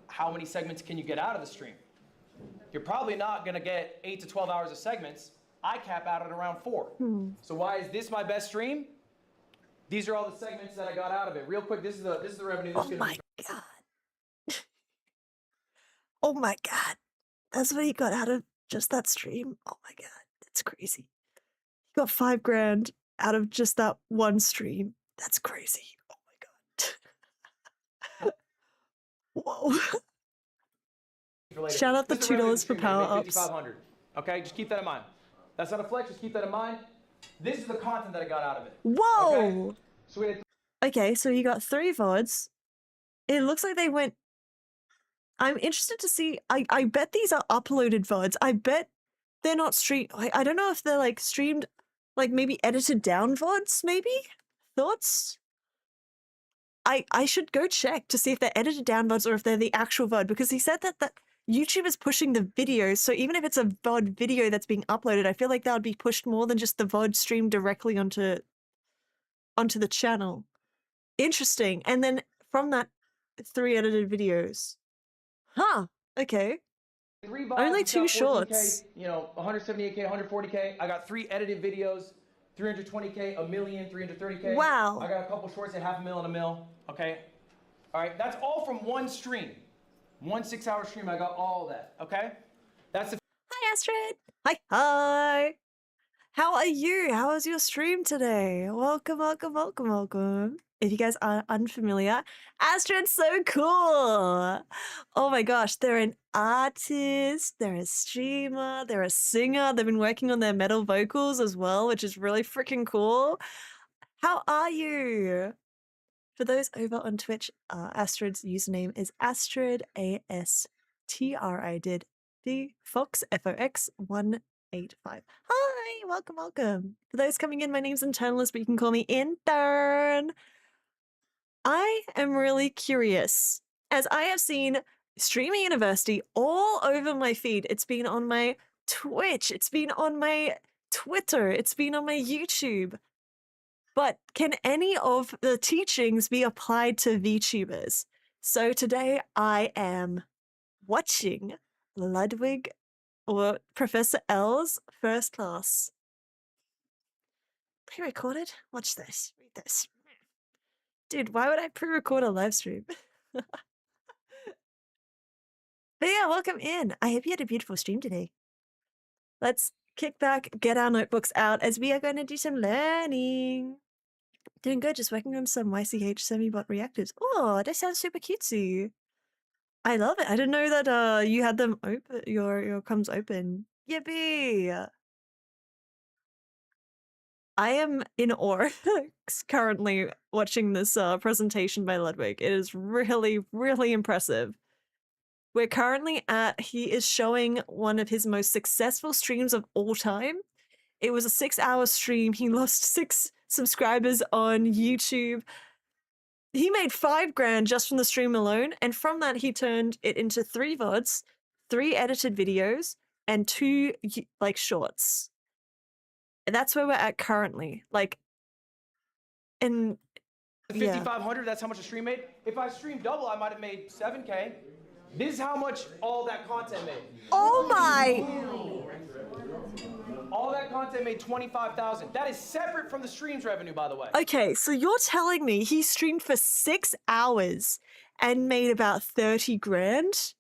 how many segments can you get out of the stream? You're probably not going to get 8 to 12 hours of segments. I cap out at around 4. So why is this my best stream? These are all the segments that I got out of it. Real quick, this is the revenue. Oh my god. Oh my god. That's what he got out of just that stream. Oh my god. That's crazy. He got $5,000 out of just that one stream. That's crazy. Oh my god. Whoa. Shout out the $2 for power ups. Okay, just keep that in mind. That's not a flex, just keep that in mind. This is the content that I got out of it. Whoa! Okay, so you got 3 VODs. It looks like they went... I'm interested to see... I bet these are uploaded VODs. I bet they're not streamed... I don't know if they're like streamed, like maybe edited down VODs, maybe? Thoughts? I should go check to see if they're edited down VODs or if they're the actual VOD, because he said that YouTube is pushing the videos, so even if it's a VOD video that's being uploaded, I feel like that would be pushed more than just the VOD streamed directly onto the channel. Interesting. And then from that, 3 edited videos. Huh. Okay. 3 VODs, Only it's 2 got 14K, shorts. 178K, 140K. I got 3 edited videos, 320K, a million, 330K. Wow. I got a couple shorts at $500,000 and $1 million. Okay. All right. That's all from one stream. One 6-hour stream. I got all that. Okay. That's the. Hi, Astrid. Hi. How are you? How was your stream today? Welcome, welcome, welcome, welcome. If you guys are unfamiliar, Astrid's so cool. Oh my gosh, they're an artist, they're a streamer, they're a singer. They've been working on their metal vocals as well, which is really freaking cool. How are you? For those over on Twitch, Astrid's username is Astrid ASTR. I did the Fox FOX 185. Hi, welcome, welcome. For those coming in, my name's Internalist, but you can call me Intern. I am really curious, as I have seen Streaming University all over my feed. It's been on my Twitch, it's been on my Twitter, it's been on my YouTube. But can any of the teachings be applied to VTubers? So today I am watching Ludwig or Professor L's first class. Pre-recorded? Watch this. Read this. Dude, why would I pre-record a live stream? But yeah, welcome in. I hope you had a beautiful stream today. Let's kick back, get our notebooks out, as we are going to do some learning. Doing good, just working on some YCH semi-bot reactors. Oh, that sounds super cutesy. I love it. I didn't know that you had them open, your comms open. Yippee! I am in awe currently watching this presentation by Ludwig. It is really, really impressive. We're currently at, he is showing one of his most successful streams of all time. It was a 6-hour stream. He lost 6 subscribers on YouTube. He made $5 grand just from the stream alone, and from that he turned it into 3 VODs, 3 edited videos, and 2 like shorts. And that's where we're at currently. Like, and 5,500, that's how much a stream made. If I streamed double, I might have made 7K. This is how much all that content made. Oh my! All that content made 25,000. That is separate from the streams revenue, by the way. Okay, so you're telling me he streamed for 6 hours and made about 30 grand?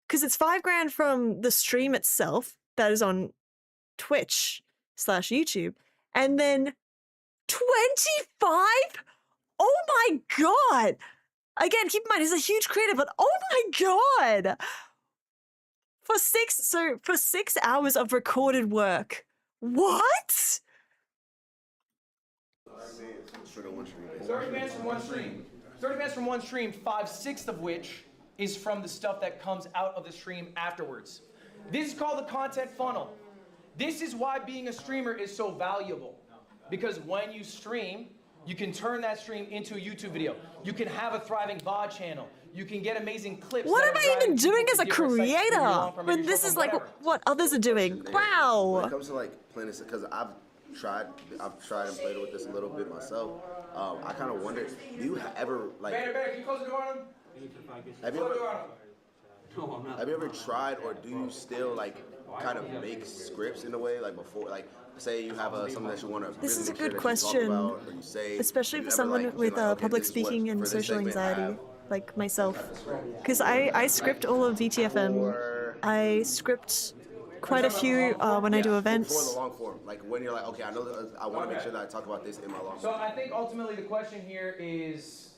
Because it's 5 grand from the stream itself that is on Twitch/YouTube, and then 25? Oh my god! Again, keep in mind, he's a huge creator, but oh my god! For 6 hours of recorded work. What? 30 bands from one stream. 30 bands from one stream, 5/6 of which is from the stuff that comes out of the stream afterwards. This is called the content funnel. This is why being a streamer is so valuable. Because when you stream, you can turn that stream into a YouTube video. You can have a thriving VOD channel. You can get amazing clips. What am I even doing as a creator when this is like what others are doing? Wow. When it comes to like playing this, because I've tried and played with this a little bit myself. I kind of wonder, do you ever like? Banner, can you close the door on him? Have you ever tried, or do you still like kind of make scripts in a way, like before, like say you have something that you want to. This is a good question, especially for someone with public speaking and social anxiety, like myself, because I script all of VTFM. I script quite a few when I do events. Before the long form, like when you're like, okay, I know that I want to make sure that I talk about this in my long form. So I think ultimately the question here is,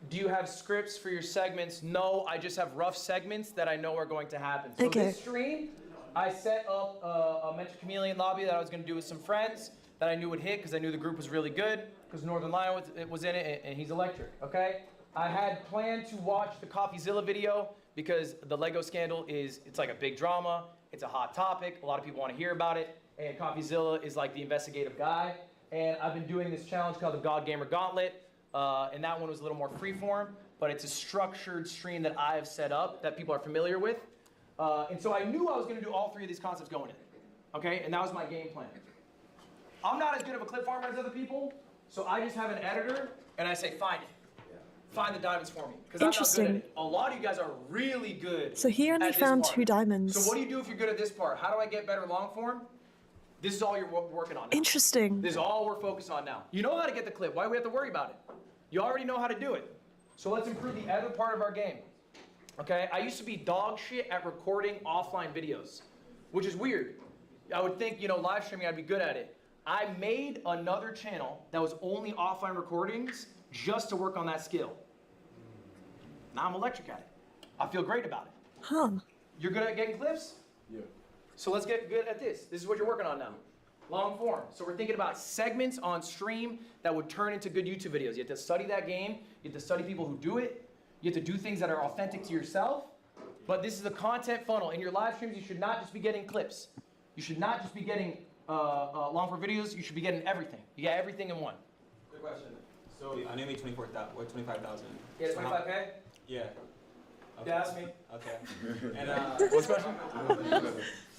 do you have scripts for your segments? No, I just have rough segments that I know are going to happen. So this stream, I set up a Mentor Chameleon lobby that I was going to do with some friends that I knew would hit because I knew the group was really good because Northern Lion was in it and he's electric, okay? I had planned to watch the CoffeeZilla video because the Lego scandal it's like a big drama. It's a hot topic. A lot of people want to hear about it. And CoffeeZilla is like the investigative guy. And I've been doing this challenge called the God Gamer Gauntlet. And that one was a little more freeform, but it's a structured stream that I have set up that people are familiar with. And so I knew I was going to do all 3 of these concepts going in. Okay? And that was my game plan. I'm not as good of a clip farmer as other people, so I just have an editor and I say, find it. Find the diamonds for me. Because I'm not good at it. A lot of you guys are really good. So he only found 2 diamonds. So what do you do if you're good at this part? How do I get better long form? This is all you're working on now. Interesting. This is all we're focused on now. You know how to get the clip. Why do we have to worry about it? You already know how to do it. So let's improve the other part of our game. Okay? I used to be dog shit at recording offline videos, which is weird. I would think, live streaming, I'd be good at it. I made another channel that was only offline recordings just to work on that skill. Now I'm electric at it. I feel great about it. Huh. You're good at getting clips? Yeah. So let's get good at this. This is what you're working on now. Long form. So we're thinking about segments on stream that would turn into good YouTube videos. You have to study that game. You have to study people who do it. You have to do things that are authentic to yourself. But this is a content funnel. In your live streams, you should not just be getting clips. You should not just be getting long form videos. You should be getting everything. You get everything in one. Good question. So I know you made 25,000. Yeah, 25K? Yeah. Okay. Yeah, that's me. Okay. And What's the question?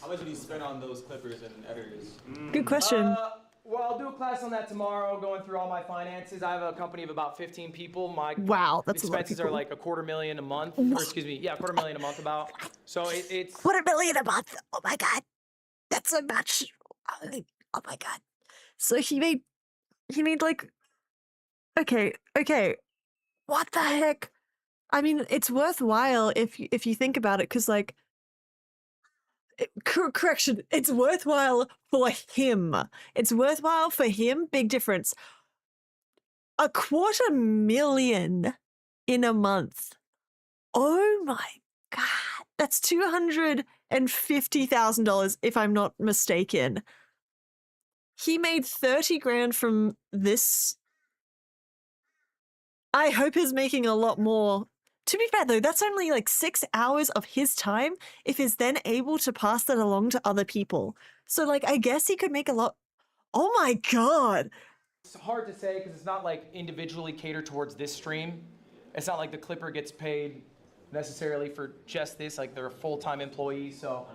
how much do you spend on those clippers and editors? Good question. Well, I'll do a class on that tomorrow, going through all my finances. I have a company of about 15 people. My Wow, that's a lot of expenses people. are like $250,000 a month. Or excuse me, yeah, $250,000 a month about. So it's $250,000 a month. Oh my god, that's so much. Oh my god. So he made like, okay. What the heck? I mean, it's worthwhile if you think about it, because like, correction, it's worthwhile for him. It's worthwhile for him. Big difference. $250,000 in a month. Oh my god, that's $250,000 if I'm not mistaken. He made 30 grand from this. I hope he's making a lot more. To be fair though, that's only like 6 hours of his time if he's then able to pass that along to other people. So like, I guess he could make a lot. Oh my god. It's hard to say because it's not like individually catered towards this stream. It's not like the clipper gets paid necessarily for just this, like they're a full-time employee, so.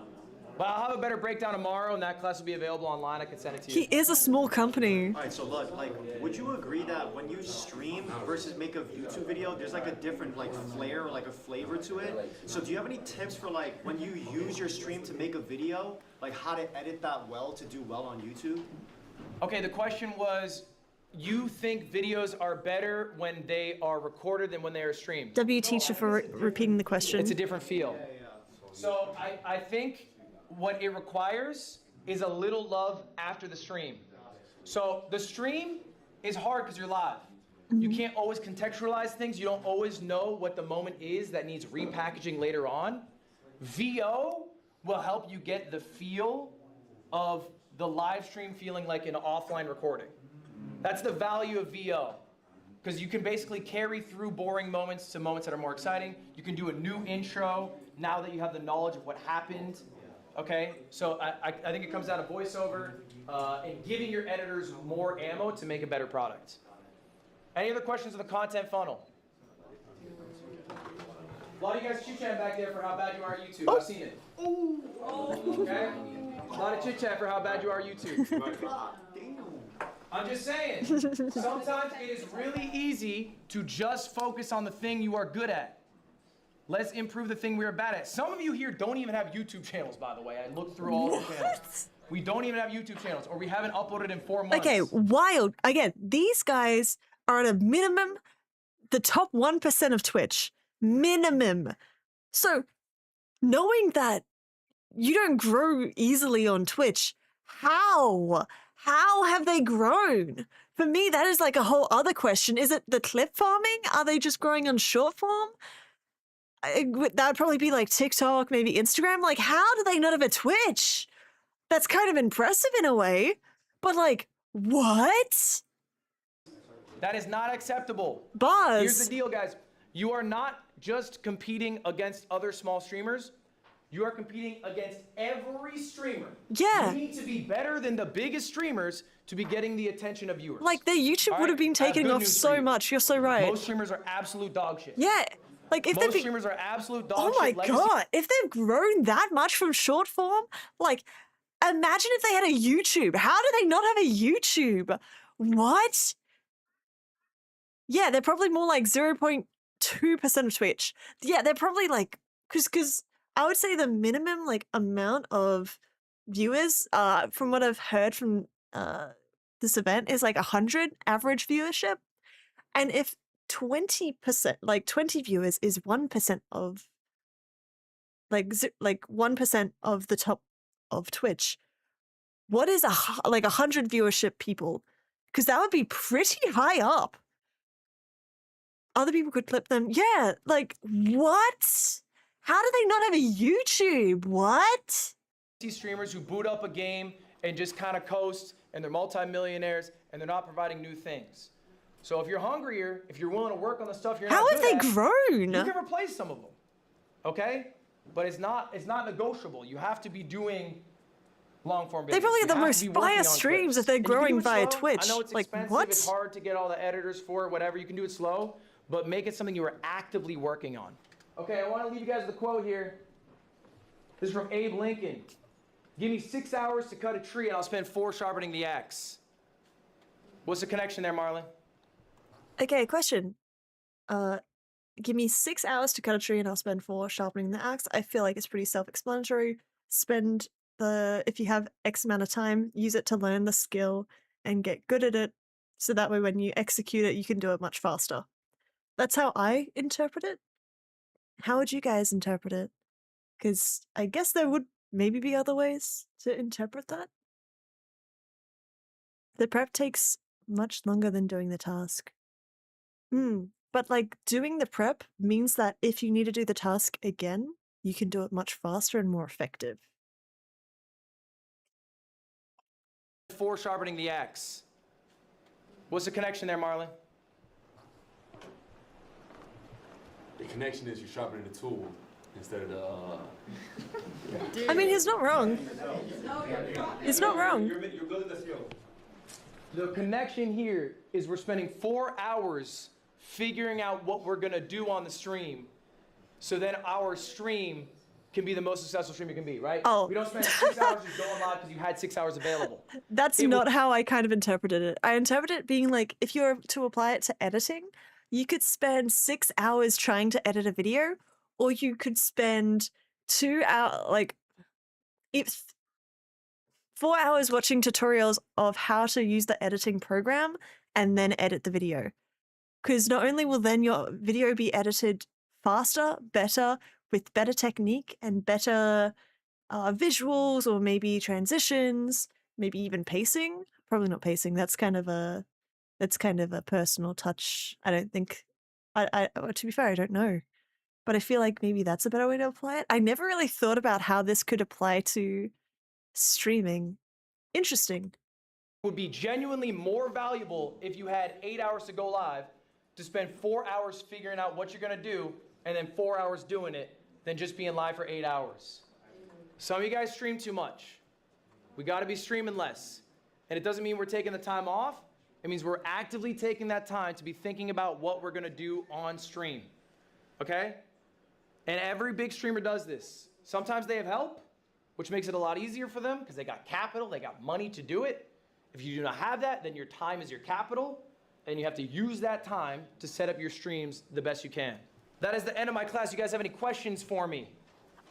But I'll have a better breakdown tomorrow, and that class will be available online. I can send it to you. He is a small company. All right, so look, like, would you agree that when you stream versus make a YouTube video, there's like a different like flair or like a flavor to it? So do you have any tips for like when you use your stream to make a video, like how to edit that well to do well on YouTube? Okay, the question was, you think videos are better when they are recorded than when they are streamed? W teacher for repeating the question. It's a different feel. So I think what it requires is a little love after the stream. So the stream is hard because you're live. You can't always contextualize things. You don't always know what the moment is that needs repackaging later on. VO will help you get the feel of the live stream feeling like an offline recording. That's the value of VO. Because you can basically carry through boring moments to moments that are more exciting. You can do a new intro now that you have the knowledge of what happened. Okay, so I think it comes down to voiceover and giving your editors more ammo to make a better product. Any other questions on the content funnel? A lot of you guys chit-chat back there for how bad you are at YouTube. I've seen it. Okay? A lot of chit-chat for how bad you are at YouTube. I'm just saying, sometimes it is really easy to just focus on the thing you are good at. Let's improve the thing we are bad at. Some of you here don't even have YouTube channels, by the way. I looked through all the channels. We don't even have YouTube channels, or we haven't uploaded in 4 months. Okay, wild. Again, these guys are at a minimum, the top 1% of Twitch. Minimum. So, knowing that you don't grow easily on Twitch, how? How have they grown? For me, that is like a whole other question. Is it the clip farming? Are they just growing on short form? That would probably be like TikTok, maybe Instagram. Like, how do they not have a Twitch? That's kind of impressive in a way. But like, what? That is not acceptable. Buzz. Here's the deal, guys. You are not just competing against other small streamers. You are competing against every streamer. Yeah. You need to be better than the biggest streamers to be getting the attention of viewers. Like, their YouTube would have been taking off so much. You're so right. Most streamers are absolute dog shit. Yeah. Like, if most streamers are absolute dog shit. Oh my god. If they've grown that much from short form, like, imagine if they had a YouTube. How do they not have a YouTube? What? Yeah, they're probably more like 0.2% of Twitch. Yeah, they're probably like, because I would say the minimum like amount of viewers, from what I've heard from this event, is like 100 average viewership. And if 20%, like 20 viewers is 1% of like 1% of the top of Twitch, what is like 100 viewership people? Because that would be pretty high up. Other people could clip them. Yeah, like, what? How do they not have a YouTube? What? These streamers who boot up a game and just kind of coast, and they're multimillionaires, and they're not providing new things. So if you're hungrier, if you're willing to work on the stuff you're not good at, how have they grown? You can replace some of them, okay? but it's not negotiable. You have to be doing long form videos. They probably You have the have to most be working biased on streams clips. if they're And you can do growing it via slow. Twitch. I know it's Like, expensive, what? it's hard to get all the editors for it, whatever. You can do it slow, but make it something you are actively working on. Okay, I want to leave you guys with a quote here. This is from Abe Lincoln. Give me 6 hours to cut a tree and I'll spend 4 sharpening the axe. What's the connection there, Marlon? Okay, question. Give me 6 hours to cut a tree and I'll spend 4 sharpening the axe. I feel like it's pretty self-explanatory. If you have X amount of time, use it to learn the skill and get good at it, so that way when you execute it, you can do it much faster. That's how I interpret it. How would you guys interpret it? Because I guess there would maybe be other ways to interpret that. The prep takes much longer than doing the task. But like doing the prep means that if you need to do the task again, you can do it much faster and more effective. 4 sharpening the axe. What's the connection there, Marlon? The connection is you're sharpening the tool instead of the. I mean, he's not wrong. He's not wrong. You're building the skill. The connection here is we're spending 4 hours figuring out what we're gonna do on the stream, so then our stream can be the most successful stream it can be, right? Oh. We don't spend 6 hours just going live because you had 6 hours available. That's not how I kind of interpreted it. I interpreted it being like, if you were to apply it to editing, you could spend 6 hours trying to edit a video, or you could spend 2 hours, like, 4 hours watching tutorials of how to use the editing program and then edit the video. Because not only will then your video be edited faster, better, with better technique and better visuals, or maybe transitions, maybe even pacing. Probably not pacing. That's kind of a personal touch. I don't think. To be fair, I don't know, but I feel like maybe that's a better way to apply it. I never really thought about how this could apply to streaming. Interesting. Would be genuinely more valuable if you had 8 hours to go live, to spend 4 hours figuring out what you're gonna do and then 4 hours doing it, than just being live for 8 hours. Some of you guys stream too much. We gotta be streaming less. And it doesn't mean we're taking the time off. It means we're actively taking that time to be thinking about what we're gonna do on stream, okay? And every big streamer does this. Sometimes they have help, which makes it a lot easier for them because they got capital, they got money to do it. If you do not have that, then your time is your capital, and you have to use that time to set up your streams the best you can. That is the end of my class. You guys have any questions for me?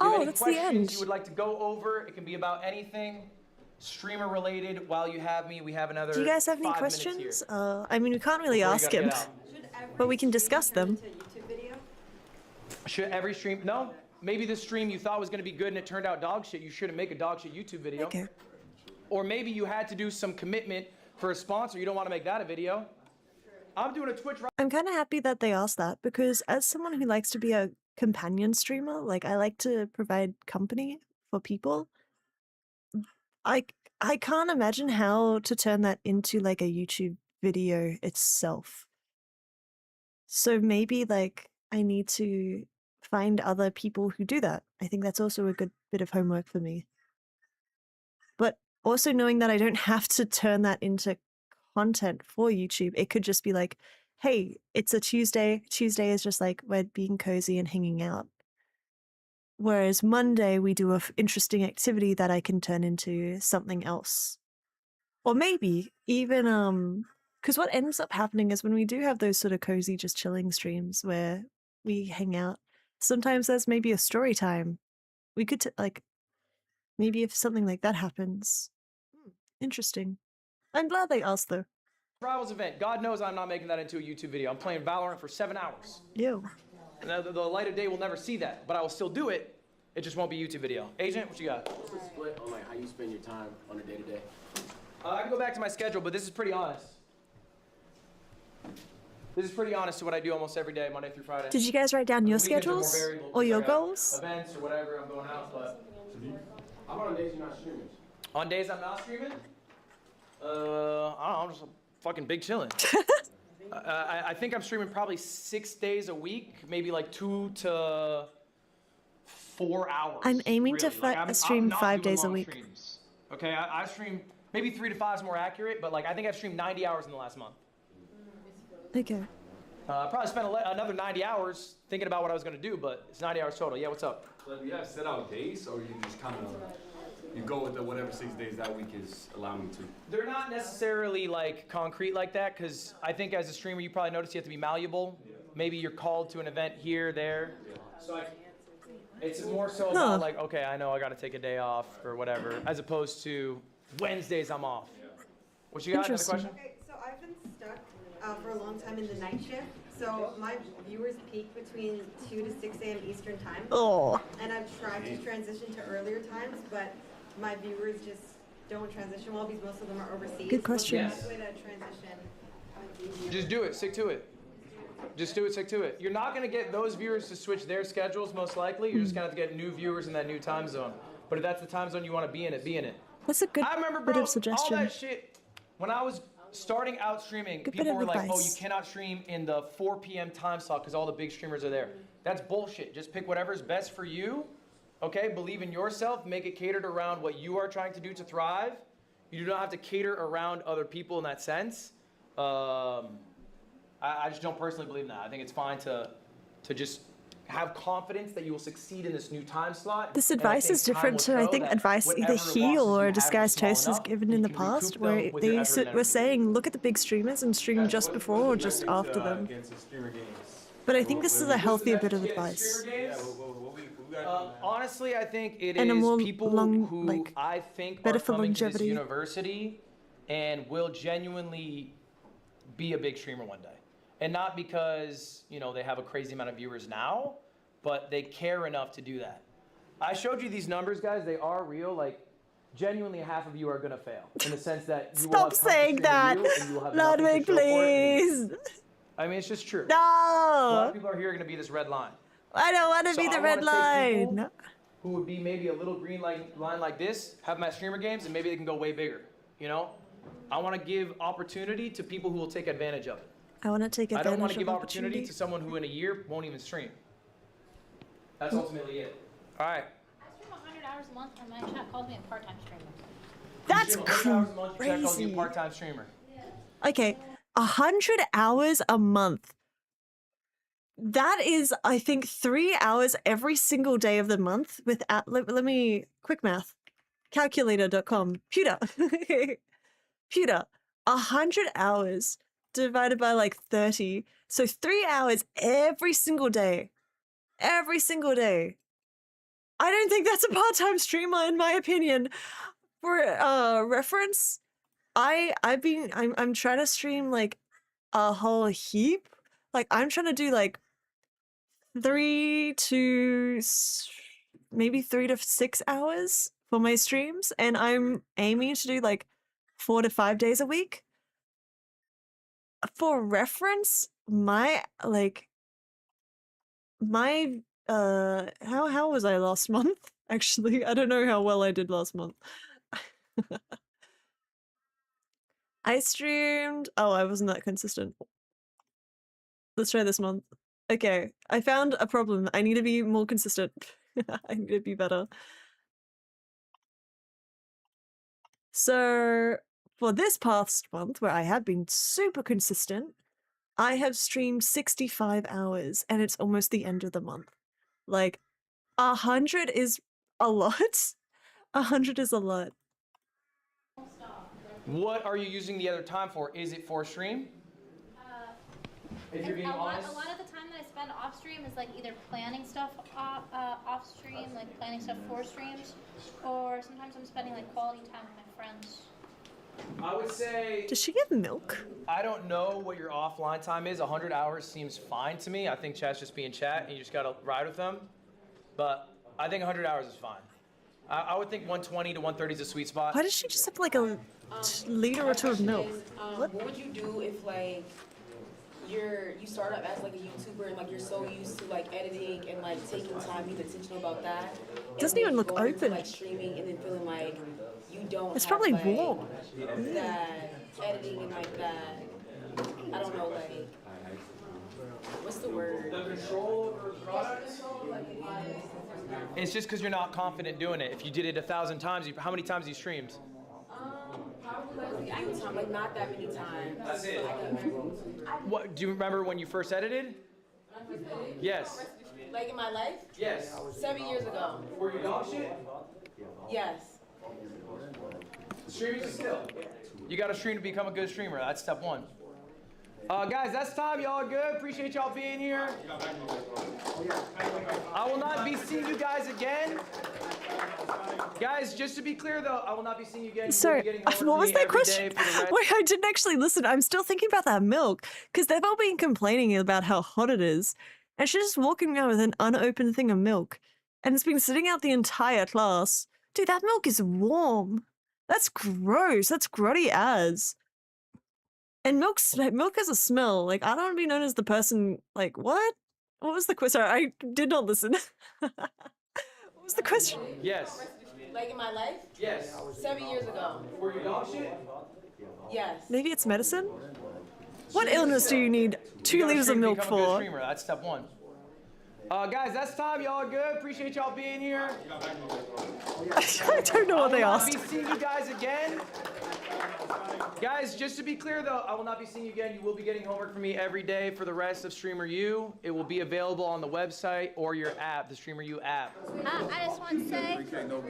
Oh, that's the end. Questions you would like to go over? It can be about anything streamer related. While you have me, we have another. Do you guys have any 5 minutes questions? here. I mean, we can't really Before you ask gotta him, get out. but we can discuss them. Should every stream? No. Maybe the stream you thought was going to be good and it turned out dog shit. You shouldn't make a dog shit YouTube video. Okay. Or maybe you had to do some commitment for a sponsor. You don't want to make that a video. I'm doing a Twitch. I'm kind of happy that they asked that, because as someone who likes to be a companion streamer, like, I like to provide company for people. I can't imagine how to turn that into like a YouTube video itself. So maybe like I need to find other people who do that. I think that's also a good bit of homework for me. But also knowing that I don't have to turn that into content for YouTube. It could just be like, hey, it's a Tuesday. Tuesday is just like we're being cozy and hanging out. Whereas Monday we do a interesting activity that I can turn into something else. Or maybe even because what ends up happening is when we do have those sort of cozy, just chilling streams where we hang out, sometimes there's maybe a story time. We could like, maybe if something like that happens. Interesting. I'm glad they asked though. Rivals event. God knows I'm not making that into a YouTube video. I'm playing Valorant for 7 hours. Ew. And the light of day will never see that, but I will still do it. It just won't be a YouTube video. Agent, what you got? What's the split on like how you spend your time on a day-to-day? I can go back to my schedule, but this is pretty honest. This is pretty honest to what I do almost every day, Monday through Friday. Did you guys write down your Weekends are more schedules variable or your because I got goals? Events or whatever, I'm going out, but. How about on days you're not streaming? On days I'm not streaming? I don't know, I'm just fucking big chilling. I think I'm streaming probably 6 days a week, maybe like 2 to 4 hours. I'm aiming to really. Like, I'm stream not 5 doing days a long week. streams. Okay, I stream maybe 3 to 5 is more accurate, but like I think I've streamed 90 hours in the last month. Okay. I probably spent another 90 hours thinking about what I was gonna do, but it's 90 hours total. Yeah, what's up? Like, do you have set out days, or you just kind of you go with the whatever 6 days that week is allowing you to? They're not necessarily like concrete like that, because I think as a streamer, you probably notice you have to be malleable. Maybe you're called to an event here, there. So it's more so about like, okay, I know I got to take a day off or whatever, as opposed to Wednesdays I'm off. What you got? Another question? Okay, so I've been stuck for a long time in the night shift. So my viewers peak between 2 to 6 a.m. Eastern time. Oh. And I've tried to transition to earlier times, but my viewers just don't transition well because most of them are overseas. Good question. What's the best way to transition? Just do it. Stick to it. Just do it. Stick to it. You're not going to get those viewers to switch their schedules, most likely. You're just going to have to get new viewers in that new time zone. But if that's the time zone you want to be in it, be in it. That's a good I remember, bit bro, of suggestion. all that shit, when I was starting out streaming, Good bit people of were like, oh, you advice. cannot stream in the 4 p.m. time slot because all the big streamers are there. That's bullshit. Just pick whatever's best for you, okay? Believe in yourself. Make it catered around what you are trying to do to thrive. You do not have to cater around other people in that sense. I just don't personally believe in that. I think it's fine to just have confidence that you will succeed in this new time slot. This And I advice think is time different will to, I show think, that advice whatever either he losses or you a have disguised small host has enough, given in the you can recoup past, them where with your they effort and were energy. saying, look at the big streamers and stream just before or just after them. But I think this is a healthier bit of advice. Honestly, I think it And a is more people long- who like, I think better are for coming to this longevity. university and will genuinely be a big streamer one day. And not because, you know, they have a crazy amount of viewers now, but they care enough to do that. I showed you these numbers, guys. They are real. Like, genuinely half of you are going to fail in the sense that you will Stop have tons to saying stream that! to do, and you will have nothing to Ludwig, show for it. please! I mean, it's just true. No! A lot of people are here going to be this red line. I don't want to So be the I red wanna take people line. who would be maybe a little green line like this, have them at streamer games, and maybe they can go way bigger, you know? I want to give opportunity to people who will take advantage of it. I want to take I advantage don't want to of give opportunity opportunity. to someone who in a year won't even stream. That's ultimately it. All right. I stream 100 hours a month, and my chat calls me a part-time streamer. That's You stream 100 hours a month, your chat calls you a crazy. part-time streamer. Okay, 100 hours a month. That is, I think, 3 hours every single day of the month without, let me, quick math, calculator.com, pewter, pewter, 100 hours divided by like 30, so 3 hours every single day, every single day. I don't think that's a part-time streamer in my opinion. For reference, I'm trying to stream like a whole heap. Like I'm trying to do like 3 to maybe 3 to 6 hours for my streams, and I'm aiming to do like 4 to 5 days a week. For reference, my how was I last month? Actually, I don't know how well I did last month. I streamed. Oh, I wasn't that consistent. Let's try this month. Okay, I found a problem. I need to be more consistent. I need to be better. So, for this past month, where I have been super consistent, I have streamed 65 hours, and it's almost the end of the month. Like, 100 is a lot. 100 is a lot. What are you using the other time for? Is it for stream? If you're being honest. A lot of the time that I spend off stream is like either planning stuff off stream, like planning stuff for streams, or sometimes I'm spending like quality time with my friends. I would say. Does she give milk? I don't know what your offline time is. 100 hours seems fine to me. I think chat's just being chat, and you just gotta ride with them. But I think 100 hours is fine. I would think 120 to 130 is a sweet spot. Why does she just have like a liter or two of milk? What would you do if like you start up as like a YouTuber and like you're so used to like editing and like taking time, being intentional about that? Doesn't even look going to, open. like streaming and then feeling like you don't. It's have, probably like, warm. That editing and like that. I don't know, like what's the word? The control over products. It's just because you're not confident doing it. If you did it 1,000 times, how many times have you streamed? Probably like a few times, like not that many times. That's it. What, do you remember when you first edited? Yes. Like in my life? Yes. 7 years ago. Were you dog shit? Yes. Streaming is skill. You got to stream to become a good streamer. That's step one. Guys, that's time. Y'all good? Appreciate y'all being here. I will not be seeing you guys again. Guys, just to be clear though, I will not be seeing you again. Sorry, what was that question? Wait, I didn't actually listen. I'm still thinking about that milk because they've all been complaining about how hot it is. And she's just walking around with an unopened thing of milk. And it's been sitting out the entire class. Dude, that milk is warm. That's gross. That's grotty as. And milk has a smell. Like, I don't want to be known as the person, like, what? What was the question? Sorry, I did not listen. What was the question? Yes. Like in my life? Yes. 7 years ago. Were you dog shit? Yes. Maybe it's medicine? What illness do you need 2 liters of milk Become a good for? streamer. That's step one. Guys, that's time. Y'all good? Appreciate y'all being here. I don't know what they asked. I will not be seeing you guys again. Guys, just to be clear though, I will not be seeing you again. You will be getting homework from me every day for the rest of Streamer U. It will be available on the website or your app, the Streamer U app. I just want to say that, you know,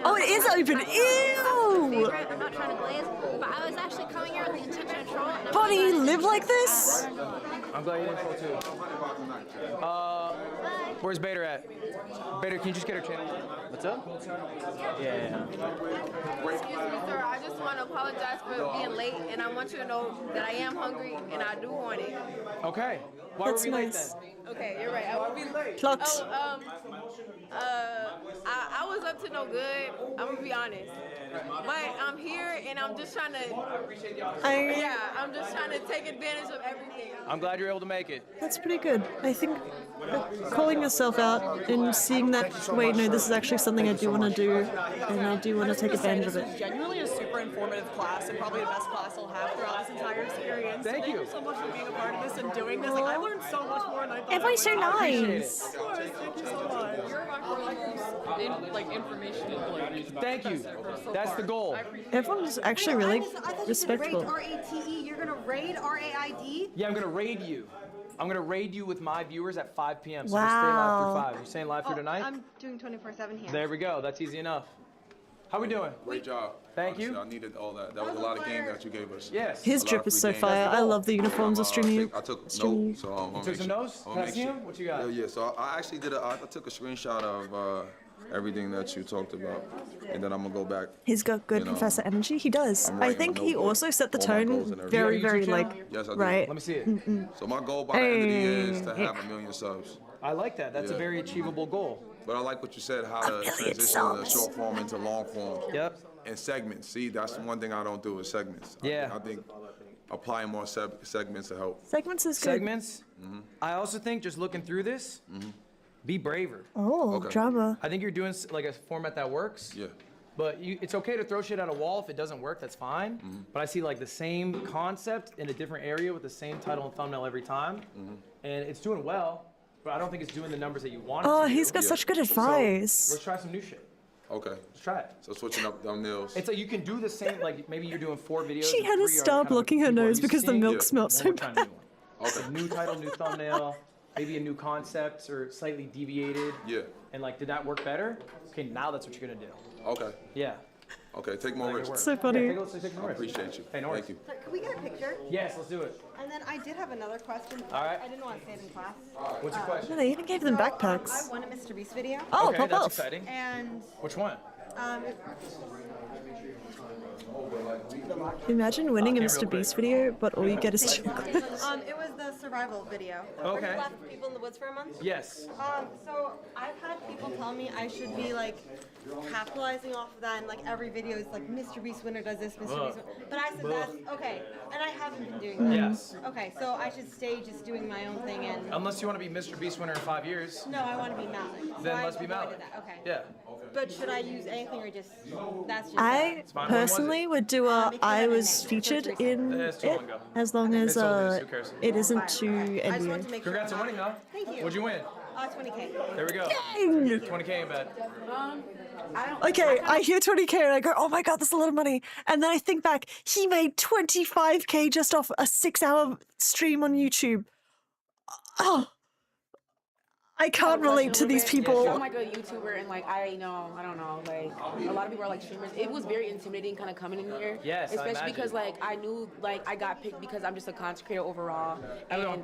Oh, it is open. Ew! I'm not trying to glaze, but I was actually coming here with the intention of troll. Bonnie, you live like this? I'm glad you didn't troll too. Where's Bader at? Bader, can you just get her channel? What's up? Yeah. Excuse me, sir. I just want to apologize for being late, and I want you to know that I am hungry and I do want it. Okay. Why That's were we late nice. then? Okay, you're right. I will be late. Clocks. I was up to no good. I'm gonna be honest, but I'm here and I'm just trying to. I'm just trying to take advantage of everything. I'm glad you're able to make it. That's pretty good. I think calling yourself out and seeing that, wait, no, this is actually something I do want to do, and I do want to take advantage of it. Genuinely a super informative class and probably the best class I'll have throughout this entire experience. Thank you. So much for being a part of this and doing this. Like, I learned so much more than I thought. Everyone's so nice. Of course, thank you so much. You're my information and like. Thank you. That's the goal. Everyone's actually really I thought respectful. you said raid R-A-T-E. You're gonna raid R-A-I-D? Yeah, I'm gonna raid you. I'm gonna raid you with my viewers at 5 p.m. So Wow. just stay live through 5. You're staying live through tonight? I'm doing 24/7 here. There we go. That's easy enough. How we doing? Great job. Thank you. I needed all that. That was a lot of game that you gave us. Yes. His A lot drip of is free so game. fire. I love the uniforms of streaming. I took streaming. notes, so I'm gonna Took make some sure- notes? I'm Can I make see sure- 'em? What you got? Yeah, so I actually I took a screenshot of everything that you talked about, and then I'm gonna go back. He's got good you know, professor energy. He does. I'm I writing think a he notebook, also set the all my goals tone and very, everything. very You have a like YouTube Yes, I do. right. Let me see it. So my goal by the end of the year is to Hey. have 1 million subs. I like that. That's a Yeah. very achievable goal. But I like what you said, how to million transition the subs. short form into long form. Yep. And segments. See, that's the one thing I don't do is segments. Yeah. I think applying more segments to help. Segments is good. Segments. I also think just looking through this, be braver. Oh, Okay. drama. I think you're doing like a format that works. Yeah. But it's okay to throw shit at a wall if it doesn't work. That's fine. But I see like the same concept in a different area with the same title and thumbnail every time, and it's doing well. But I don't think it's doing the numbers that you want. Oh, it to he's do. got such good advice. Let's try some new shit. Okay. Let's try it. So switching up thumbnails. It's like you can do the same. Like maybe you're doing 4 videos. She and had to 3 are stop kind of blocking her people are nose used because to the seeing. milk Yeah. smelled One so more bad. time, new one. So new title, new thumbnail, maybe a new concept or slightly deviated. Yeah. And like, did that work better? Okay, now that's what you're gonna do. Okay. Yeah. Okay. Take more risks. So funny. Yeah, take some I risks. appreciate you. Hey, no worries. Thank you. So, can we get a picture? Yes, let's do it. And then I did have another question. All right. I didn't want to say it in class. What's your Oh, question? they even gave them I backpacks. won a Mr. Beast video. Oh, Okay, pop that's off. exciting. And Which one? Imagine winning a Came real Mr. quick. Beast video, but all you get is chocolate. it was the survival video. Where Okay. he left people in the woods for a month. Yes. So I've had people tell me I should be like capitalizing off of that, and like every video is like Mr. Beast winner does this, Mr. Beast winner. But I said that's okay, and I haven't been doing that. Yes. Okay, so I should stay just doing my own thing and. Unless you want to be Mr. Beast winner in 5 years. No, I want to be Malik. So Then I let's be avoided Malik. that. Okay. Yeah. But should I use anything or just that's just I fine. When was personally it? would do a Because I I'm in was it. featured It's in It's too it long ago. as long as It's old news, who cares? it isn't too I just wanted to NBA. make sure. Congrats on winning, though. Thank you. What'd you win? 20K. There we go. Dang! 20K in bed. Okay, I hear 20K and I go, oh my god, that's a lot of money. And then I think back, he made 25K just off a 6-hour stream on YouTube. Oh, I can't relate to these people. I'm like a YouTuber and like I don't know, like a lot of people are like streamers. It was very intimidating kind of coming in here. Yes, especially because like I knew like I got picked because I'm just a content creator overall. And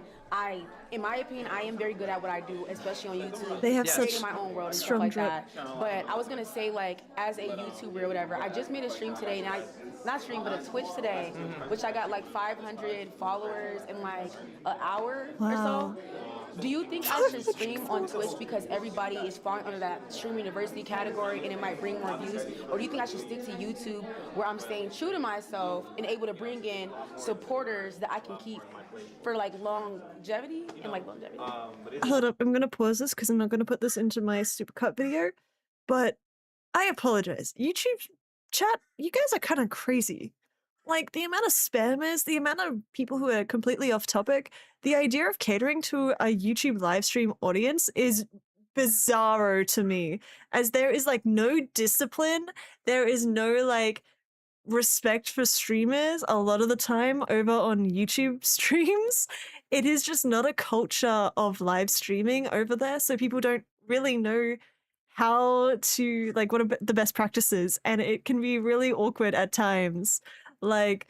in my opinion, I am very good at what I do, especially on YouTube. They have creating such my own world and stuff strong like drip. that. But I was gonna say like as a YouTuber or whatever, I just made a stream today and not stream but a Twitch today, which I got like 500 followers in like an hour or so. Do you think I should stream on Twitch because everybody is falling under that stream university category and it might bring more views? Or do you think I should stick to YouTube where I'm staying true to myself and able to bring in supporters that I can keep for like longevity and like longevity? Hold up, I'm gonna pause this because I'm not gonna put this into my supercut video, but I apologize. YouTube chat, you guys are kind of crazy. Like, the amount of spammers, the amount of people who are completely off topic, the idea of catering to a YouTube live stream audience is bizarro to me, as there is, like, no discipline, there is no, like, respect for streamers a lot of the time over on YouTube streams. It is just not a culture of live streaming over there, so people don't really know how to, like, what are the best practices, and it can be really awkward at times. Like,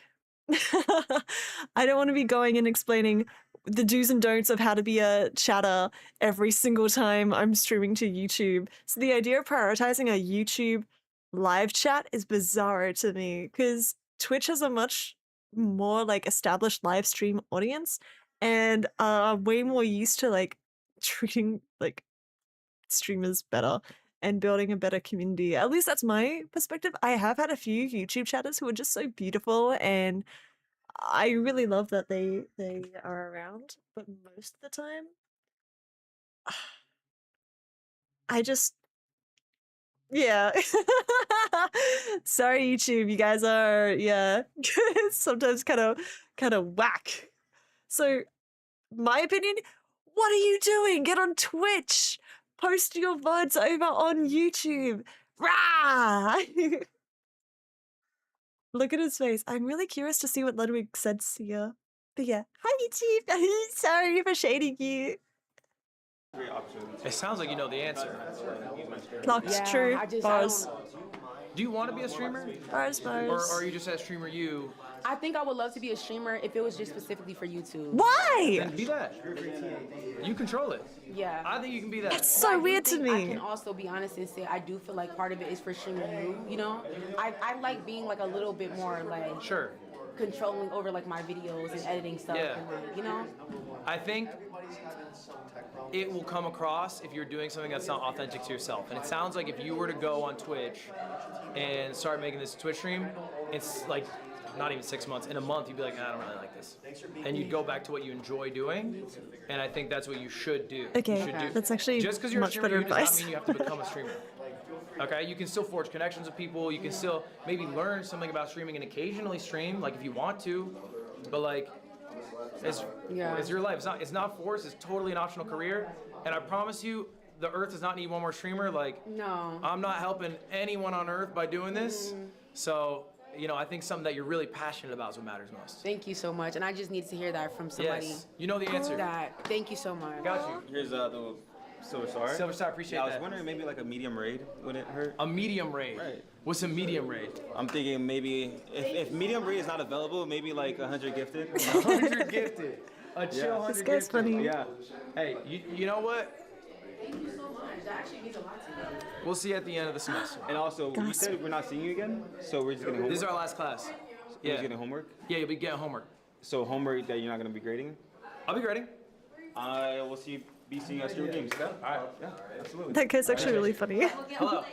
I don't want to be going and explaining the do's and don'ts of how to be a chatter every single time I'm streaming to YouTube. So the idea of prioritizing a YouTube live chat is bizarre to me because Twitch has a much more like established live stream audience and are way more used to like treating like streamers better and building a better community. At least that's my perspective. I have had a few YouTube chatters who are just so beautiful and I really love that they are around, but most of the time I just yeah. Sorry YouTube, you guys are sometimes kind of whack. So my opinion, what are you doing? Get on Twitch. Post your VODs over on YouTube. Rah! Look at his face. I'm really curious to see what Ludwig said here. But yeah, hi YouTube. Sorry for shading you. It sounds like you know the answer. Clock's true. Bars. Do you want to be a streamer? Bars. Or are you just a streamer you? I think I would love to be a streamer if it was just specifically for YouTube. Why? Then be that. You control it. Yeah. I think you can be that. That's so weird to me. I can also be honest and say I do feel like part of it is for streaming you know? I like being like a little bit more like controlling over like my videos and editing stuff and like, you know? I think it will come across if you're doing something that's not authentic to yourself. And it sounds like if you were to go on Twitch and start making this Twitch stream, it's like not even 6 months. In a month, you'd be like, I don't really like this. And you'd go back to what you enjoy doing. And I think that's what you should do. Okay, you should do. that's actually just because you're much a better streamer does advice. not mean you have to become a streamer. Okay, you can still forge connections with people. You can still maybe learn something about streaming and occasionally stream, like if you want to. But like, it's your life. It's not forced. It's totally an optional career. And I promise you, the Earth does not need one more streamer. Like, no, I'm not helping anyone on Earth by doing this. So, you know, I think something that you're really passionate about is what matters most. Thank you so much. And I just need to hear that from somebody. Yes, you know the answer. Thank you so much. Got you. Here's the Silver Star. Silver Star, appreciate that. I was wondering maybe like a medium raid wouldn't hurt. A medium raid? Right. What's a medium raid? I'm thinking maybe if medium raid is not available, maybe like 100 gifted. 100 gifted. A chill 100 This guy's gifted. funny. Yeah. Hey, you know what? Thank you so much. That actually means a lot to me. We'll see you at the end of the semester. And also, you said we're not seeing you again, so we're just getting homework. This is our last class. We're just getting homework? Yeah, you'll be getting homework. So homework that you're not going to be grading? I'll be grading. I will be seeing you at Streamer Games. All right. Yeah, absolutely. That guy's actually really funny. Hello.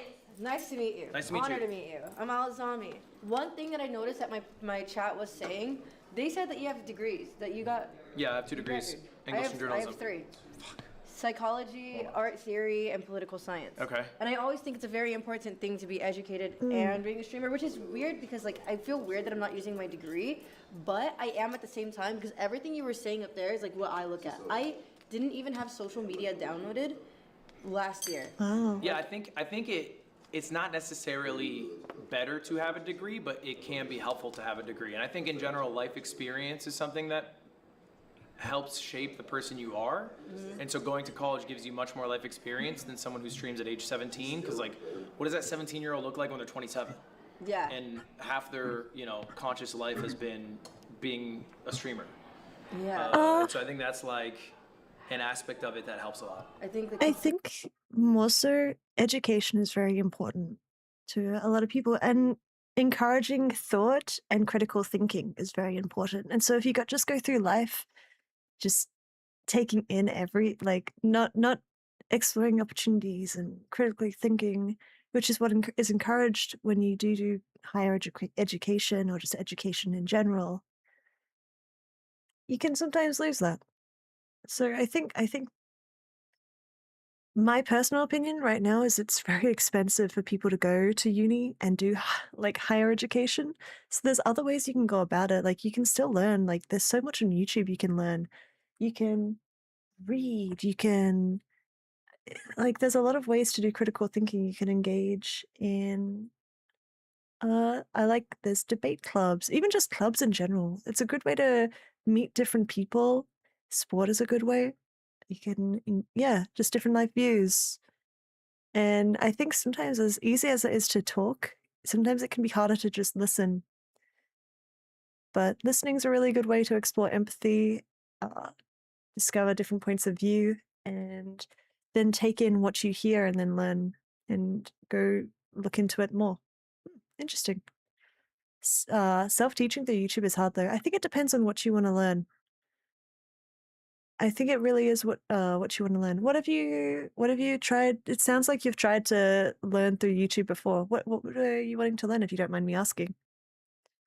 Nice to meet you. Nice to meet Honor you. to meet you. I'm Alazami. One thing that I noticed that my chat was saying, they said that you have degrees, that you got... Yeah, I have 2 degrees. English and I journalism. have 3. Psychology, art theory, and political science. Okay. And I always think it's a very important thing to be educated and being a streamer, which is weird because like I feel weird that I'm not using my degree, but I am at the same time because everything you were saying up there is like what I look at. I didn't even have social media downloaded last year. Wow. Yeah, I think it's not necessarily better to have a degree, but it can be helpful to have a degree. And I think in general, life experience is something that helps shape the person you are. And so going to college gives you much more life experience than someone who streams at age 17. Because like, what does that 17-year-old look like when they're 27? Yeah. And half their, conscious life has been being a streamer. Yeah. And so I think that's like an aspect of it that helps a lot. I think more so education is very important to a lot of people, and encouraging thought and critical thinking is very important. And so if you just go through life just taking in not exploring opportunities and critically thinking, which is what is encouraged when you do higher education or just education in general, you can sometimes lose that. So I think my personal opinion right now is it's very expensive for people to go to uni and do like higher education. So there's other ways you can go about it. Like you can still learn, like there's so much on YouTube you can learn. You can read, you can, like there's a lot of ways to do critical thinking. You can engage in, there's debate clubs, even just clubs in general. It's a good way to meet different people. Sport is a good way. You can, just different life views. And I think sometimes, as easy as it is to talk, sometimes it can be harder to just listen. But listening is a really good way to explore empathy, discover different points of view, and then take in what you hear and then learn and go look into it more. Interesting. Self-teaching through YouTube is hard though. I think it depends on what you want to learn. I think it really is what you want to learn. What have you tried? It sounds like you've tried to learn through YouTube before. What are you wanting to learn, if you don't mind me asking?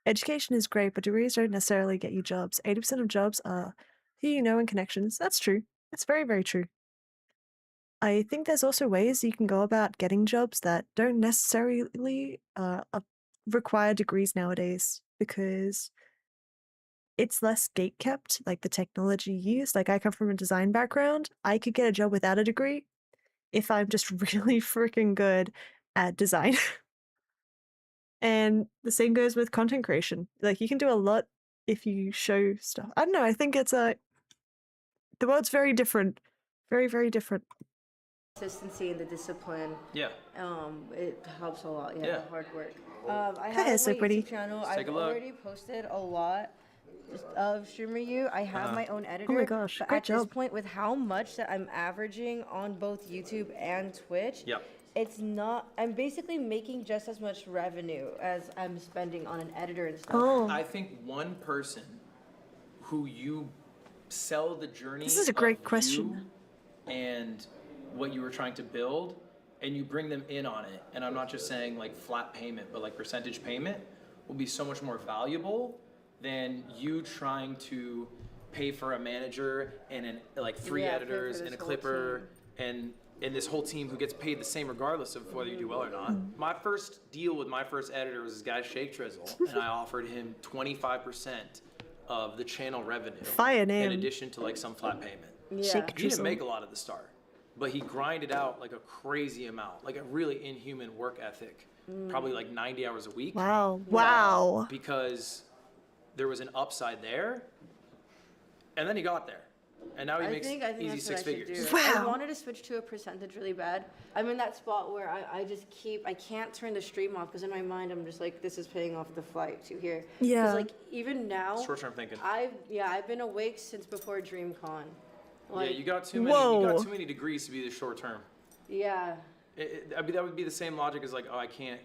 Education is great, but degrees don't necessarily get you jobs. 80% of jobs are who you know and connections. That's true. It's very, very true. I think there's also ways you can go about getting jobs that don't necessarily require degrees nowadays, because it's less gatekept, like the technology used. Like I come from a design background. I could get a job without a degree if I'm just really freaking good at design. And the same goes with content creation. Like you can do a lot if you show stuff. I don't know. I think the world's very different. Very, very different. Consistency and the discipline. Yeah. It helps a lot. Yeah. Yeah. The hard work. I Hi, have so my pretty. YouTube channel. Let's take I've a look. already posted a lot of Streamer U. I have my own editor. Oh my gosh, but great at job. this point, with how much that I'm averaging on both YouTube and Twitch, Yep. it's not. I'm basically making just as much revenue as I'm spending on an editor and stuff. Oh. I think one person who you sell the journey This is a great of question. you and what you were trying to build, and you bring them in on it, and I'm not just saying like flat payment, but like percentage payment, will be so much more valuable than you trying to pay for a manager and like three Yeah, pay for editors this and a whole clipper and this whole team who gets paid the same regardless of whether you do well or not. My first deal with my first editor was this guy Shake Drizzle, and I offered him 25% of the channel revenue Fire name. in addition to like some flat payment. Yeah. Shake He didn't Drizzle. make a lot at the start, but he grinded out like a crazy amount, like a really inhuman work ethic, probably like 90 hours a week. Wow. Wow. Because there was an upside there, and then he got there, and now he makes I think easy that's 6 what I should figures. do. I Wow. wanted to switch to a percentage really bad. I'm in that spot where I can't turn the stream off because in my mind I'm just like, this is paying off the flight to here. Yeah. Because like even now, Short-term thinking. I've been awake since before DreamCon. Like, Yeah, you got too many. Whoa. You got too many degrees to be the short term. yeah. I mean, that would be the same logic as like, oh, I can't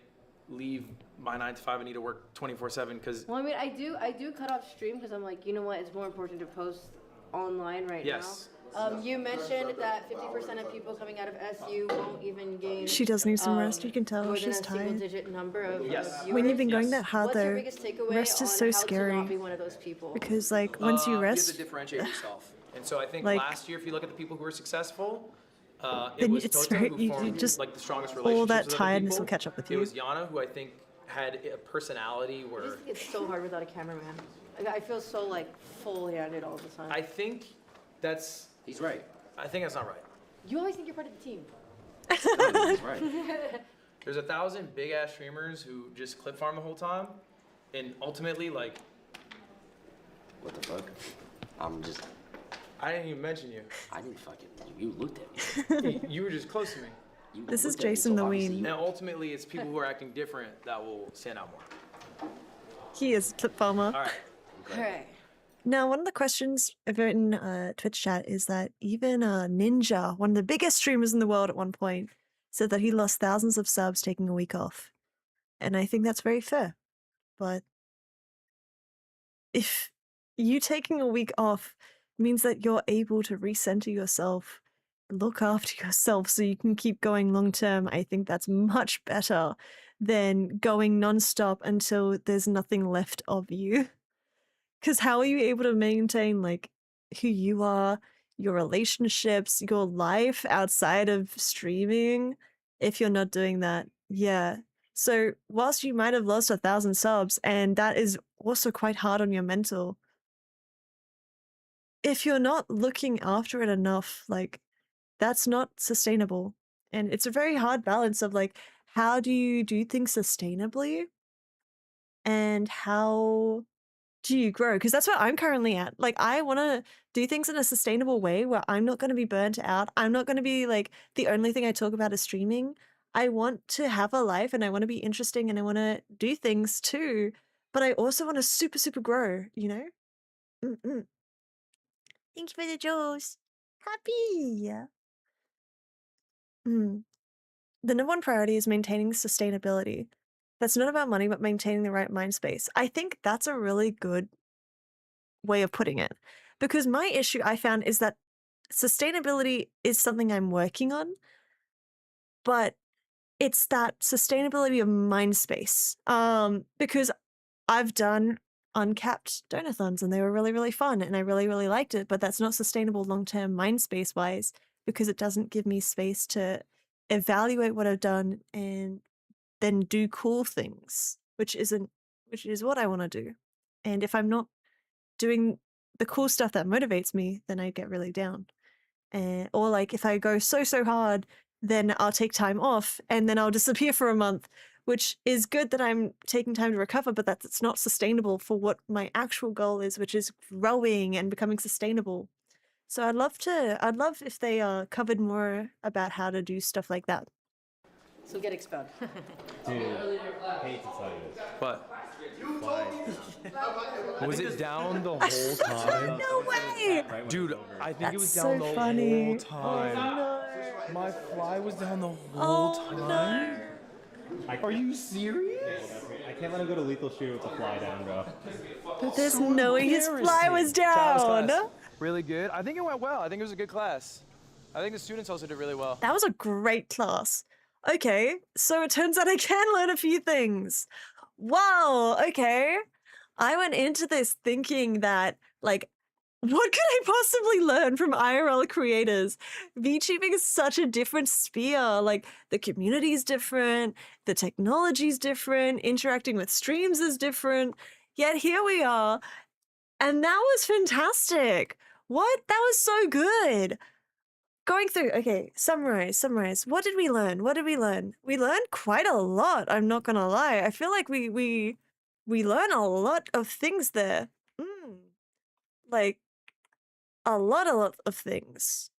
leave my 9 to 5. I need to work 24/7 because. Well, I mean, I do cut off stream because I'm like, you know what? It's more important to post online right Yes. now. You mentioned that 50% of people coming out of SU won't even gain. She does need some rest. You can tell more she's than a tired. single-digit number of Yes. viewers. When you've been going that hard What's your though, biggest takeaway rest is on so how scary. to not be one of those people? Because like once you You have to rest, differentiate yourself. And so I think Like- last year, if you look at the people who were successful, it Then was it's Toto very- who you formed just- like the strongest all relationships that with other tiredness people. will catch up with It you. was Yana who I think had a personality I where just think it's so hard without a cameraman. Like, I feel so like full-handed all the time. I think that's He's right. I think that's not right. You always think you're part of the team. He's right. There's 1,000 big ass streamers who just clip farm the whole time, and ultimately, like, What the fuck? I'm just. I didn't even mention you. I didn't fucking. You looked at me. You were just close to me. You This is looked at me, Jason so the obviously Ween. And ultimately, it's people who are acting different that will stand out more. He is Clip Farmer. All right. Okay. Now, one of the questions over in Twitch chat is that even Ninja, one of the biggest streamers in the world at one point, said that he lost thousands of subs taking a week off. And I think that's very fair. But if you taking a week off means that you're able to recenter yourself, look after yourself so you can keep going long term, I think that's much better than going nonstop until there's nothing left of you. Because how are you able to maintain like who you are, your relationships, your life outside of streaming if you're not doing that? Yeah. So whilst you might have lost 1,000 subs, and that is also quite hard on your mental, if you're not looking after it enough, like that's not sustainable. And it's a very hard balance of like, how do you do things sustainably? And how do you grow? Because that's where I'm currently at. Like, I want to do things in a sustainable way where I'm not going to be burnt out. I'm not going to be like the only thing I talk about is streaming. I want to have a life and I want to be interesting and I want to do things too. But I also want to super, super grow, you know? Mm-mm. Thank you for the jewels. Happy. Mm. The number one priority is maintaining sustainability. That's not about money, but maintaining the right mind space. I think that's a really good way of putting it. Because my issue I found is that sustainability is something I'm working on, but it's that sustainability of mind space. Because I've done uncapped donathons and they were really, really fun and I really, really liked it, but that's not sustainable long-term mind space wise because it doesn't give me space to evaluate what I've done and then do cool things, which is what I want to do. And if I'm not doing the cool stuff that motivates me, then I get really down. Or like if I go so hard, then I'll take time off and then I'll disappear for a month, which is good that I'm taking time to recover, but that's not sustainable for what my actual goal is, which is growing and becoming sustainable. So I'd love if they covered more about how to do stuff like that. So get expelled. Dude, hate to tell you this. What? Why? Was it down the whole time? No way! Dude, I think it was That's down so the funny. whole time. Oh, My fly was down the whole Oh, time. Are you serious? I can't let him go to lethal shooter with the fly down, bro. But there's no way his fly was down. Really good. I think it went well. I think it was a good class. I think the students also did really well. That was a great class. Okay, so it turns out I can learn a few things. Wow, okay. I went into this thinking that, like, what could I possibly learn from IRL creators? VTubing is such a different sphere. Like, the community is different, the technology is different, interacting with streams is different. Yet here we are. And that was fantastic. What? That was so good. Going through, okay, summarize. What did we learn? We learned quite a lot, I'm not gonna lie. I feel like we learn a lot of things there. Like, a lot of things.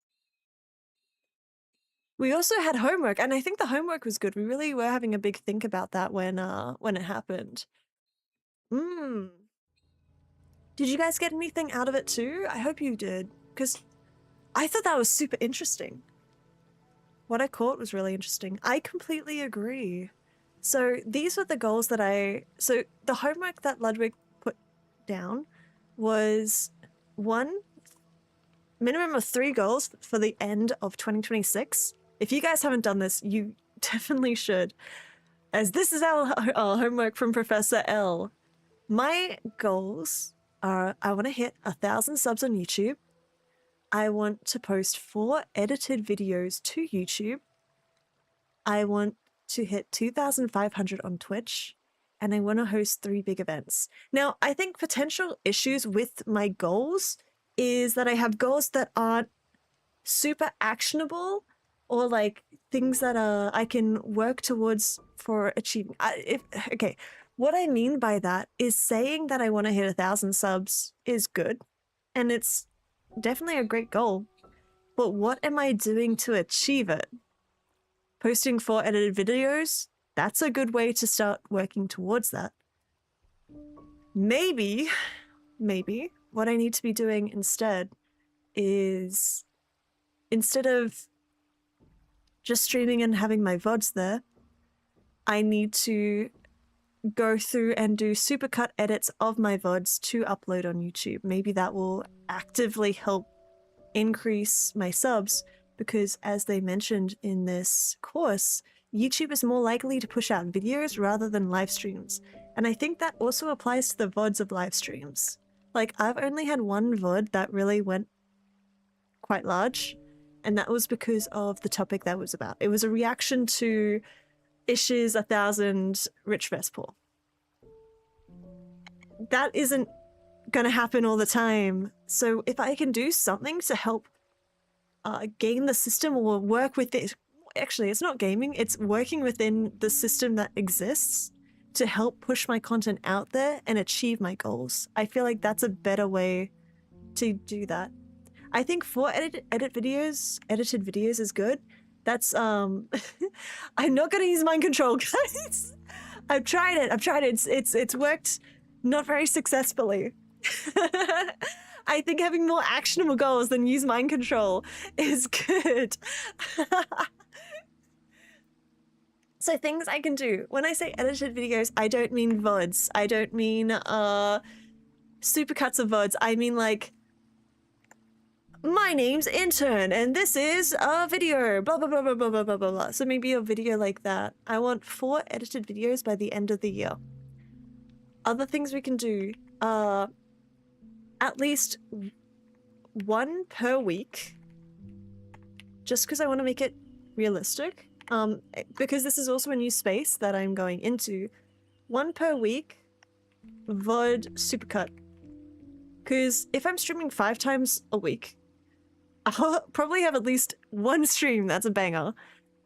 We also had homework, and I think the homework was good. We really were having a big think about that when it happened. Did you guys get anything out of it too? I hope you did, because I thought that was super interesting. What I caught was really interesting. I completely agree. So these were the goals that so the homework that Ludwig put down was minimum of 3 goals for the end of 2026. If you guys haven't done this, you definitely should, as this is our homework from Professor L. My goals are, I want to hit 1,000 subs on YouTube. I want to post 4 edited videos to YouTube. I want to hit 2,500 on Twitch. And I want to host 3 big events. Now, I think potential issues with my goals is that I have goals that aren't super actionable or like things that I can work towards for achieving. Okay, what I mean by that is saying that I want to hit 1,000 subs is good, and it's definitely a great goal. But what am I doing to achieve it? Posting 4 edited videos? That's a good way to start working towards that. Maybe what I need to be doing instead is, instead of just streaming and having my VODs there, I need to go through and do supercut edits of my VODs to upload on YouTube. Maybe that will actively help increase my subs, because as they mentioned in this course, YouTube is more likely to push out videos rather than live streams. And I think that also applies to the VODs of live streams. Like, I've only had one VOD that really went quite large, and that was because of the topic that was about. It was a reaction to Ish's 1,000 Rich Vest Pool. That isn't gonna happen all the time. So if I can do something to help game the system or work with it, actually it's not gaming, it's working within the system that exists to help push my content out there and achieve my goals. I feel like that's a better way to do that. I think 4 edited videos is good. That's I'm not gonna use mind control, guys. I've tried it. It's worked not very successfully. I think having more actionable goals than use mind control is good. So things I can do. When I say edited videos, I don't mean VODs. I don't mean supercuts of VODs. I mean like, my name's Intern and this is a video, blah, blah, blah, blah, blah, blah, blah, blah. So maybe a video like that. I want 4 edited videos by the end of the year. Other things we can do, at least 1 per week, just because I want to make it realistic. Because this is also a new space that I'm going into. 1 per week, VOD supercut. Because if I'm streaming 5 times a week, I'll probably have at least 1 stream that's a banger.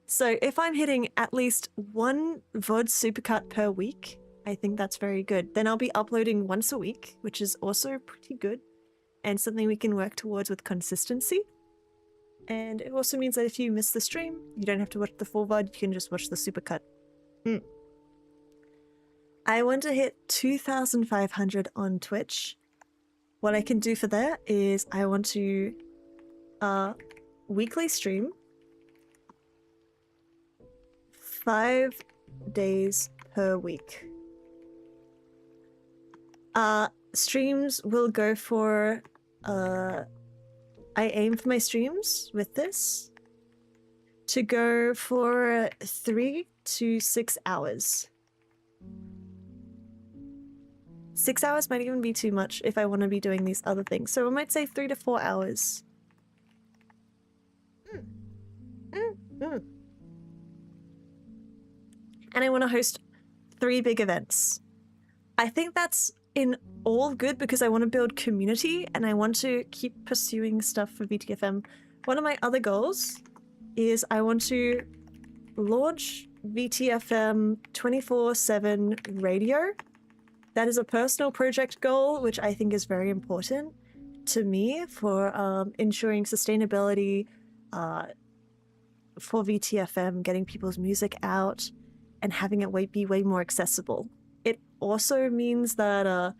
So if I'm hitting at least 1 VOD supercut per week, I think that's very good. Then I'll be uploading once a week, which is also pretty good and something we can work towards with consistency. And it also means that if you miss the stream, you don't have to watch the full VOD, you can just watch the supercut. I want to hit 2,500 on Twitch. What I can do for that is I want to weekly stream 5 days per week. Streams will go for, I aim for my streams with this to go for 3 to 6 hours. 6 hours might even be too much if I want to be doing these other things. So I might say 3 to 4 hours. And I want to host 3 big events. I think that's in all good because I want to build community and I want to keep pursuing stuff for VTFM. One of my other goals is I want to launch VTFM 24/7 radio. That is a personal project goal, which I think is very important to me for ensuring sustainability for VTFM, getting people's music out and having it be way more accessible. It also means that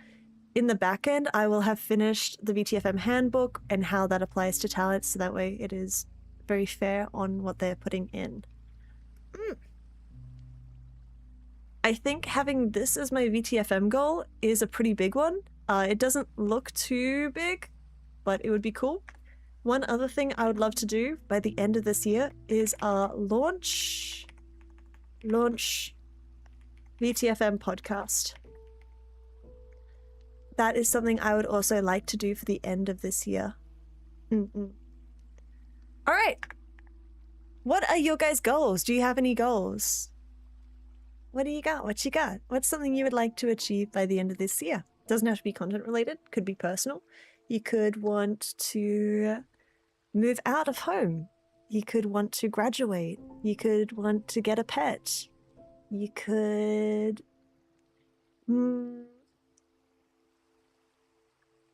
in the back end, I will have finished the VTFM handbook and how that applies to talents, so that way it is very fair on what they're putting in. I think having this as my VTFM goal is a pretty big one. It doesn't look too big, but it would be cool. One other thing I would love to do by the end of this year is launch VTFM podcast. That is something I would also like to do for the end of this year. All right. What are your guys' goals? Do you have any goals? What do you got? What you got? What's something you would like to achieve by the end of this year? Doesn't have to be content related. Could be personal. You could want to move out of home. You could want to graduate. You could want to get a pet. You could...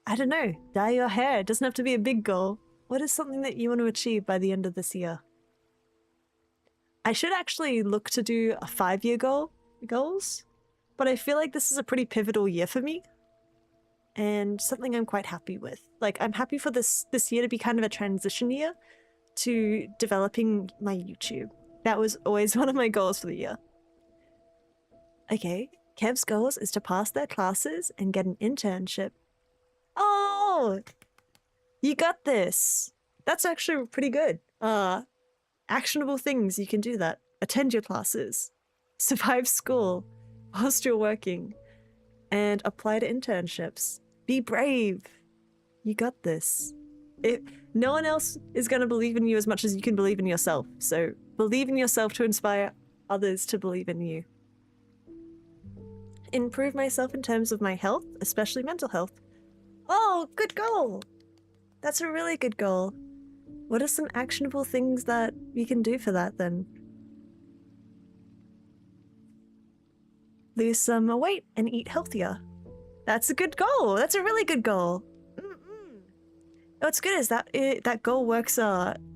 I don't know, dye your hair. It doesn't have to be a big goal. What is something that you want to achieve by the end of this year? I should actually look to do a 5-year goals, but I feel like this is a pretty pivotal year for me and something I'm quite happy with. Like, I'm happy for this year to be kind of a transition year to developing my YouTube. That was always one of my goals for the year. Okay, Kev's goals is to pass their classes and get an internship. Oh, you got this. That's actually pretty good. Actionable things, you can do that. Attend your classes, survive school whilst you're working, and apply to internships. Be brave. You got this. No one else is going to believe in you as much as you can believe in yourself. So believe in yourself to inspire others to believe in you. Improve myself in terms of my health, especially mental health. Oh, good goal. That's a really good goal. What are some actionable things that we can do for that then? Lose some weight and eat healthier. That's a good goal. That's a really good goal. What's good is that that goal works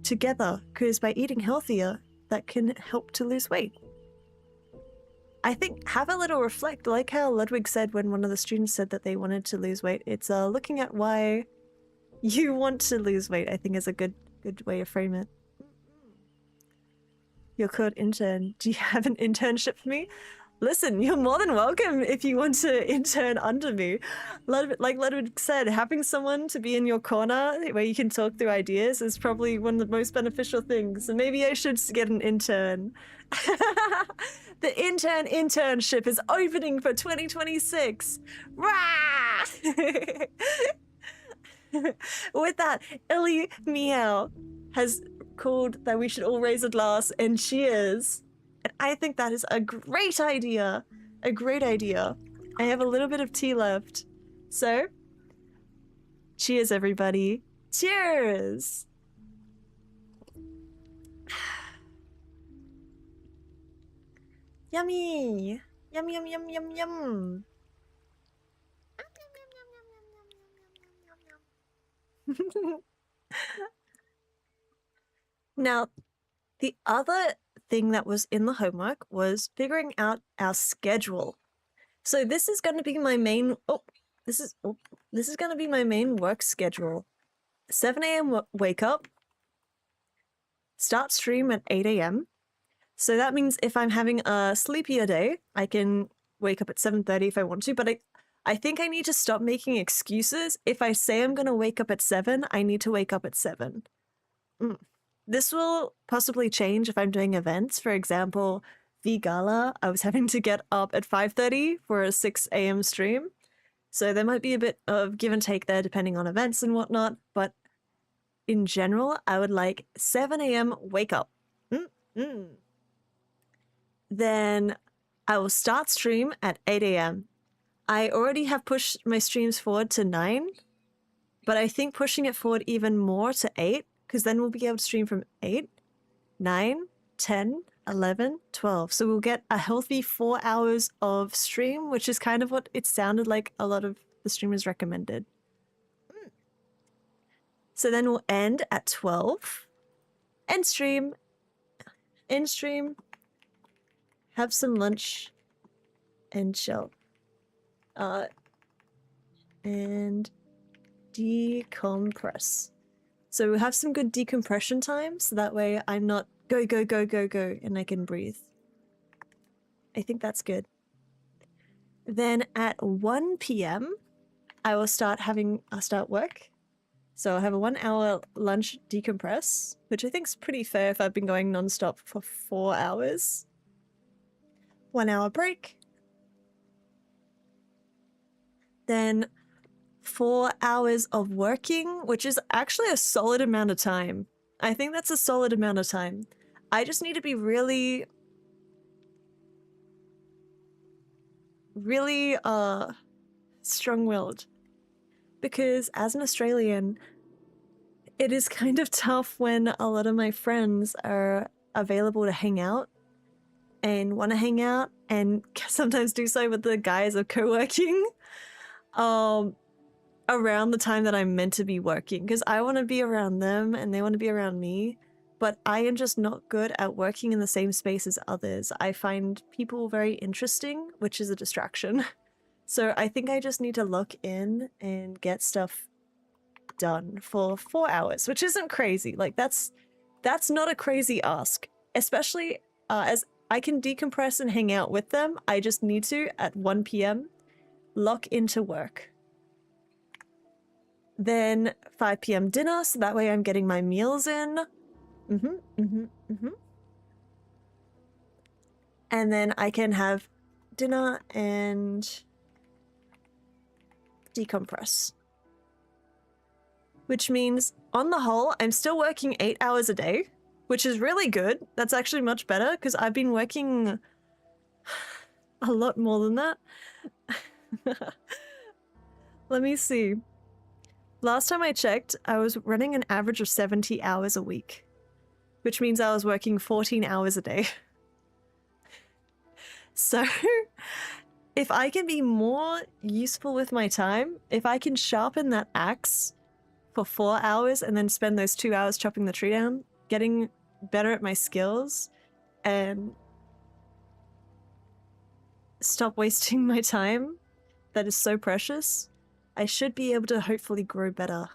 together, because by eating healthier, that can help to lose weight. I think have a little reflect, like how Ludwig said when one of the students said that they wanted to lose weight. It's looking at why you want to lose weight, I think is a good way to frame it. Your code intern. Do you have an internship for me? Listen, you're more than welcome if you want to intern under me. Like Ludwig said, having someone to be in your corner where you can talk through ideas is probably one of the most beneficial things. So maybe I should get an intern. The internship is opening for 2026. Rah! With that, Illy Meow has called that we should all raise a glass and cheers. And I think that is a great idea. A great idea. I have a little bit of tea left. So, cheers everybody. Cheers! Yummy! Yum yum yum yum yum. Now, the other thing that was in the homework was figuring out our schedule. So this is going to be my main this is going to be my main work schedule. 7 a.m. wake up, start stream at 8 a.m. So that means if I'm having a sleepier day, I can wake up at 7:30 if I want to, but I think I need to stop making excuses. If I say I'm going to wake up at 7, I need to wake up at 7. This will possibly change if I'm doing events. For example, the gala, I was having to get up at 5:30 for a 6 a.m. stream. So there might be a bit of give and take there depending on events and whatnot. But in general, I would like 7 a.m. wake up. Then I will start stream at 8 a.m. I already have pushed my streams forward to 9, but I think pushing it forward even more to 8, because then we'll be able to stream from 8, 9, 10, 11, 12. So we'll get a healthy 4 hours of stream, which is kind of what it sounded like a lot of the streamers recommended. So then we'll end at 12. End stream. End stream. Have some lunch. And chill. And decompress. So we'll have some good decompression time, so that way I'm not go, go, go, go, go, and I can breathe. I think that's good. Then at 1 p.m, I'll start work. So I'll have a 1 hour lunch decompress, which I think is pretty fair if I've been going non-stop for 4 hours. 1 hour break. Then 4 hours of working, which is actually a solid amount of time. I think that's a solid amount of time. I just need to be really strong-willed. Because as an Australian, It is kind of tough when a lot of my friends are available to hang out and want to hang out and sometimes do so with the guys of co-working around the time that I'm meant to be working, because I want to be around them and they want to be around me, but I am just not good at working in the same space as others. I find people very interesting, which is a distraction. So I think I just need to lock in and get stuff done for 4 hours, which isn't crazy. Like that's not a crazy ask, especially as I can decompress and hang out with them. I just need to, at 1 p.m, lock into work. Then 5 p.m. dinner, so that way I'm getting my meals in. And then I can have dinner and decompress. Which means, on the whole, I'm still working 8 hours a day, which is really good. That's actually much better, because I've been working a lot more than that. Let me see. Last time I checked, I was running an average of 70 hours a week, which means I was working 14 hours a day. So, if I can be more useful with my time, if I can sharpen that axe for 4 hours and then spend those 2 hours chopping the tree down, getting better at my skills, and stop wasting my time that is so precious, I should be able to hopefully grow better.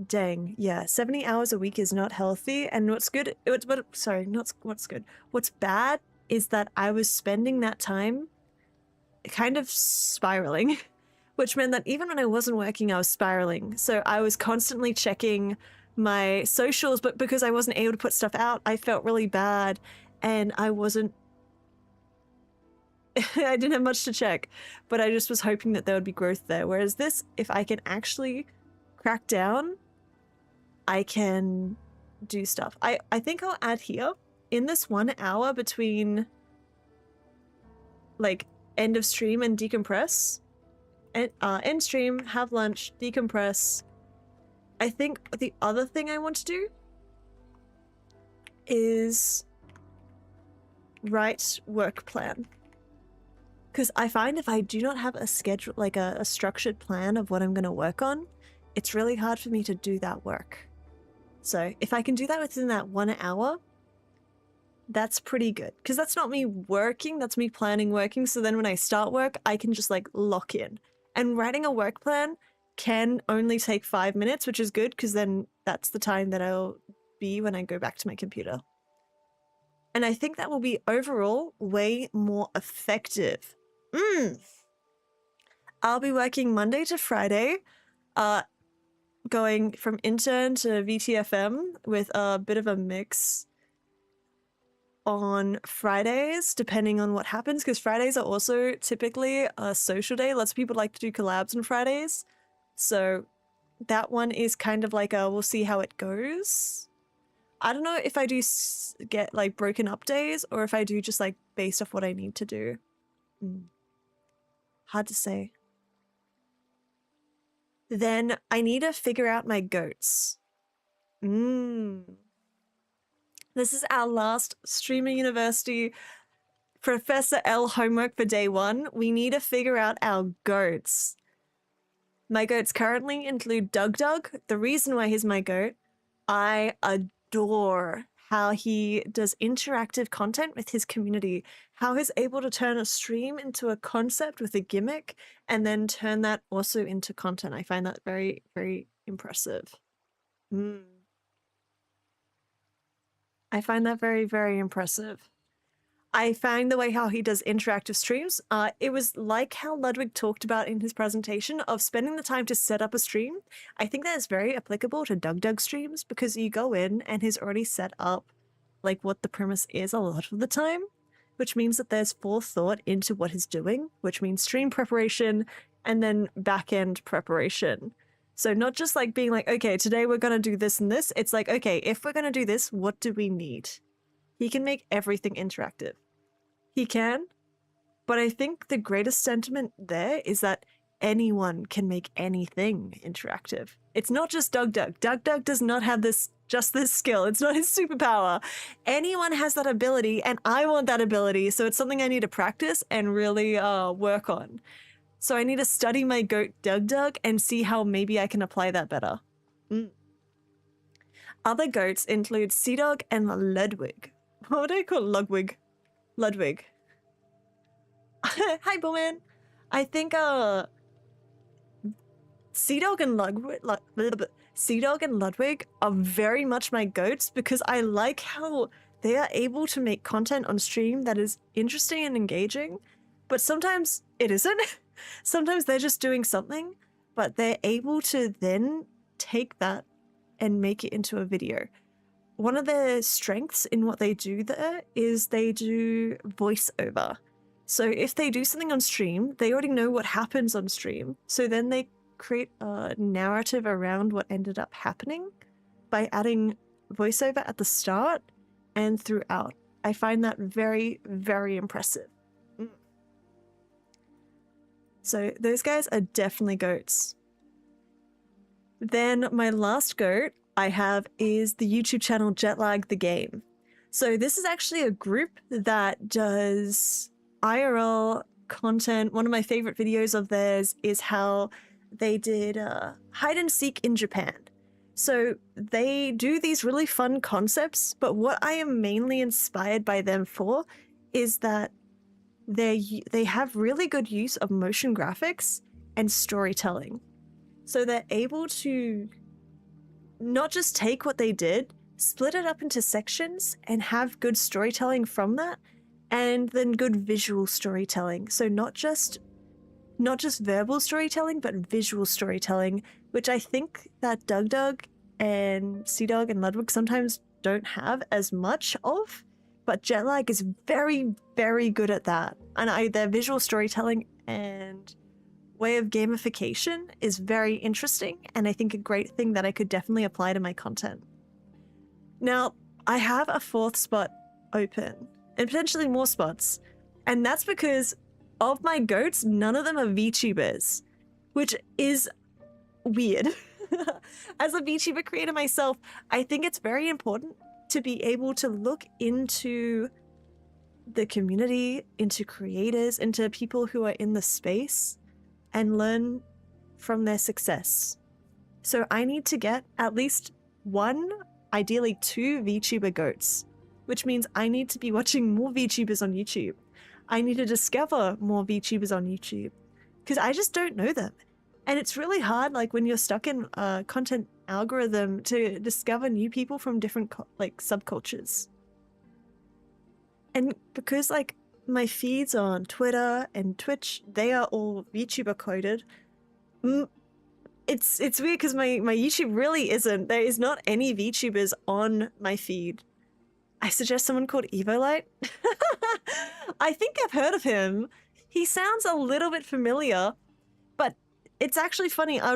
Dang, yeah, 70 hours a week is not healthy, and what's good, what's good. What's bad is that I was spending that time kind of spiraling, which meant that even when I wasn't working, I was spiraling. So I was constantly checking my socials, but because I wasn't able to put stuff out, I felt really bad, and I wasn't I didn't have much to check, but I just was hoping that there would be growth there. Whereas this, if I can actually crack down, I can do stuff. I think I'll add here, in this 1 hour between, like, end of stream and decompress, and end stream, have lunch, decompress. I think the other thing I want to do is write work plan. Because I find if I do not have a schedule, like a structured plan of what I'm going to work on, it's really hard for me to do that work. So if I can do that within that 1 hour, that's pretty good. Because that's not me working, that's me planning working. So then when I start work, I can just like lock in. And writing a work plan can only take 5 minutes, which is good because then that's the time that I'll be when I go back to my computer. And I think that will be overall way more effective. I'll be working Monday to Friday, going from intern to VTFM with a bit of a mix on Fridays, depending on what happens, because Fridays are also typically a social day. Lots of people like to do collabs on Fridays. So that one is kind of like a, we'll see how it goes. I don't know if I do get like broken up days or if I do just like based off what I need to do. Hard to say. Then I need to figure out my goats. This is our last Streamer University Professor L homework for day 1. We need to figure out our goats. My goats currently include Doug. The reason why he's my goat, I adore how he does interactive content with his community, how he's able to turn a stream into a concept with a gimmick and then turn that also into content. I find that very, very impressive. I find that very, very impressive. I find the way how he does interactive streams, it was like how Ludwig talked about in his presentation of spending the time to set up a stream. I think that is very applicable to Doug streams because you go in and he's already set up like what the premise is a lot of the time, which means that there's forethought into what he's doing, which means stream preparation and then back-end preparation. So not just like being like, okay, today we're going to do this and this. It's like, okay, if we're going to do this, what do we need? He can make everything interactive. He can, but I think the greatest sentiment there is that anyone can make anything interactive. It's not just DugDug. DugDug does not have just this skill. It's not his superpower. Anyone has that ability, and I want that ability, so it's something I need to practice and really work on. So I need to study my goat DugDug and see how maybe I can apply that better. Other goats include Seadog and Ludwig. What do I call Ludwig? Ludwig. Hi, Bowman. I think Seadog and Ludwig are very much my goats because I like how they are able to make content on stream that is interesting and engaging, but sometimes it isn't. Sometimes they're just doing something, but they're able to then take that and make it into a video. One of their strengths in what they do there is they do voiceover. So if they do something on stream, they already know what happens on stream. So then they create a narrative around what ended up happening by adding voiceover at the start and throughout. I find that very, very impressive. So those guys are definitely goats. Then my last goat I have is the YouTube channel Jetlag the Game. So this is actually a group that does IRL content. One of my favorite videos of theirs is how they did hide and seek in Japan. So they do these really fun concepts, but what I am mainly inspired by them for is that they have really good use of motion graphics and storytelling. So they're able to not just take what they did, split it up into sections and have good storytelling from that, and then good visual storytelling. So not just verbal storytelling, but visual storytelling, which I think that DugDug and Seadog and Ludwig sometimes don't have as much of, but Jetlag is very, very good at that. And their visual storytelling and way of gamification is very interesting, and I think a great thing that I could definitely apply to my content. Now, I have a fourth spot open, and potentially more spots, and that's because of my goats, none of them are VTubers, which is weird. As a VTuber creator myself, I think it's very important to be able to look into the community, into creators, into people who are in the space, and learn from their success. So I need to get at least one, ideally 2 VTuber goats, which means I need to be watching more VTubers on YouTube. I need to discover more VTubers on YouTube because I just don't know them. And it's really hard, like when you're stuck in a content algorithm, to discover new people from different subcultures. And because like my feeds on Twitter and Twitch, they are all VTuber coded. It's weird because my YouTube really isn't. There is not any VTubers on my feed. I suggest someone called Evolite. I think I've heard of him. He sounds a little bit familiar, but it's actually funny. I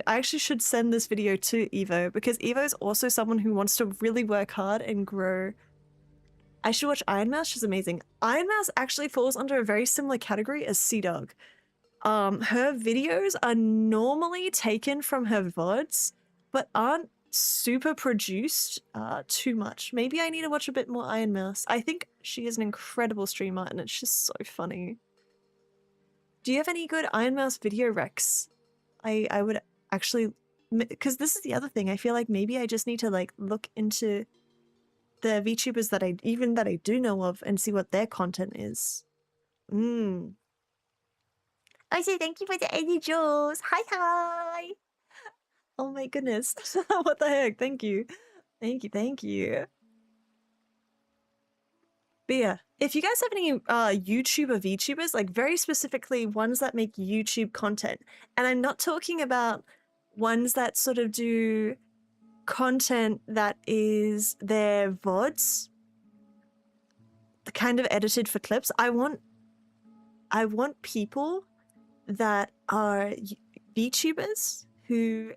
actually should send this video to Evo because Evo is also someone who wants to really work hard and grow. I should watch Iron Mouse. She's amazing. Iron Mouse actually falls under a very similar category as Seadog. Her videos are normally taken from her VODs, but aren't super produced too much. Maybe I need to watch a bit more Iron Mouse. I think she is an incredible streamer and it's just so funny. Do you have any good Iron Mouse video recs? I would actually, because this is the other thing. I feel like maybe I just need to like look into the VTubers that I do know of and see what their content is. I say thank you for the 80 jewels. Hi. Oh my goodness. What the heck? Thank you. Thank you. But yeah, if you guys have any YouTuber VTubers, like very specifically ones that make YouTube content, and I'm not talking about ones that sort of do content that is their VODs, the kind of edited for clips. I want people that are VTubers who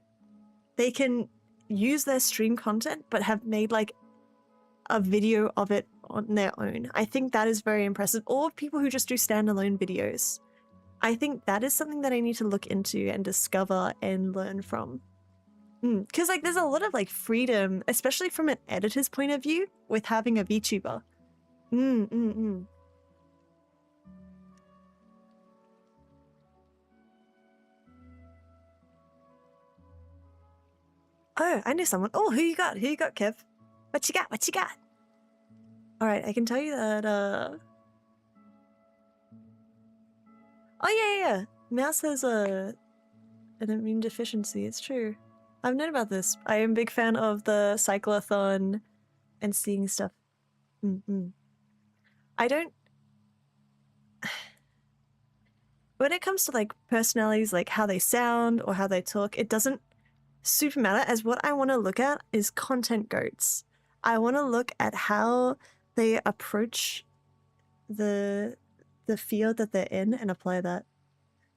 they can use their stream content but have made like a video of it on their own. I think that is very impressive. Or people who just do standalone videos. I think that is something that I need to look into and discover and learn from. Because like there's a lot of like freedom, especially from an editor's point of view, with having a VTuber. Oh, I know someone. Oh, who you got? Who you got, Kev? What you got? What you got? All right, I can tell you that. Oh yeah. Mouse has an immune deficiency. It's true. I've known about this. I am a big fan of the cyclothon and seeing stuff. I don't. When it comes to like personalities, like how they sound or how they talk, it doesn't super matter, as what I want to look at is content goats. I want to look at how they approach the field that they're in and apply that.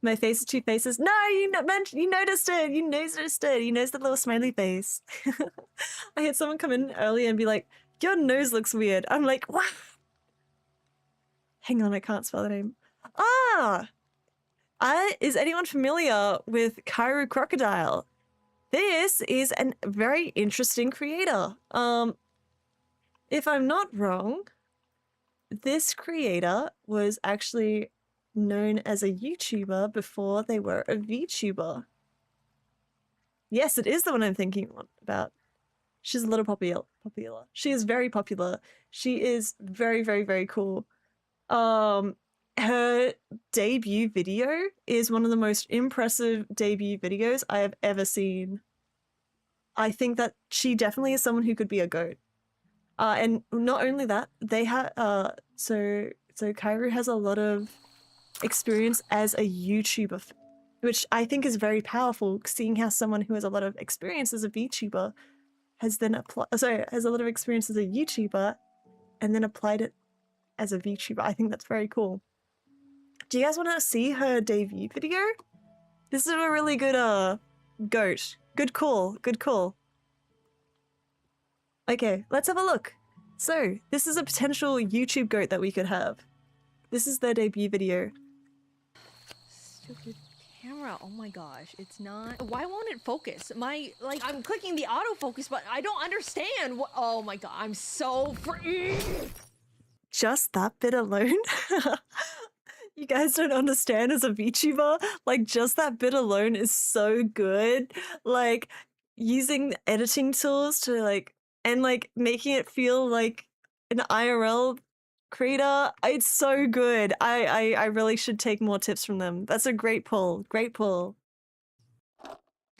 My face is two faces. No, you noticed it. You noticed it. You noticed the little smiley face. I had someone come in earlier and be like, "Your nose looks weird." I'm like, "What?" Hang on, I can't spell the name. Is anyone familiar with Kai Crocodile? This is a very interesting creator. If I'm not wrong, this creator was actually known as a YouTuber before they were a VTuber. Yes, it is the one I'm thinking about. She's a little popular. She is very popular. She is very, very, very cool. Her debut video is one of the most impressive debut videos I have ever seen. I think that she definitely is someone who could be a GOAT. And not only that, they have so Kairu has a lot of experience as a YouTuber, which I think is very powerful, seeing how someone who has a lot of experience as a VTuber has a lot of experience as a YouTuber and then applied it as a VTuber. I think that's very cool. Do you guys want to see her debut video? This is a really good GOAT. Good call. Okay, let's have a look. So, this is a potential YouTube GOAT that we could have. This is their debut video. Stupid camera. Oh my gosh, it's not. Why won't it focus? I'm clicking the autofocus button. I don't understand. Oh my god, I'm so free. Just that bit alone? You guys don't understand as a VTuber? Like, just that bit alone is so good. Like, using editing tools to making it feel like an IRL creator, it's so good. I really should take more tips from them. That's a great pull.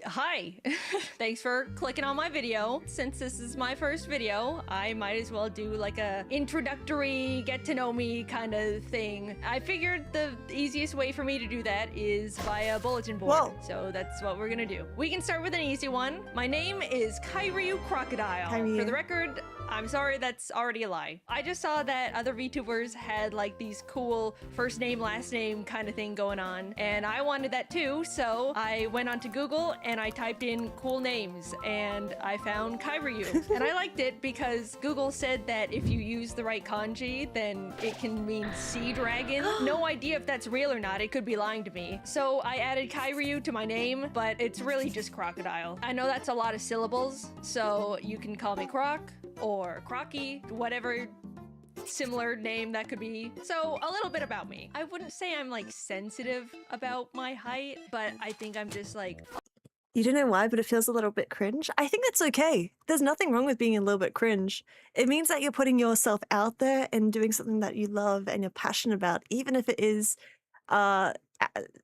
Hi, thanks for clicking on my video. Since this is my first video, I might as well do like a introductory get to know me kind of thing. I figured the easiest way for me to do that is via bulletin board. Whoa. So that's what we're gonna do. We can start with an easy one. My name is Kairyu Crocodile. Kairyu. For the record, I'm sorry, that's already a lie. I just saw that other VTubers had like these cool first name, last name kind of thing going on, and I wanted that too, so I went onto Google and I typed in cool names, and I found Kairyu. And I liked it because Google said that if you use the right kanji, then it can mean sea dragon. No idea if that's real or not, it could be lying to me. So I added Kairyu to my name, but it's really just crocodile. I know that's a lot of syllables, so you can call me Croc, or Crocky, whatever similar name that could be. So a little bit about me. I wouldn't say I'm like sensitive about my height, but I think I'm just like... You don't know why, but it feels a little bit cringe. I think that's okay. There's nothing wrong with being a little bit cringe. It means that you're putting yourself out there and doing something that you love and you're passionate about, even if it is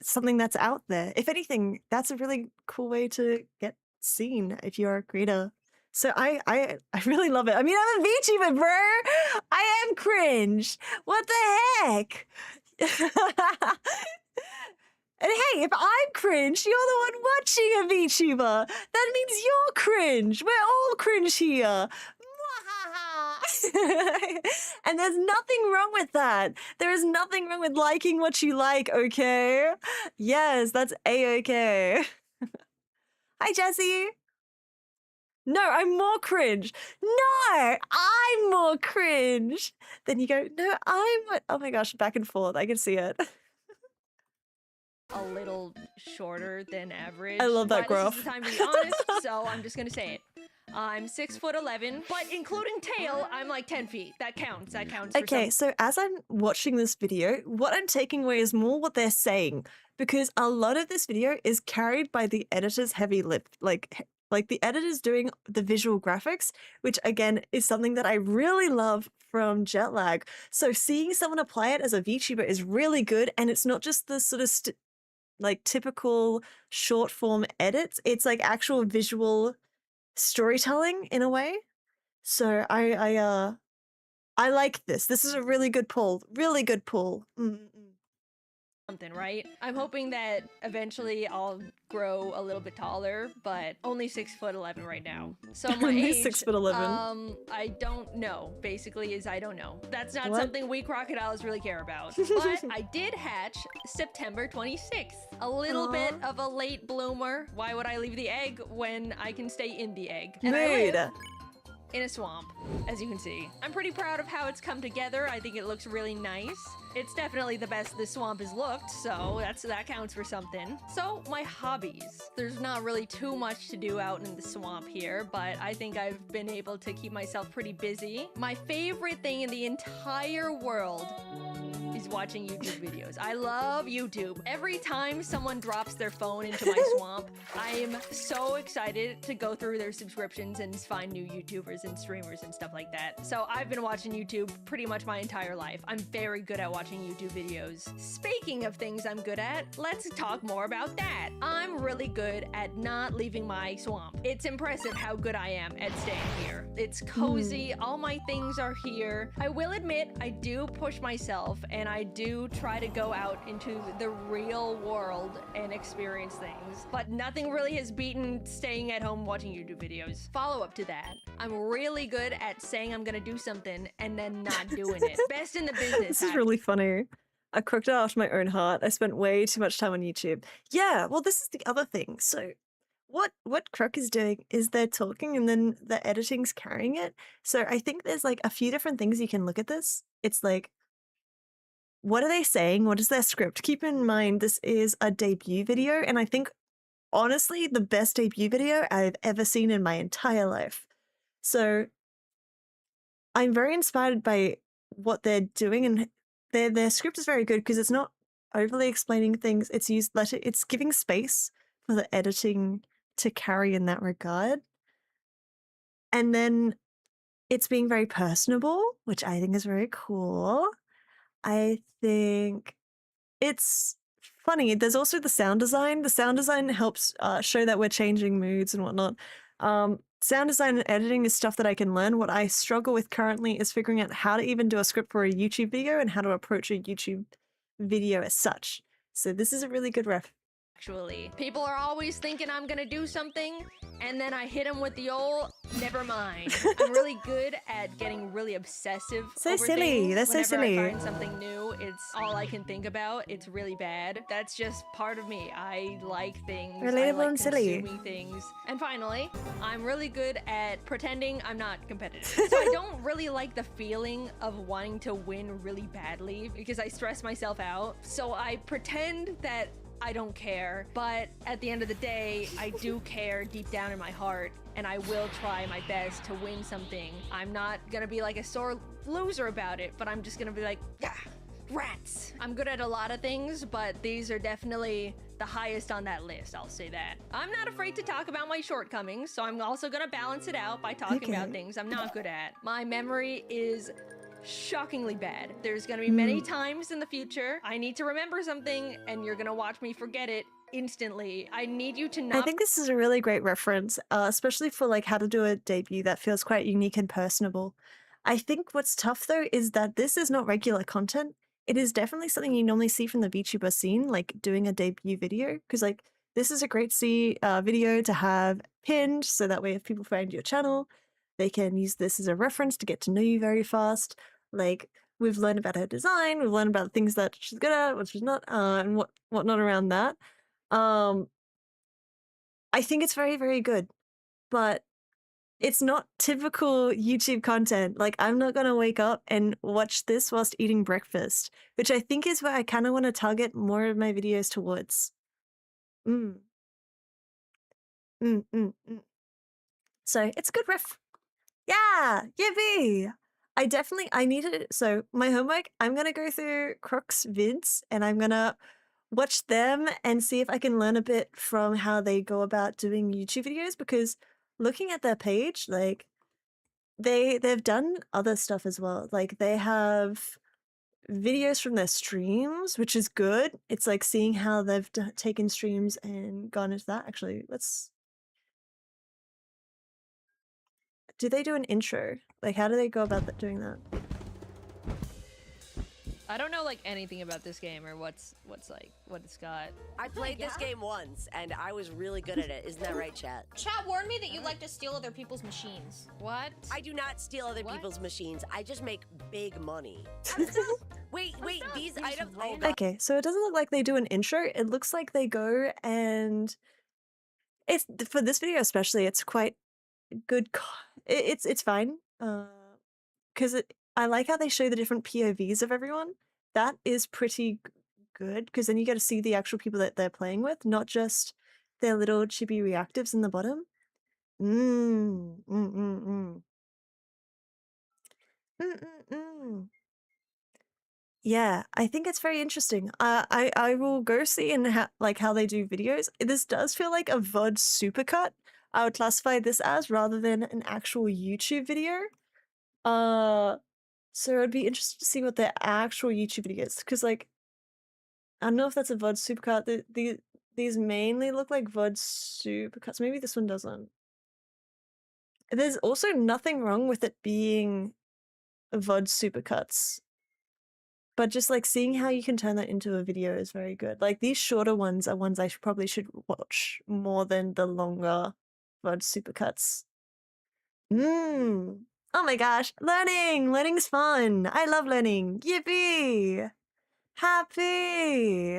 something that's out there. If anything, that's a really cool way to get seen if you're a creator. So I really love it. I mean, I'm a VTuber, bro. I am cringe. What the heck? And hey, if I'm cringe, you're the one watching a VTuber. That means you're cringe. We're all cringe here. And there's nothing wrong with that. There is nothing wrong with liking what you like, okay? Yes, that's a-okay. Hi, Jessie. No, I'm more cringe. No, I'm more cringe. Then you go, no, I'm... Oh my gosh, back and forth. I can see it. a little shorter than average. I love that but graph. This is the time to be honest, so I'm just gonna say it. I'm 6'11", but including tail, I'm like 10 feet. That counts. That counts. Okay, so as I'm watching this video, what I'm taking away is more what they're saying, because a lot of this video is carried by the editor's heavy lift, like the editor's doing the visual graphics, which again is something that I really love from Jetlag. So seeing someone apply it as a VTuber is really good, and it's not just the sort of like typical short form edits. It's like actual visual storytelling in a way. So I like this. This is a really good pull. Really good pull. Something, right? I'm hoping that eventually I'll grow a little bit taller, but only 6'11" right now. So my Only age, 6'11". I don't know. Basically, is I don't know. That's not What? something we crocodiles really care about. But I did hatch September 26th. A little bit of a late bloomer. Why would I leave the egg when I can stay in the egg? And I Mood. live in a swamp, as you can see. I'm pretty proud of how it's come together. I think it looks really nice. It's definitely the best this swamp has looked, so that counts for something. So, my hobbies. There's not really too much to do out in the swamp here, but I think I've been able to keep myself pretty busy. My favorite thing in the entire world is watching YouTube videos. I love YouTube. Every time someone drops their phone into my swamp, I am so excited to go through their subscriptions and find new YouTubers and streamers and stuff like that. So I've been watching YouTube pretty much my entire life. I'm very good at watching YouTube videos. Speaking of things I'm good at, let's talk more about that. I'm really good at not leaving my swamp. It's impressive how good I am at staying here. It's cozy, all my things are here. I will admit, I do push myself and I do try to go out into the real world and experience things, but nothing really has beaten staying at home watching YouTube videos. Follow up to that, I'm really good at saying I'm gonna do something and then not doing it. Best in the business. This is really funny. I cooked it after my own heart. I spent way too much time on YouTube. Yeah, well, this is the other thing. So what Crook is doing is they're talking and then the editing's carrying it. So I think there's like a few different things you can look at this. It's like, what are they saying? What is their script? Keep in mind, this is a debut video, and I think, honestly, the best debut video I've ever seen in my entire life. So I'm very inspired by what they're doing, and their script is very good because it's not overly explaining things. It's giving space for the editing to carry in that regard. And then it's being very personable, which I think is very cool. I think it's funny. There's also the sound design. The sound design helps show that we're changing moods and whatnot. Sound design and editing is stuff that I can learn. What I struggle with currently is figuring out how to even do a script for a YouTube video and how to approach a YouTube video as such. So this is a really good ref. Actually, people are always thinking I'm gonna do something, and then I hit them with the old, never mind. I'm really good at getting really obsessive So over silly. things. That's so Whenever silly. I find something new, it's all I can think about. It's really bad. That's just part of me. I like things. I Relatable like and silly. consuming things. And finally, I'm really good at pretending I'm not competitive. So I don't really like the feeling of wanting to win really badly because I stress myself out. So I pretend that I don't care, but at the end of the day, I do care deep down in my heart, and I will try my best to win something. I'm not gonna be like a sore loser about it, but I'm just gonna be like, yeah, rats. I'm good at a lot of things, but these are definitely the highest on that list, I'll say that. I'm not afraid to talk about my shortcomings, so I'm also gonna balance it out by talking about things I'm not good at. My memory is shockingly bad. There's gonna be many times in the future I need to remember something and you're gonna watch me forget it instantly. I need you to not— I think this is a really great reference, especially for like how to do a debut that feels quite unique and personable. I think what's tough though is that this is not regular content. It is definitely something you normally see from the VTuber scene, like doing a debut video, because like this is a great video to have pinned, so that way if people find your channel, they can use this as a reference to get to know you very fast. Like, we've learned about her design, we've learned about things that she's good at, what she's not, and whatnot around that. I think it's very, very good. But it's not typical YouTube content. Like, I'm not gonna wake up and watch this whilst eating breakfast, which I think is where I kind of want to target more of my videos towards. Mm. Mm, mm, mm. So it's a good riff. Yeah, yippee! I needed it. So my homework, I'm gonna go through Croc's vids and I'm gonna watch them and see if I can learn a bit from how they go about doing YouTube videos, because looking at their page, like they've done other stuff as well. Like they have videos from their streams, which is good. It's like seeing how they've taken streams and gone into that. Actually, do they do an intro? Like, how do they go about doing that? I don't know like anything about this game or what's like what it's got. I played this game once and I was really good at it. Isn't that right, chat? Chat warned me that you like to steal other people's machines. What? I do not steal other people's machines. I just make big money. Wait, these items. Oh, God. Okay, so it doesn't look like they do an intro. It looks like they go and it's for this video especially. It's quite good. It's fine. Because I like how they show the different POVs of everyone. That is pretty good, because then you get to see the actual people that they're playing with, not just their little chibi reactives in the bottom. Yeah, I think it's very interesting. I will go see and how they do videos. This does feel like a VOD supercut. I would classify this as, rather than an actual YouTube video. So I'd be interested to see what their actual YouTube video is, because like I don't know if that's a VOD supercut. These mainly look like VOD supercuts. Maybe this one doesn't. There's also nothing wrong with it being VOD supercuts, but just like seeing how you can turn that into a video is very good. Like these shorter ones are ones I probably should watch more than the longer VOD supercuts. Oh my gosh, learning's fun. I love learning. Yippee! Happy.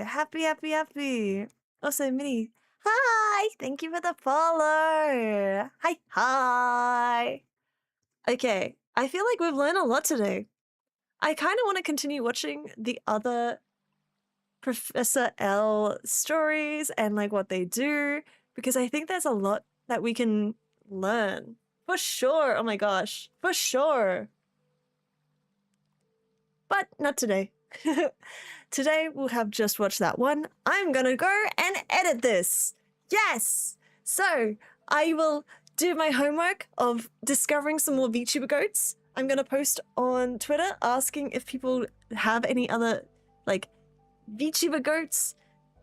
Also, Minnie, hi! Thank you for the follow. Hi. Okay, I feel like we've learned a lot today. I kind of want to continue watching the other Professor L stories and like what they do, because I think there's a lot that we can learn. For sure. Oh my gosh. For sure. But not today. Today we'll have just watched that one. I'm gonna go and edit this. Yes! So I will do my homework of discovering some more VTuber goats. I'm gonna post on Twitter asking if people have any other like VTuber goats.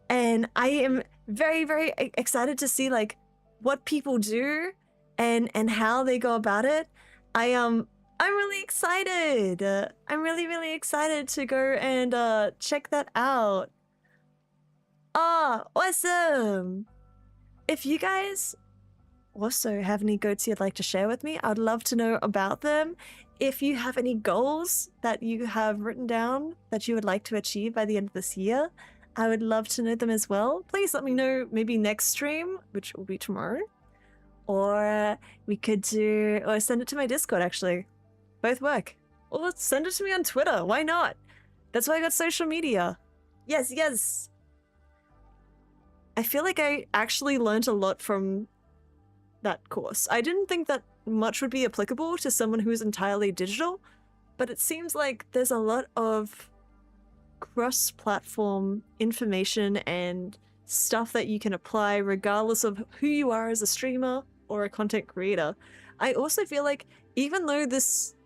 And I am very, very excited to see like what people do and how they go about it. I'm really excited. I'm really excited to go and check that out. Awesome. If you guys also have any goats you'd like to share with me, I'd love to know about them. If you have any goals that you have written down that you would like to achieve by the end of this year, I would love to know them as well. Please let me know maybe next stream, which will be tomorrow. Or we could do, or send it to my Discord actually. Both work. Or send it to me on Twitter. Why not? That's why I got social media. Yes. I feel like I actually learned a lot from that course. I didn't think that much would be applicable to someone who's entirely digital, but it seems like there's a lot of cross-platform information and stuff that you can apply regardless of who you are as a streamer or a content creator. I also feel like even though this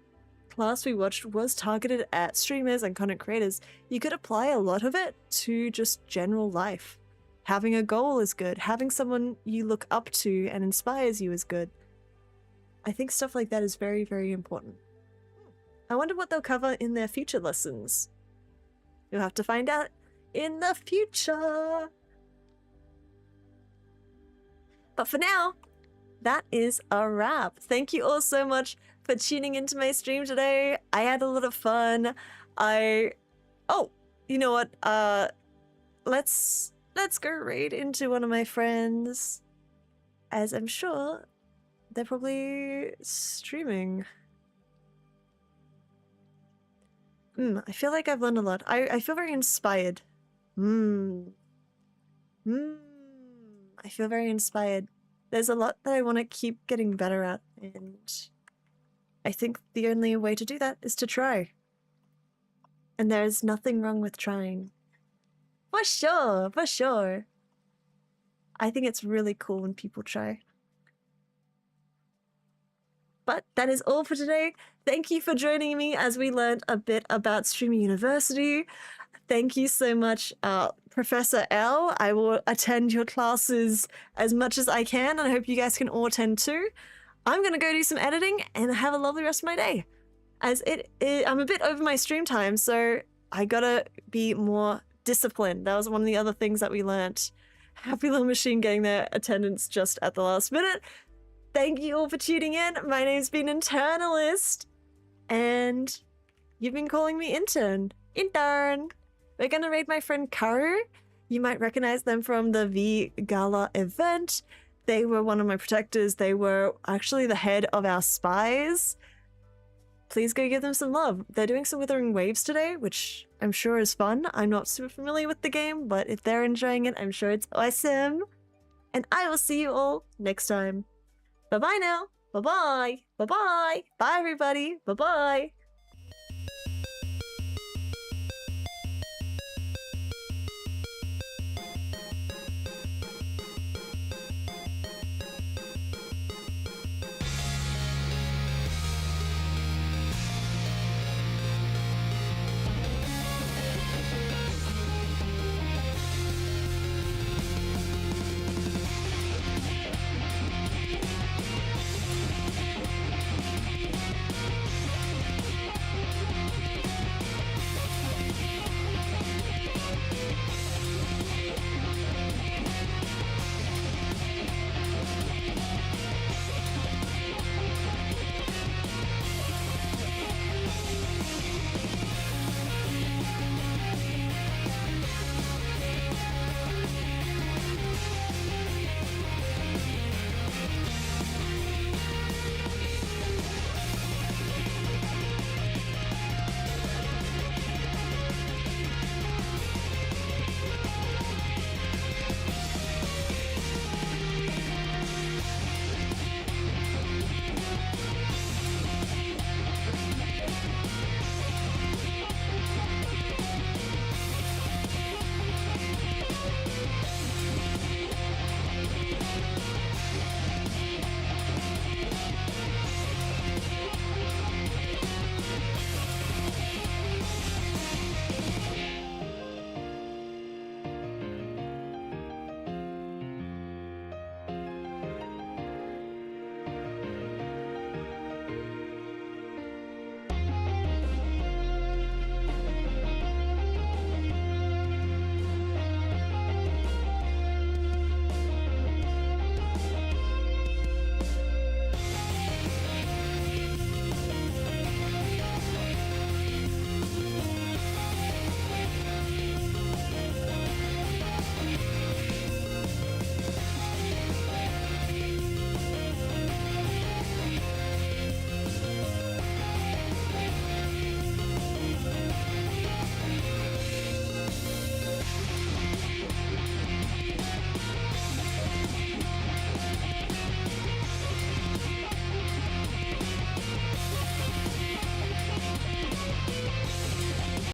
class we watched was targeted at streamers and content creators, you could apply a lot of it to just general life. Having a goal is good. Having someone you look up to and inspires you is good. I think stuff like that is very, very important. I wonder what they'll cover in their future lessons. You'll have to find out in the future. But for now, that is a wrap. Thank you all so much for tuning into my stream today. I had a lot of fun. Oh, you know what? Let's go raid into one of my friends, as I'm sure they're probably streaming. I feel like I've learned a lot. I feel very inspired. I feel very inspired. There's a lot that I want to keep getting better at, and I think the only way to do that is to try. And there's nothing wrong with trying. For sure, for sure. I think it's really cool when people try. But that is all for today. Thank you for joining me as we learned a bit about Streaming University. Thank you so much, Professor L. I will attend your classes as much as I can, and I hope you guys can all attend too. I'm going to go do some editing and have a lovely rest of my day. As I'm a bit over my stream time, so I gotta be more disciplined. That was one of the other things that we learnt. Happy Little Machine getting their attendance just at the last minute. Thank you all for tuning in. My name's been Internalist, and you've been calling me Intern. Intern! We're gonna raid my friend Karu. You might recognize them from the V Gala event. They were one of my protectors. They were actually the head of our spies. Please go give them some love. They're doing some Withering Waves today, which I'm sure is fun. I'm not super familiar with the game, but if they're enjoying it, I'm sure it's awesome. And I will see you all next time. Bye-bye now. Bye-bye. Bye-bye. Bye, everybody. Bye-bye.